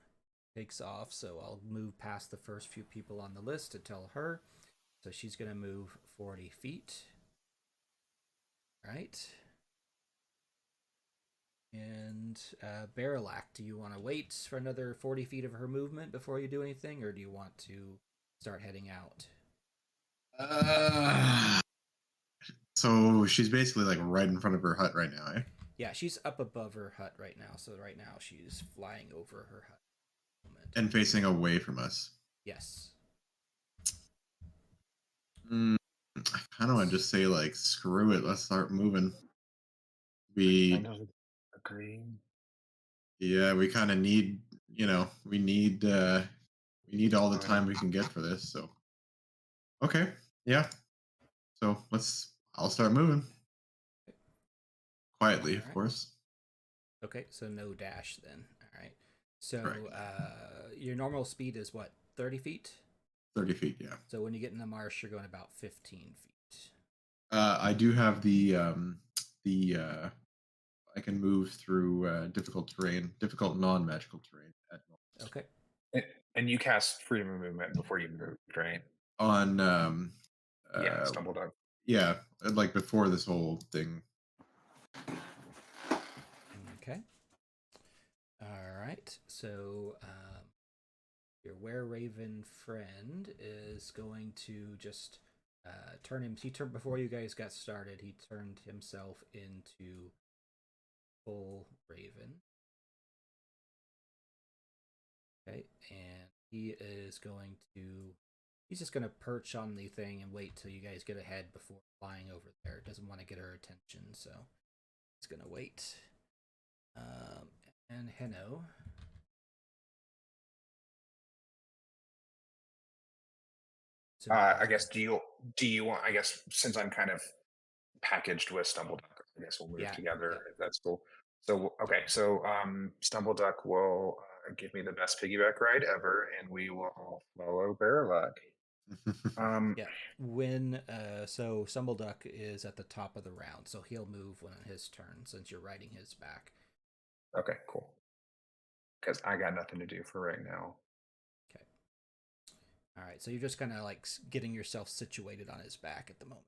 takes off, so I'll move past the first few people on the list to tell her. So she's gonna move 40 feet. Right. And Barrelac, do you want to wait for another 40 feet of her movement before you do anything, or do you want to start heading out? So she's basically like right in front of her hut right now, eh? Yeah, she's up above her hut right now. So right now she's flying over her hut. And facing away from us. Yes. I kind of want to just say like, screw it, let's start moving. Kind of agree. Yeah, we kind of need, we need all the time we can get for this. So, okay, yeah. So I'll start moving quietly, of course. Okay, so no dash then. All right. So your normal speed is what, 30 feet? 30 feet, yeah. So when you get in the marsh, you're going about 15 feet. I do have the I can move through difficult non-magical terrain at Okay. And you cast freedom of movement before you moved, right? on Yeah, stumbled up. yeah, like before this whole thing. Okay. All right. So your were-raven friend is going to just turn him. He turned before you guys got started. He turned himself into full raven. Okay, and he is going to. He's just going to perch on the thing and wait till you guys get ahead before flying over there. Doesn't want to get her attention, so he's going to wait. And Heno. I guess do you want? I guess since I'm kind of packaged with Stumbleduck, I guess we'll move together if that's cool. So okay, so Stumbleduck will give me the best piggyback ride ever, and we will follow Barrelug. Yeah. When so Stumbleduck is at the top of the round, so he'll move when on his turn since you're riding his back. Okay, cool. Because I got nothing to do for right now. Okay. All right, so you're just kind of like getting yourself situated on his back at the moment.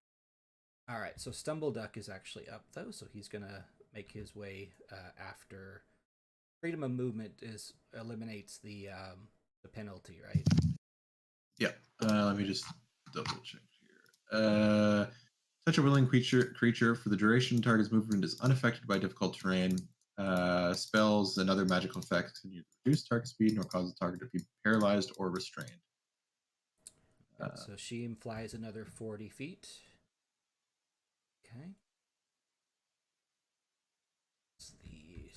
All right, so Stumbleduck is actually up though, so he's gonna make his way after. Freedom of movement eliminates the penalty, right? Yeah. Let me just double check here. Such a willing creature for the duration target's movement is unaffected by difficult terrain. Spells and other magical effects can either reduce target speed nor cause the target to be paralyzed or restrained. So she flies another 40 feet. Okay. It's the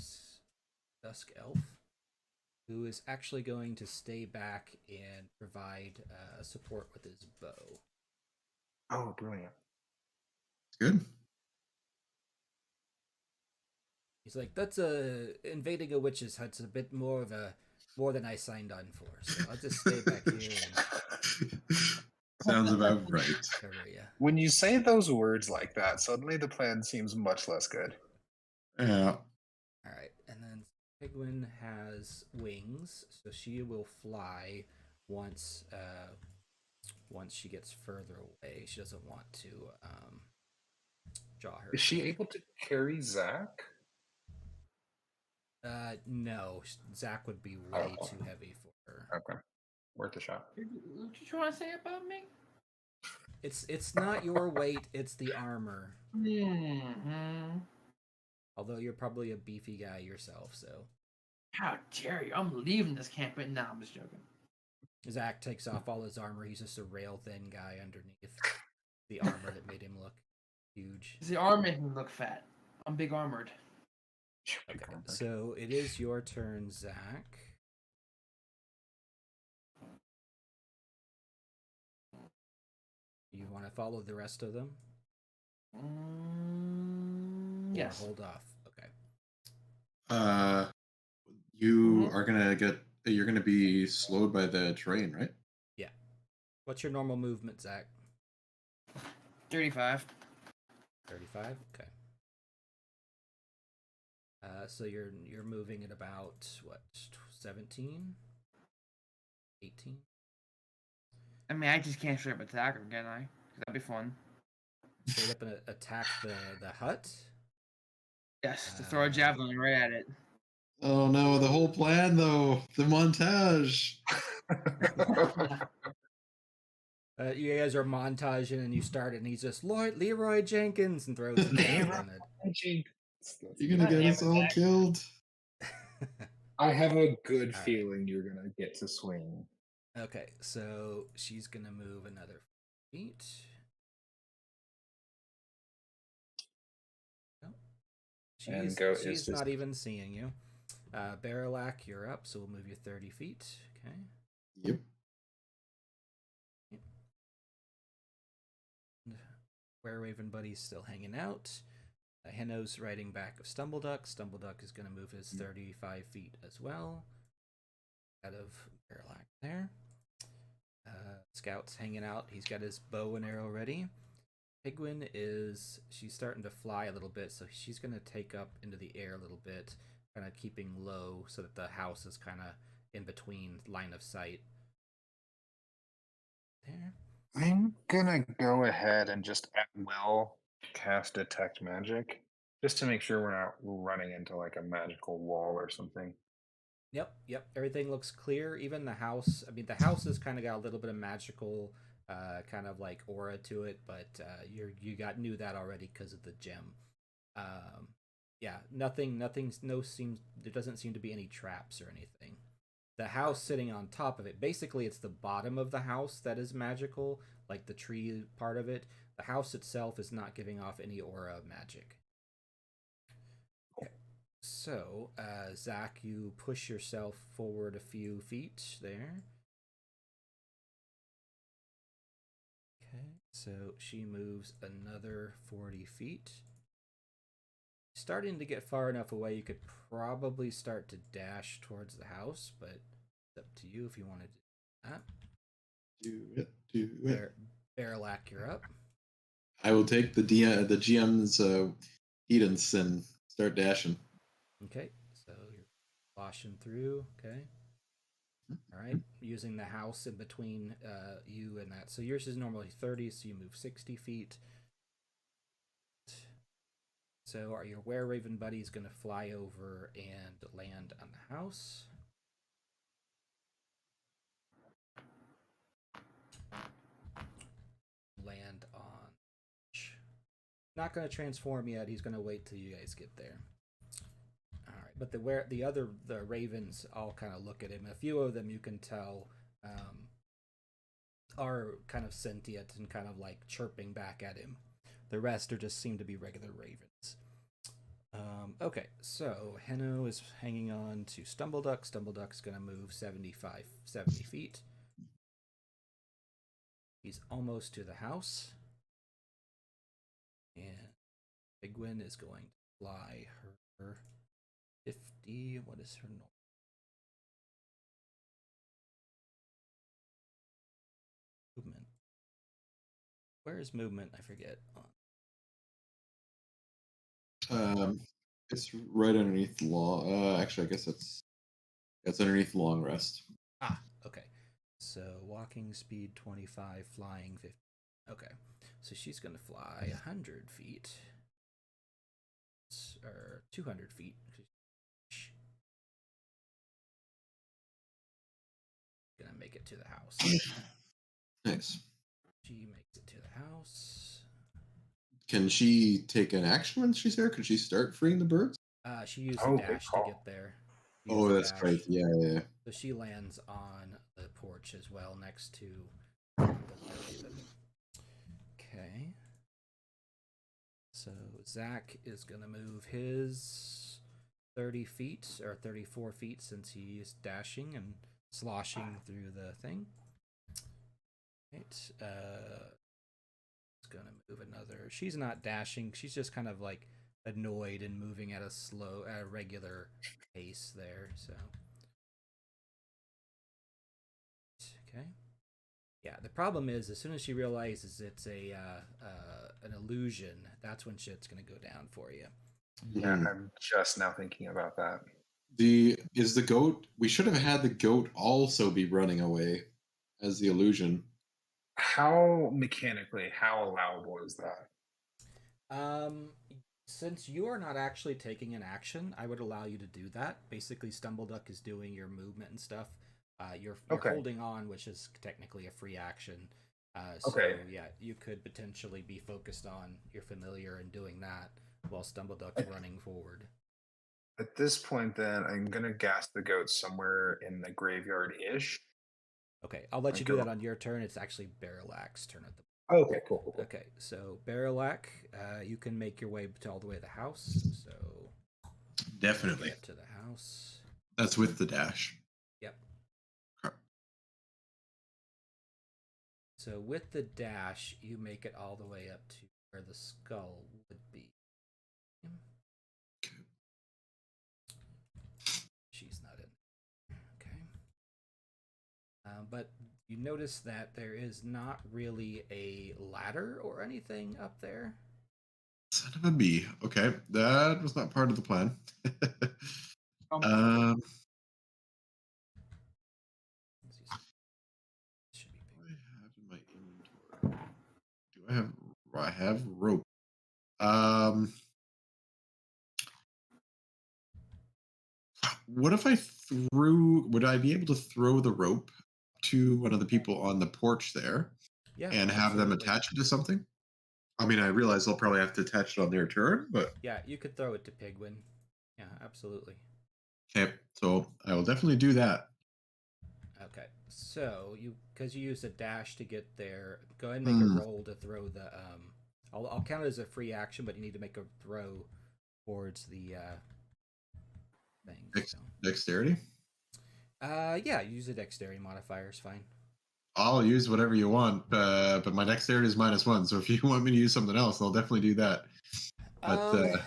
Dusk Elf, who is actually going to stay back and provide support with his bow. Oh, brilliant. Good. He's like, that's invading a witch's hut's a bit more than I signed on for, so I'll just stay back here and Sounds about right. cover you. When you say those words like that, suddenly the plan seems much less good. Yeah. All right, and then Pigwin has wings, so she will fly once she gets further away. She doesn't want to draw her. Is she able to carry Zach? No, Zach would be way too heavy for her. Okay, worth a shot. What you trying to say about me? It's not your weight; it's the armor. Mm-hmm. Although you're probably a beefy guy yourself, so. How dare you? I'm leaving this camp right now. I'm just joking. Zach takes off all his armor. He's just a rail thin guy underneath the armor that made him look huge. The armor making me look fat. I'm big armored. Okay, so it is your turn, Zach. You want to follow the rest of them? Yes. Or hold off. Okay. You are you're gonna be slowed by the terrain, right? Yeah. What's your normal movement, Zach? 35. 35. Okay. So you're moving at about what, 17, 18? I mean, I just can't straight up attack him, can I? That'd be fun. Straight up and attack the hut. Yes, to throw a javelin right at it. Oh no, the whole plan though, the montage. You guys are montaging and you start it and he's just Leroy Jenkins and throws a javelin at it. You're gonna get us all killed. I have a good feeling you're gonna get to swing. Okay, so she's gonna move another feet. No. She's not even seeing you. Barrelak, you're up, so we'll move you 30 feet. Okay. Yep. Wereraven Buddy's still hanging out. Henno's riding back of Stumbleduck. Stumbleduck is going to move his 35 feet as well. Out of Barrelak there. Scout's hanging out. He's got his bow and arrow ready. Pigwin she's starting to fly a little bit, so she's going to take up into the air a little bit, kind of keeping low so that the house is kind of in between line of sight. There. I'm gonna go ahead and just at will cast Detect Magic, just to make sure we're not running into like a magical wall or something. Yep. Everything looks clear. Even the house. I mean, the house has kind of got a little bit of magical, kind of like aura to it, but knew that already because of the gem. Yeah, nothing. There doesn't seem to be any traps or anything. The house sitting on top of it. Basically, it's the bottom of the house that is magical, like the tree part of it. The house itself is not giving off any aura of magic. Okay. So, Zach, you push yourself forward a few feet there. Okay, so she moves another 40 feet. Starting to get far enough away, you could probably start to dash towards the house, but it's up to you if you want to do that. Do it. Barrelak, you're up. I will take the GM's Edens and start dashing. Okay, so you're washing through. Okay. All right, using the house in between you and that. So yours is normally 30, so you move 60 feet. So are your were-raven buddies going to fly over and land on the house? Land on... Not going to transform yet. He's going to wait till you guys get there. All right, but the ravens all kind of look at him. A few of them you can tell are kind of sentient and kind of like chirping back at him. The rest just seem to be regular ravens. Okay, so Henno is hanging on to Stumbleduck. Stumbleduck's going to move 70 feet. He's almost to the house. And Bigwin is going to fly her 50. What is her normal? Movement. Where is movement? I forget. It's right underneath long. Actually, I guess that's underneath long rest. Ah, okay. So walking speed 25, flying 50. Okay, so she's gonna fly 100 feet or 200 feet. Gonna make it to the house. Nice. She makes it to the house. Can she take an action when she's there? Could she start freeing the birds? She used a dash to get there. Oh, that's right. Yeah. So she lands on the porch as well, next to the raven. Okay. So Zach is gonna move his 30 feet or 34 feet since he's dashing and sloshing through the thing. Right. It's gonna move another. She's not dashing. She's just kind of like annoyed and moving at a regular pace there. So. Okay. Yeah. The problem is, as soon as she realizes it's an illusion, that's when shit's gonna go down for you. Yeah, I'm just now thinking about that. Is the goat? We should have had the goat also be running away as the illusion. How allowable is that? Since you are not actually taking an action, I would allow you to do that. Basically, Stumbleduck is doing your movement and stuff. You're holding on, which is technically a free action. So yeah, you could potentially be focused on your familiar and doing that while Stumbleduck's running forward. At this point, then, I'm gonna gas the goat somewhere in the graveyard-ish. Okay, I'll let you do that on your turn. It's actually Berelak's turn at the. Okay, cool. Okay, so Berelak, you can make your way all the way to the house. So definitely get to the house. That's with the dash. Yep. Okay. So with the dash, you make it all the way up to where the skull would be. Okay. She's not in. Okay. But you notice that there is not really a ladder or anything up there. Son of a bee. Okay, that was not part of the plan. Do I have in my inventory? I have rope. What if I would I be able to throw the rope to one of the people on the porch there and have them attach it to something? I mean, I realize they'll probably have to attach it on their turn, but... Yeah, you could throw it to Pigwin. Yeah, absolutely. Okay, so I will definitely do that. Okay, so because you used a dash to get there, go ahead and make a roll to throw the... I'll count it as a free action, but you need to make a throw towards the thing. Dexterity? Yeah, use a dexterity modifier is fine. I'll use whatever you want, but my dexterity is -1. So if you want me to use something else, I'll definitely do that. But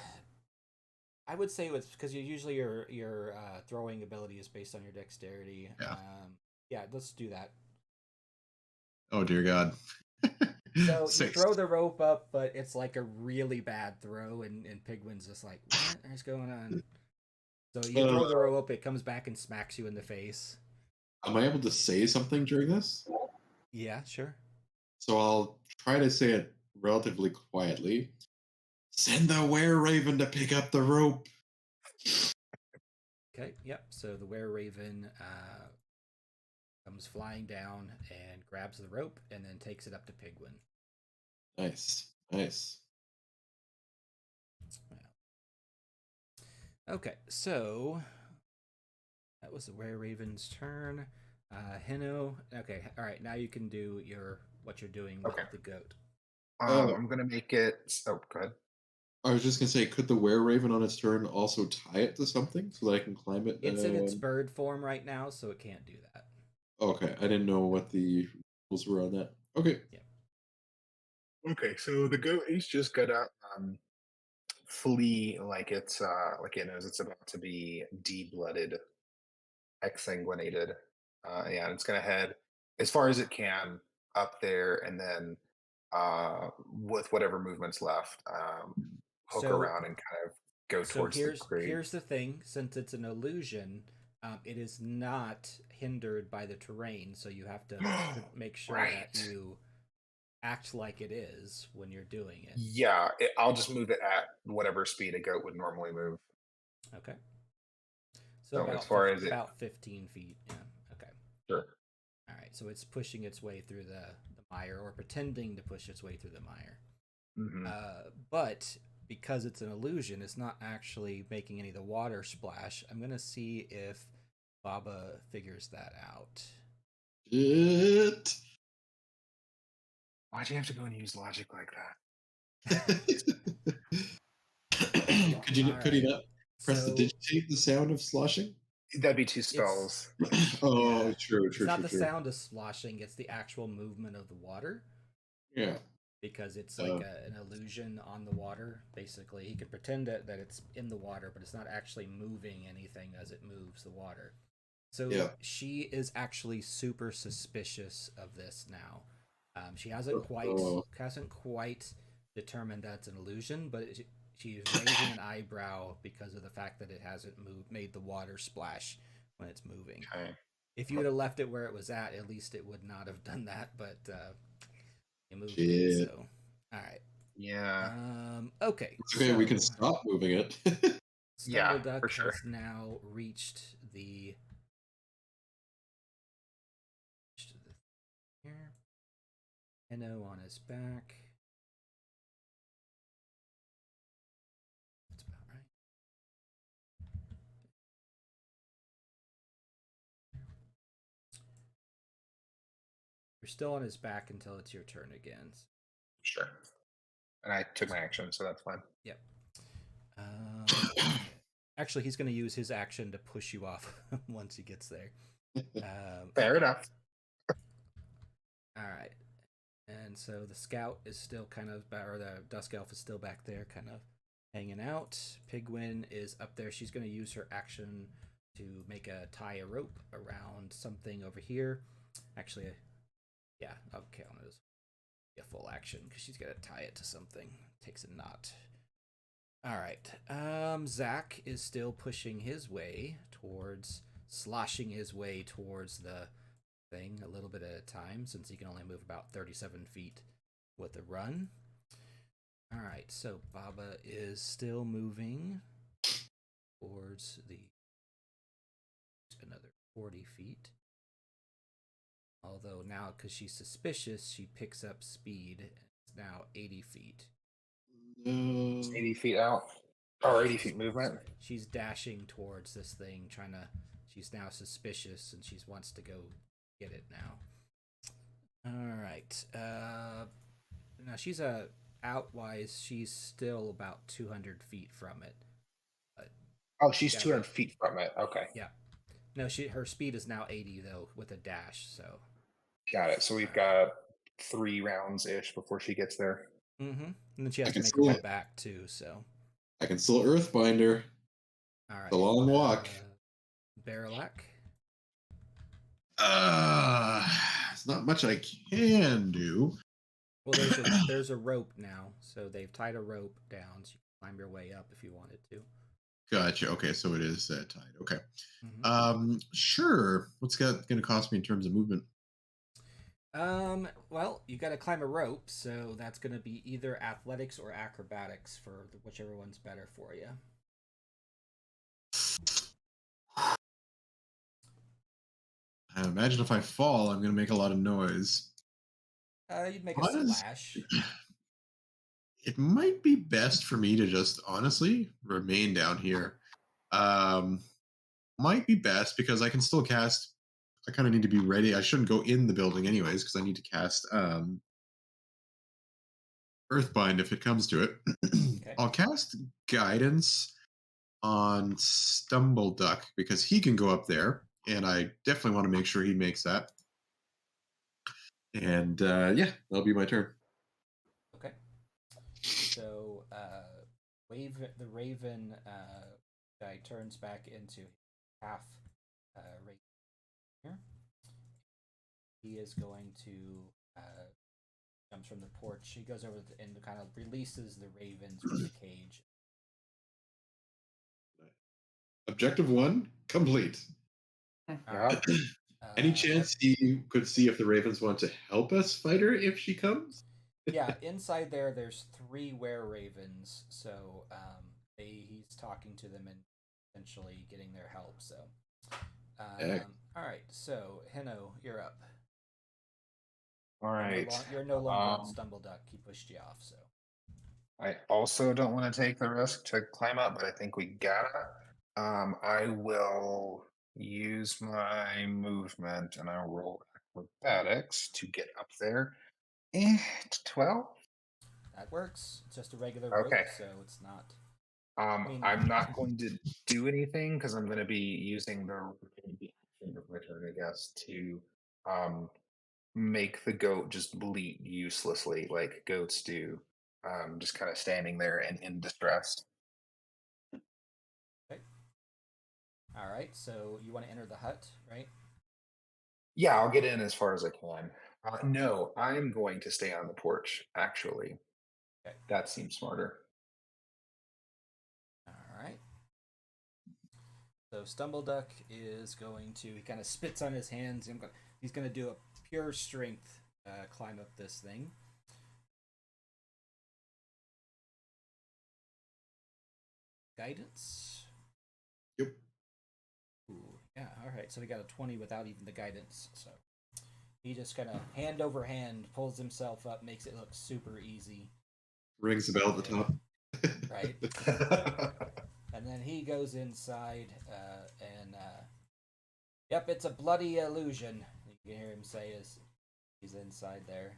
I would say it's because usually your throwing ability is based on your dexterity. Yeah. Yeah, let's do that. Oh dear God. So you throw the rope up, but it's like a really bad throw, and Pigwin's just like, what is going on? So you throw the rope up, it comes back and smacks you in the face. Am I able to say something during this? Yeah, sure. So I'll try to say it relatively quietly. Send the were-raven to pick up the rope. Okay, yep. So the were-raven comes flying down and grabs the rope and then takes it up to Pigwin. Nice, nice. Okay, so that was the were-raven's turn. Hino, okay, all right. Now you can do what you're doing with the goat. I'm gonna make it. Oh, go ahead. I was just gonna say, could the were-raven on its turn also tie it to something so that I can climb it? It's in its bird form right now, so it can't do that. Okay, I didn't know what the rules were on that. Okay. Yeah. Okay, so the goat he's just gonna flee like it knows it's about to be de-blooded, exsanguinated. And it's gonna head as far as it can up there, and then with whatever movements left, hook around and kind of go towards the grave. Here's the thing: since it's an illusion, it is not hindered by the terrain, so you have to make sure that you act like it is when you're doing it. Yeah, I'll just move it at whatever speed a goat would normally move. Okay. So about, as far as about 15 feet. Yeah. Okay. Sure. All right. So it's pushing its way through the mire, or pretending to push its way through the mire. Mm-hmm. But because it's an illusion, it's not actually making any of the water splash. I'm gonna see if Baba figures that out. Shit. Why'd you have to go and use logic like that? Could he not press the digitate the sound of sloshing? That'd be 2 spells. Oh, yeah. true. It's not the sound of sloshing; it's the actual movement of the water. Yeah. Because it's like an illusion on the water. Basically, he can pretend that it's in the water, but it's not actually moving anything as it moves the water. So she is actually super suspicious of this now. She hasn't quite determined that's an illusion, but she's raising an eyebrow because of the fact that it hasn't made the water splash when it's moving. Okay. If you would have left it where it was at least it would not have done that. But you moved it, so all right. Yeah. Okay. Okay, we can stop moving it. Stumbleduck has now reached the here. Hino on his back. That's about right. You're still on his back until it's your turn again. Sure. And I took my action, so that's fine. Yep. Actually, he's going to use his action to push you off once he gets there. Fair enough. All right. And so the scout is still or the dusk elf is still back there, kind of hanging out. Pigwin is up there. She's going to use her action to tie a rope around something over here. Actually, yeah, okay, I'll just be a full action because she's got to tie it to something. Takes a knot. All right. Zach is still pushing his way sloshing his way towards the thing a little bit at a time, since he can only move about 37 feet with a run. All right, so Baba is still moving towards another 40 feet. Although now, because she's suspicious, she picks up speed. It's now 80 feet. 80 feet out? Or 80 feet movement? She's dashing towards this thing, she's now suspicious, and she wants to go get it now. All right. Now she's outwise, she's still about 200 feet from it. She's 200 feet from it. Okay. Yeah. No, her speed is now 80 though with a dash. So. Got it. So we've got 3 rounds ish before she gets there. Mm-hmm. And then she has to make her way back too. So. I can still Earthbinder. All right. The long walk. Barrelak. It's not much I can do. Well, there's a rope now, so they've tied a rope down, so you can climb your way up if you wanted to. Gotcha. Okay, so it is tied. Okay. Mm-hmm. Sure. What's going to cost me in terms of movement? Well, you got to climb a rope, so that's going to be either athletics or acrobatics for whichever one's better for you. I imagine if I fall, I'm going to make a lot of noise. You'd make a splash. It might be best for me to just honestly remain down here. Might be best because I can still cast. I kind of need to be ready. I shouldn't go in the building anyways because I need to cast Earthbind if it comes to it. Okay. I'll cast Guidance on Stumbleduck because he can go up there, and I definitely want to make sure he makes that. And yeah, that'll be my turn. Okay. So, the Raven guy turns back into half Raven here. He is going to jumps from the porch. He goes over and kind of releases the ravens from the cage. Objective 1 complete. Yeah. Any chance he could see if the ravens want to help us fight her if she comes? Yeah, inside there's 3 were-ravens, so he's talking to them and essentially getting their help. So, all right. So, Heno, you're up. All right. You're no longer on Stumbleduck. He pushed you off. So, I also don't want to take the risk to climb up, but I think we gotta. I will use my movement and I'll roll acrobatics to get up there. 12. That works. It's just a regular rope, so it's not. I'm not going to do anything because I'm going to be using the action of my turn, I guess, to make the goat just bleat uselessly like goats do. Just kind of standing there and in distress. Okay. All right. So you want to enter the hut, right? Yeah, I'll get in as far as I can. No, I'm going to stay on the porch, actually. Okay. That seems smarter. All right. So Stumbleduck is going to, he kind of spits on his hands. He's going to do a pure strength climb up this thing. Guidance? Yep. Ooh, yeah, all right. So we got a 20 without even the guidance. So he just kind of hand over hand pulls himself up, makes it look super easy. Rings the bell at the top. Right. And then he goes inside and yep, it's a bloody illusion. You can hear him say as he's inside there.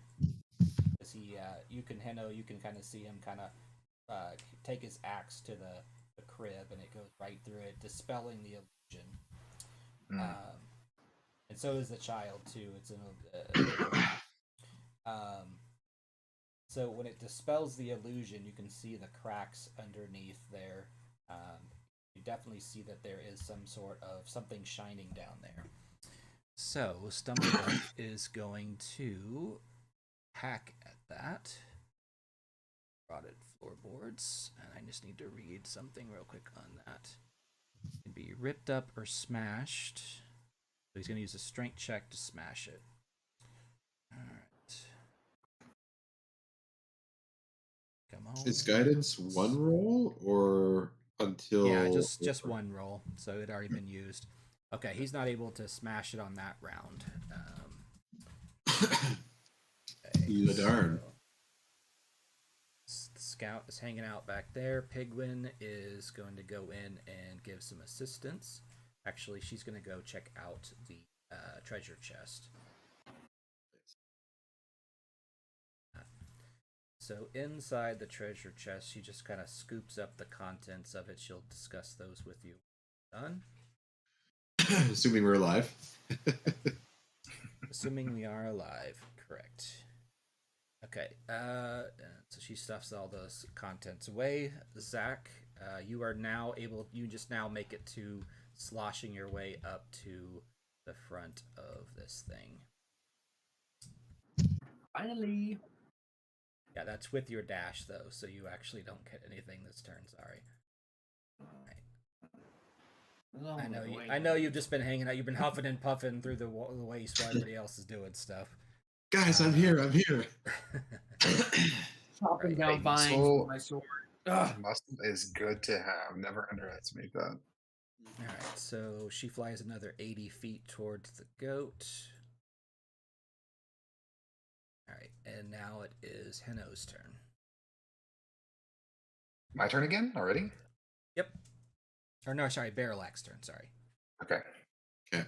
As he, you can kind of see him kind of take his axe to the crib, and it goes right through it, dispelling the illusion. And so is the child too. It's so when it dispels the illusion, you can see the cracks underneath there. You definitely see that there is some sort of something shining down there. So Stumbleduck is going to hack at that. Rotted floorboards, and I just need to read something real quick on that. It can be ripped up or smashed. So he's going to use a strength check to smash it. All right. Come on. Is guidance one roll or until? Yeah, just one roll. So it had already been used. Okay, he's not able to smash it on that round. Okay, darn. Scout is hanging out back there. Pigwin is going to go in and give some assistance. Actually, she's going to go check out the treasure chest. So inside the treasure chest, she just kind of scoops up the contents of it. She'll discuss those with you. Done? Assuming we're alive. Assuming we are alive, correct. Okay, so she stuffs all those contents away. Zach, you are now able, you just now make it to sloshing your way up to the front of this thing. Finally. Yeah, that's with your dash, though, so you actually don't get anything this turn, sorry. Right. I know you've just been hanging out, you've been huffing and puffing through the waste while everybody else is doing stuff. Guys, I'm here. I'm here. Chopping Right. down vines with my sword. Ugh. Muscle is good to have. Never underestimate that. All right, so she flies another 80 feet towards the goat. All right, and now it is Heno's turn. My turn again already? Yep. Or no, sorry, Barrelak's turn. Sorry. Okay. Okay.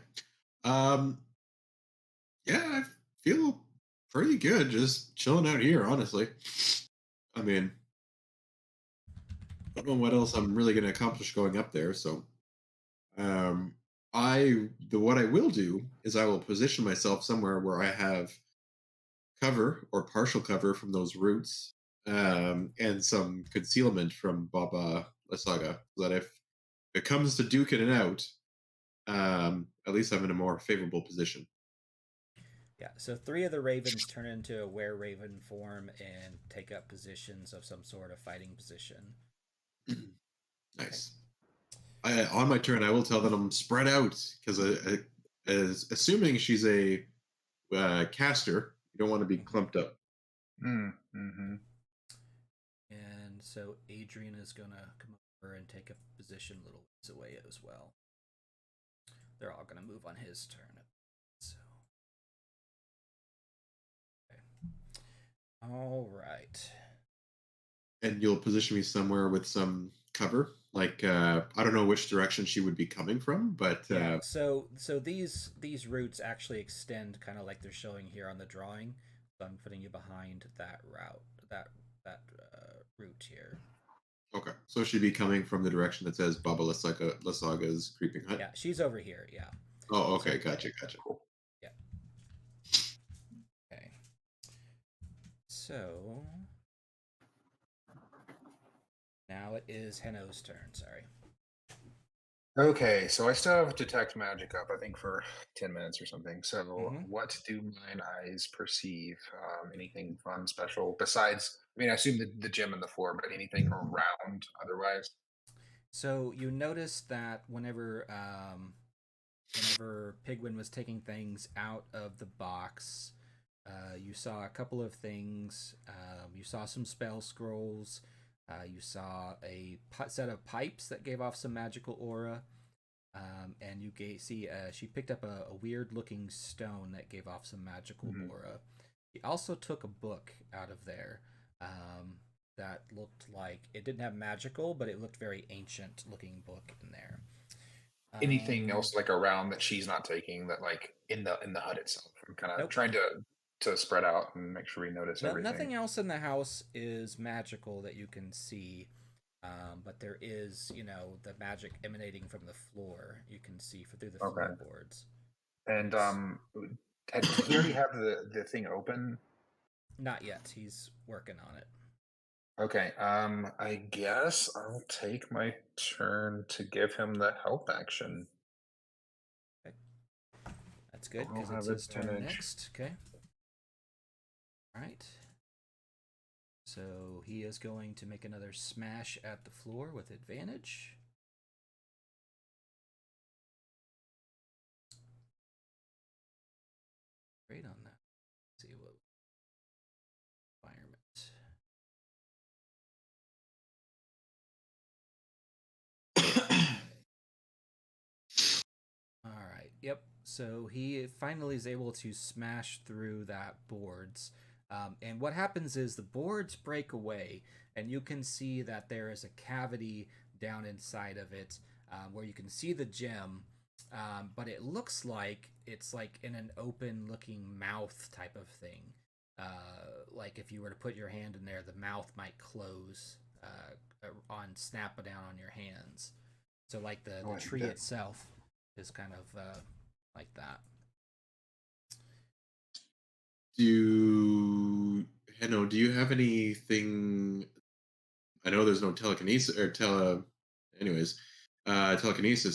Yeah, I feel pretty good just chilling out here, honestly. I mean, I don't know what else I'm really going to accomplish going up there, so what I will do is I will position myself somewhere where I have cover or partial cover from those roots, and some concealment from Baba Lasaga, so that if it comes to duking it out, at least I'm in a more favorable position. Yeah, so 3 of the ravens turn into a were-raven form and take up positions of some sort of fighting position. Nice. On my turn, I will tell them spread out, because assuming she's a caster, you don't want to be clumped up. Mm-hmm. And so Adrian is going to come over and take a position a little ways away as well. They're all going to move on his turn. So, okay. All right. And you'll position me somewhere with some cover. Like, I don't know which direction she would be coming from, but yeah. So these roots actually extend kind of like they're showing here on the drawing. So I'm putting you behind that route, that route here. Okay, so she'd be coming from the direction that says Baba Lasaga's creeping hut. Yeah, she's over here. Yeah. Oh, okay, So, gotcha. Yeah. Okay. So now it is Heno's turn. Sorry. Okay, so I still have detect magic up, I think, for 10 minutes or something. So, what do mine eyes perceive? Anything fun, special besides? I mean, I assume the gym and the floor, but anything around otherwise? So you noticed that whenever Pigwin was taking things out of the box, you saw a couple of things. You saw some spell scrolls. You saw a set of pipes that gave off some magical aura. And you see she picked up a weird-looking stone that gave off some magical aura. She also took a book out of there that looked like it didn't have magical, but it looked very ancient-looking book in there. Anything else like around that she's not taking that like in the hut itself? I'm kind of trying to spread out and make sure we notice everything. Nothing else in the house is magical that you can see. But there is, the magic emanating from the floor. You can see through the floorboards. And does he already have the thing open? Not yet. He's working on it. Okay. I guess I'll take my turn to give him the help action. Okay. That's good because it's his turn next. Okay. All right. So he is going to make another smash at the floor with advantage. Great on that. Let's see what environment. All right. Yep. So he finally is able to smash through that boards. And what happens is the boards break away, and you can see that there is a cavity down inside of it where you can see the gem, but it looks like it's like in an open-looking mouth type of thing. Like if you were to put your hand in there, the mouth might close snap down on your hands. So like the tree itself is kind of like that. Do you have anything? I know there's no telekinesis or telekinesis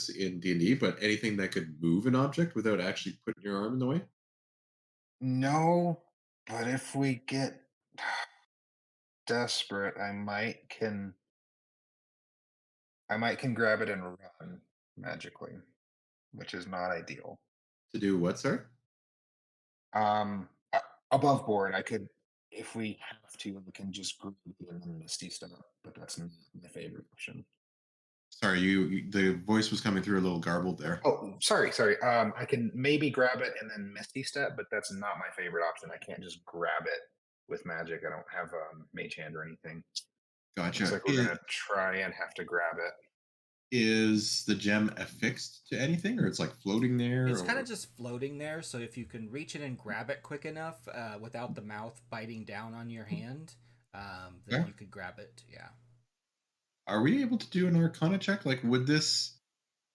in D&D, but anything that could move an object without actually putting your arm in the way? No, but if we get desperate, I might can grab it and run magically, which is not ideal. To do what, sir? Um, above board. I could, if we have to, we can just group it and then Misty step, but that's not my favorite option. Sorry, the voice was coming through a little garbled there. Oh, sorry. I can maybe grab it and then Misty Step, but that's not my favorite option. I can't just grab it with magic. I don't have Mage Hand or anything. Gotcha. Looks like we're gonna try and have to grab it. Is the gem affixed to anything, or it's like floating there? It's kind of just floating there. So if you can reach it and grab it quick enough, without the mouth biting down on your hand, then you could grab it. Yeah. Are we able to do an Arcana check? Like, would this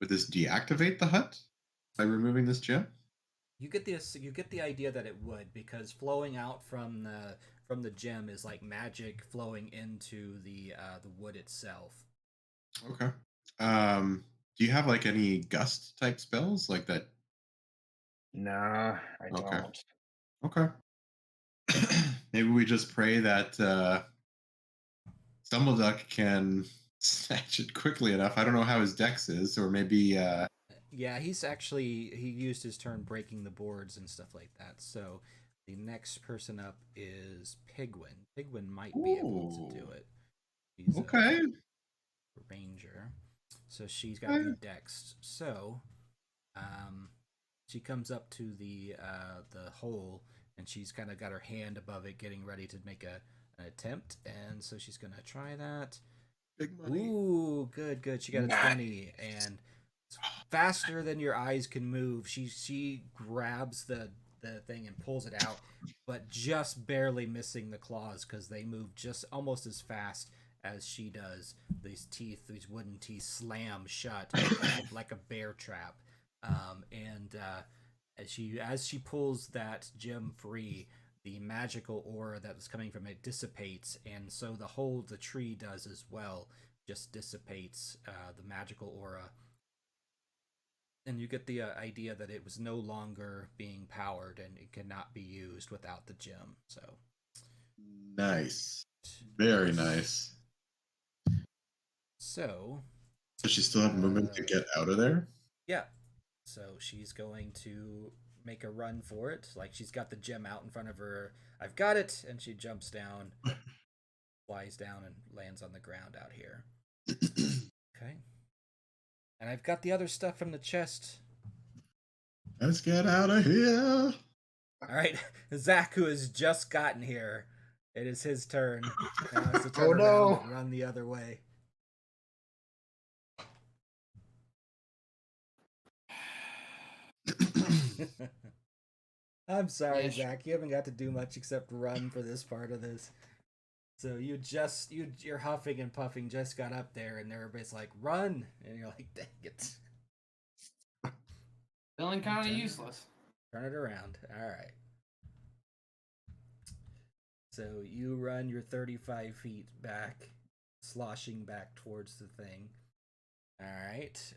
deactivate the hut by removing this gem? You get this. You get the idea that it would, because flowing out from the gem is like magic flowing into the wood itself. Okay. Do you have like any gust type spells like that? Nah, I don't. Okay. Maybe we just pray that Stumbleduck can snatch it quickly enough. I don't know how his dex is, or maybe. Yeah, he used his turn breaking the boards and stuff like that. So the next person up is Pigwin. Pigwin might be able to do it. She's okay. A ranger, so she's got good dex. So, she comes up to the hole, and she's kind of got her hand above it, getting ready to make an attempt. And so she's gonna try that. Big money. Ooh, good. She got a 20, and faster than your eyes can move. She grabs the thing and pulls it out, but just barely missing the claws because they move just almost as fast as she does. These wooden teeth slam shut like a bear trap. And as she pulls that gem free, the magical aura that was coming from it dissipates, and so the tree does as well. Just dissipates the magical aura. And you get the idea that it was no longer being powered and it could not be used without the gem. So nice, very nice. So does she still have movement to get out of there? Yeah. So she's going to make a run for it. Like, she's got the gem out in front of her. I've got it, and she jumps down, flies down, and lands on the ground out here. Okay. And I've got the other stuff from the chest. Let's get out of here. All right, Zach, who has just gotten here, it is his turn. Now it's to turn around and run the other way. I'm sorry, Zach. You haven't got to do much except run for this part of this. So you're huffing and puffing, just got up there, and everybody's like, "Run!" And you're like, "Dang it!" Feeling kind of useless. Turn it around. All right. So you run your 35 feet back, sloshing back towards the thing. All right.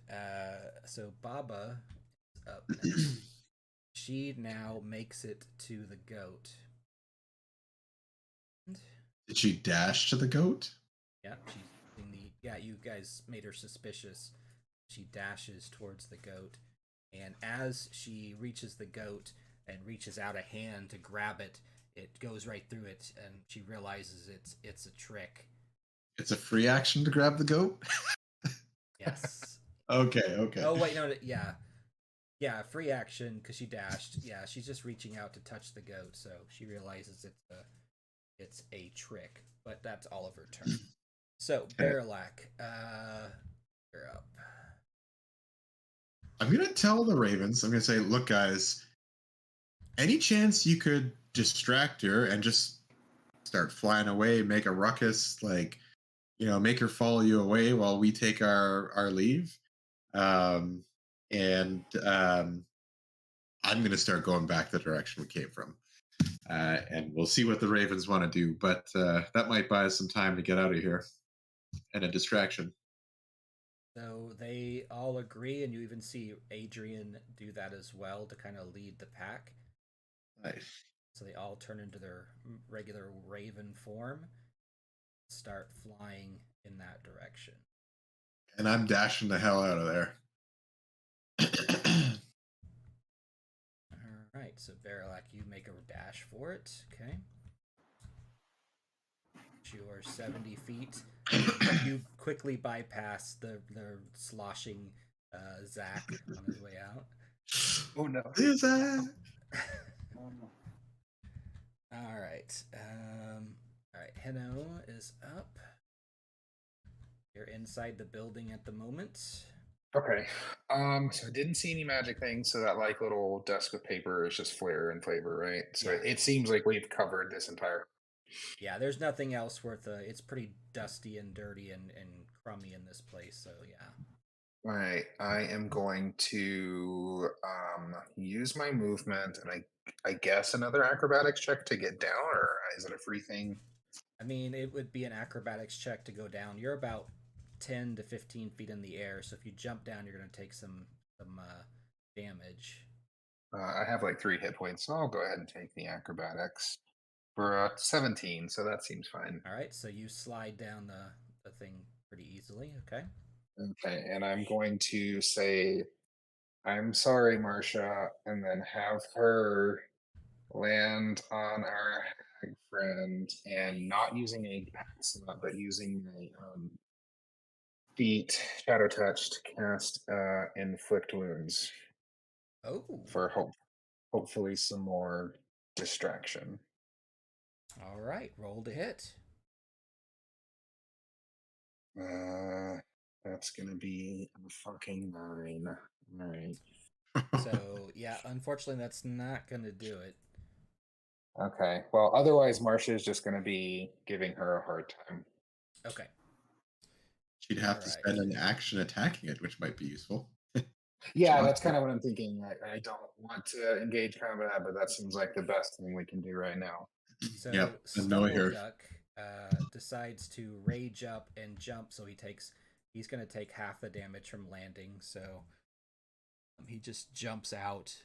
So Baba is up next. She now makes it to the goat. Did she dash to the goat? Yeah, you guys made her suspicious. She dashes towards the goat, and as she reaches the goat and reaches out a hand to grab it, it goes right through it, and she realizes it's a trick. It's a free action to grab the goat? Yes. Okay. Oh, wait, no, yeah. Yeah, free action, because she dashed. Yeah, she's just reaching out to touch the goat, so she realizes it's a trick, but that's all of her turn. So, Berelak, you're up. I'm going to tell the Ravens, I'm going to say, look, guys, any chance you could distract her and just start flying away, make a ruckus, like, make her follow you away while we take our leave? I'm going to start going back the direction we came from. And we'll see what the Ravens want to do, but that might buy us some time to get out of here and a distraction. So they all agree, and you even see Adrian do that as well to kind of lead the pack. Nice. So they all turn into their regular raven form, start flying in that direction. And I'm dashing the hell out of there. All right. right, so Barrelak, you make a dash for it. Okay. You are 70 feet. You quickly bypass the sloshing Zach on his way out. Oh no. All right. All right. Heno is up. You're inside the building at the moment. Okay. So I didn't see any magic things, so that like little desk with paper is just flair and flavor, right? So Yeah. it seems like we've covered this entire. Yeah, there's nothing else worth it's pretty dusty and dirty and crummy in this place, so yeah. All right. I am going to use my movement and I guess another acrobatics check to get down, or is it a free thing? I mean, it would be an acrobatics check to go down. You're about 10 to 15 feet in the air, so if you jump down, you're going to take some damage. I have like 3 hit points, so I'll go ahead and take the acrobatics for 17. So that seems fine. All right, so you slide down the thing pretty easily. Okay. Okay, and I'm going to say, "I'm sorry, Marcia," and then have her land on our hag friend, and not using a pass slot, but using a feat shadow touch to cast inflict wounds Oh. for hopefully some more distraction. All right, roll to hit. That's gonna be a fucking 9. All right. So yeah, unfortunately, that's not gonna do it. Okay. Well, otherwise, Marcia is just gonna be giving her a hard time. Okay. She'd have to spend an action attacking it, which might be useful. Yeah, that's kind of what I'm thinking. I don't want to engage combat, but that seems like the best thing we can do right now. So Yep, Stumbleduck decides to rage up and jump, so he's going to take half the damage from landing. So he just jumps out,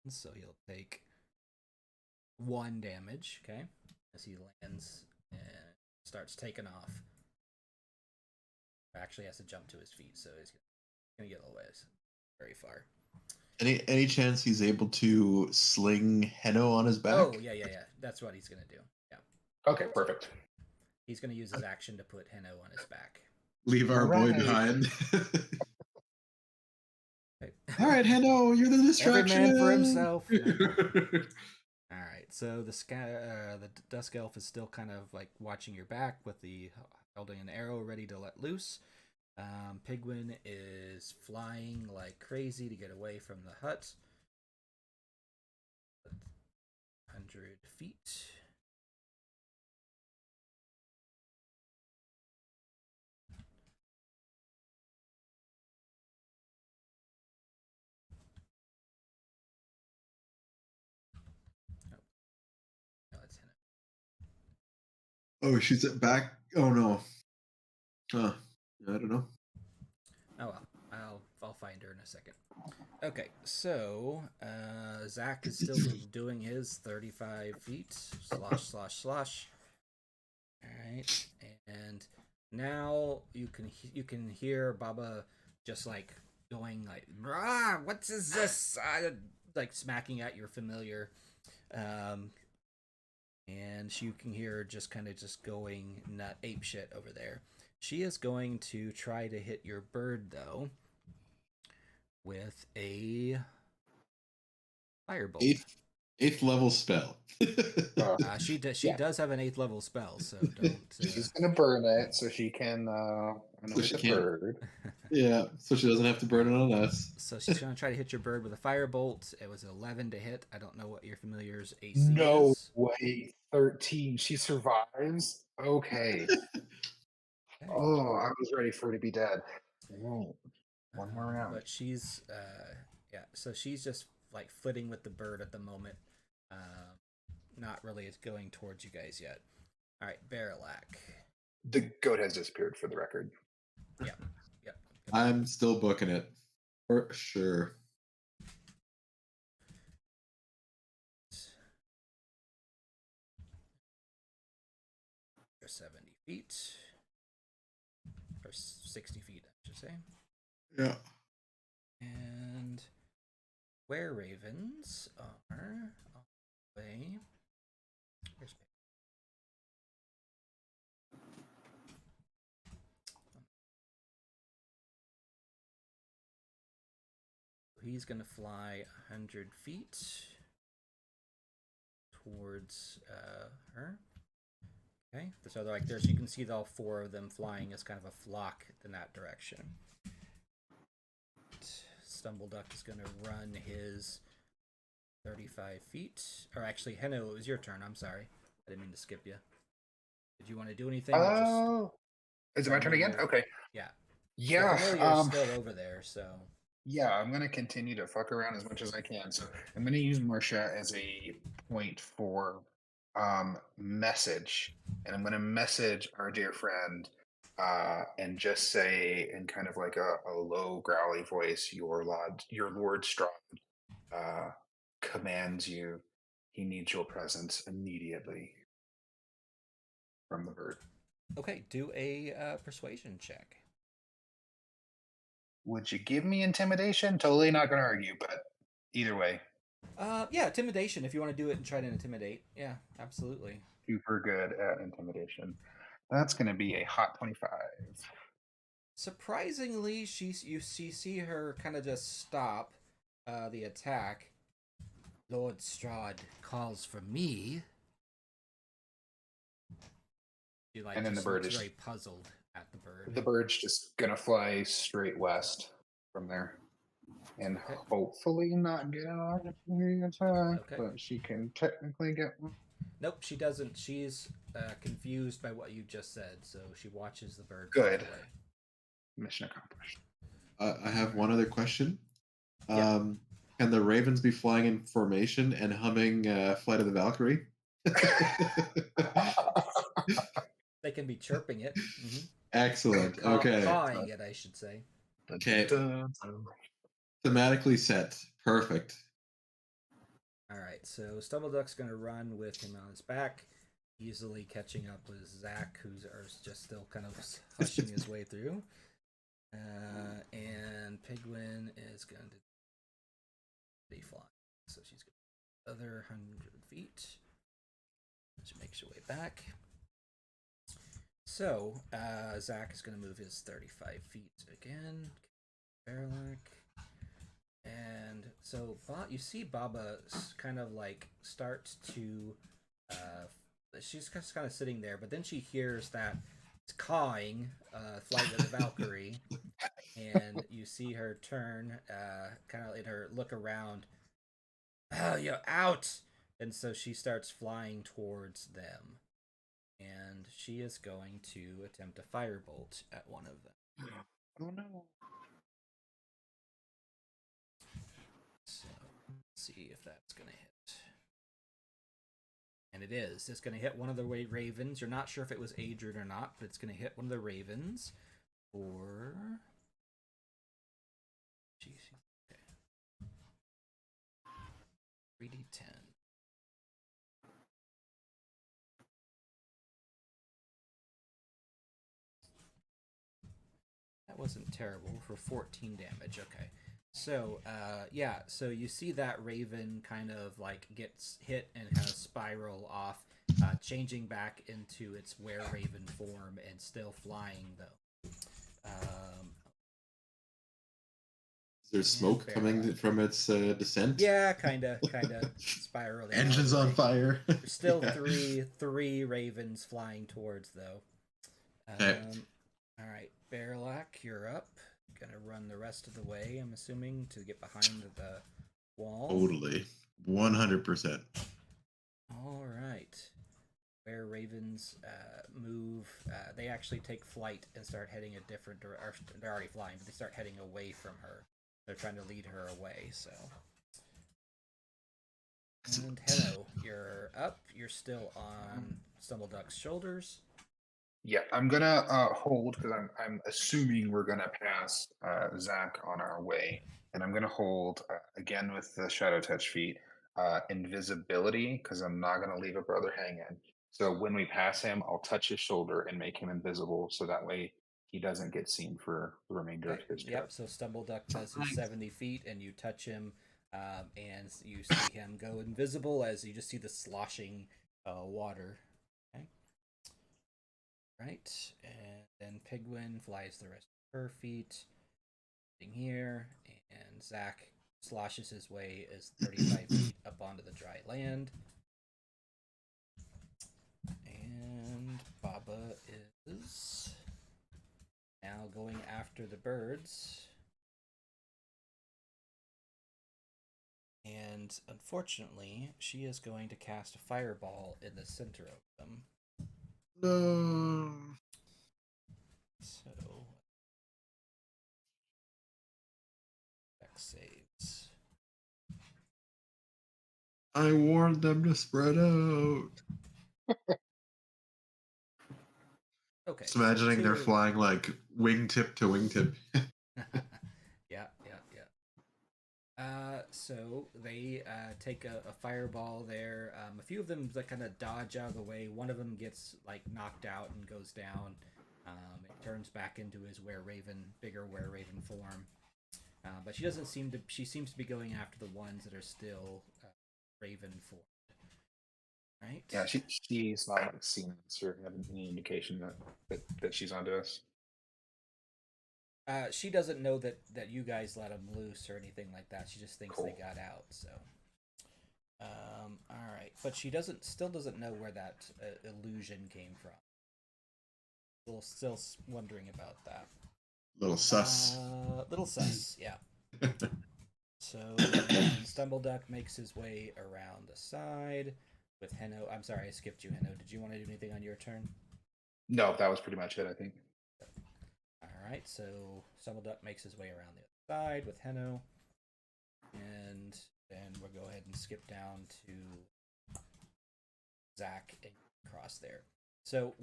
so he'll take 1 damage. Okay, as he lands and starts taking off. Actually, has to jump to his feet, so he's gonna get a little ways, very far. Any chance he's able to sling Heno on his back? Oh yeah. That's what he's gonna do. Yeah. Okay, perfect. He's gonna use his action to put Heno on his back. Leave our boy behind. All right, Heno, you're the distraction. Every man for himself. All right, so the Dusk Elf is still kind of like watching your back with the holding an arrow ready to let loose. Pigwin is flying like crazy to get away from the hut. 100 feet. No, it's Heno. Oh, she's at back. Oh no. I don't know. Oh well, I'll find her in a second. Okay, so Zach is still doing his 35 feet slosh. All right, and now you can hear Baba just like going like, "What is this?" Like smacking at your familiar, and you can hear her just kind of just going nut ape shit over there. She is going to try to hit your bird though with a firebolt. Eighth level spell. She does have an 8th level spell, so don't. She's gonna burn it so she can annoy she the can't. bird. Yeah, so she doesn't have to burn it on us. So she's gonna try to hit your bird with a firebolt. It was 11 to hit. I don't know what your familiar's AC No is. way, 13. She survives. Okay. Oh, I was ready for her to be dead. Whoa. One more round. But she's so she's just like flitting with the bird at the moment. Not really going towards you guys yet. All right, Barrelak. The goat has disappeared for the record. Yep. I'm still booking it for sure. Or 70 feet. Or 60 feet, I should say. Yeah. And were ravens are on the way. Here's he's going to fly 100 feet towards her. Okay, so they're like there's you can see all four of them flying as kind of a flock in that direction. Stumbleduck is going to run his 35 feet. Or actually, Henno, it was your turn. I'm sorry. I didn't mean to skip you. Did you want to do anything? Oh, is it my turn again? Okay. Yeah. Yeah. The familiar's still over there, so. Yeah, I'm going to continue to fuck around as much as I can. So I'm going to use Marcia as a point for message. And I'm going to message our dear friend and just say in kind of like a low growly voice, your Lord Strahd commands you. He needs your presence immediately from the bird. Okay, do a persuasion check. Would you give me intimidation? Totally not going to argue, but either way. Yeah, intimidation. If you want to do it and try to intimidate, yeah, absolutely. Super good at intimidation. That's going to be a hot 25. Surprisingly, you see her kind of just stop the attack. Lord Strahd calls for me. She and then the bird is very puzzled at the bird. The bird's just going to fly straight west from there. And hopefully not get an opportunity attack, but she can technically get one. Nope, she doesn't. She's confused by what you just said, so she watches the bird. Good. Away. Mission accomplished. I have one other question. Can the ravens be flying in formation and humming Flight of the Valkyrie? They can be chirping it. Mm-hmm. Excellent. Okay. Cawing it, I should say. Okay. Thematically set. Perfect. All right, so Stumbleduck's going to run with him on his back, easily catching up with Zach, who's just still kind of hushing his way through. And Pigwin is going to be flying. So she's going to other 100 feet. She makes her way back. So Zach is going to move his 35 feet again. Berez. And so you see Baba kind of like start to, she's just kind of sitting there, but then she hears that it's cawing, Flight of the Valkyrie, and you see her turn, kind of let her look around. Oh, you're out! And so she starts flying towards them, and she is going to attempt a firebolt at one of them. Oh no. So, let's see if that's going to hit. And it is. It's going to hit one of the ravens. You're not sure if it was Adrian or not, but it's going to hit one of the ravens for... Jeez. Okay. 3d10. That wasn't terrible for 14 damage. Okay. So, so you see that raven kind of like gets hit and kind of spiral off, changing back into its were-raven form and still flying, though. Is there smoke coming from its descent? Yeah, kind of spiraling. Engines on fire. There's still three ravens flying towards, though. Okay. All right, Berez, you're up. Gonna run the rest of the way, I'm assuming, to get behind the wall. Totally. 100%. All right. Where ravens move, they actually take flight and start heading a different direction. They're already flying, but they start heading away from her. They're trying to lead her away, so. And Henno, you're up. You're still on Stumbleduck's shoulders. Yeah, I'm gonna hold because I'm assuming we're gonna pass Zach on our way, and I'm gonna hold again with the shadow touch feat, invisibility because I'm not gonna leave a brother hanging. So when we pass him, I'll touch his shoulder and make him invisible, so that way he doesn't get seen for the remainder of his trip. Yep. So Stumbleduck does his 70 feet, and you touch him. and you see him go invisible as you just see the sloshing water. Okay. Right, and then Pigwin flies the rest of her feet here, and Zach sloshes his way as 35 feet up onto the dry land. And Baba is now going after the birds. And unfortunately, she is going to cast a fireball in the center of them. No. So, Dex saves. I warned them to spread out. Okay. Just imagining so they're flying like wingtip to wingtip. yeah. So they take a fireball there. A few of them kind of dodge out of the way. One of them gets like knocked out and goes down. It turns back into his bigger were-raven form. But she doesn't seem to. She seems to be going after the ones that are still raven formed. Right? Yeah, she's not like seen us or having any indication that she's onto us. She doesn't know that you guys let them loose or anything like that. She just thinks Cool. they got out. So, all right, but she still doesn't know where that illusion came from. Still wondering about that. Little sus. Little sus, yeah. So Stumbleduck makes his way around the side with Henno. I'm sorry, I skipped you, Henno. Did you want to do anything on your turn? No, that was pretty much it, I think. All right, so Stumbleduck makes his way around the other side with Henno, and then we'll go ahead and skip down to Zach and cross there. So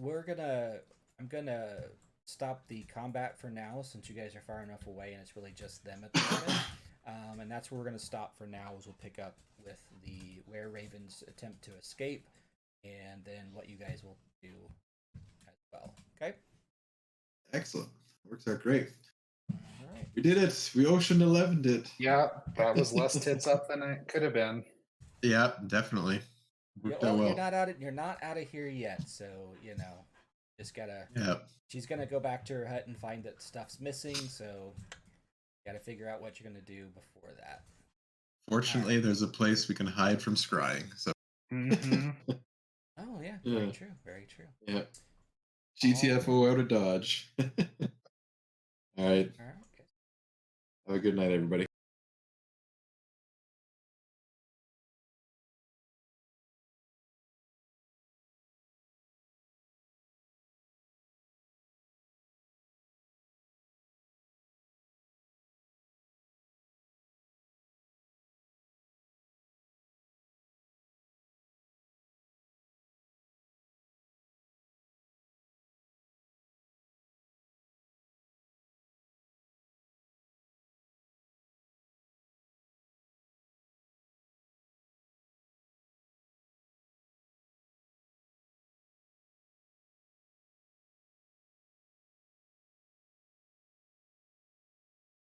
I'm gonna stop the combat for now since you guys are far enough away and it's really just them at the moment. And that's where we're gonna stop for now. Is we'll pick up with the were-ravens attempt to escape, and then what you guys will do as well. Okay. Excellent. Works out great. All right. We did it. We Ocean 11'd it. Yeah, that was less tits up than it could have been. Yeah, definitely. Worked out well. You're not out of here yet, so just gotta. Yeah. She's gonna go back to her hut and find that stuff's missing, so gotta figure out what you're gonna do before that. Fortunately, there's a place we can hide from scrying. So. Mm-hmm. Oh yeah, very true, very true. Yeah. GTFO out of Dodge. All right. All right. Have a good night, everybody.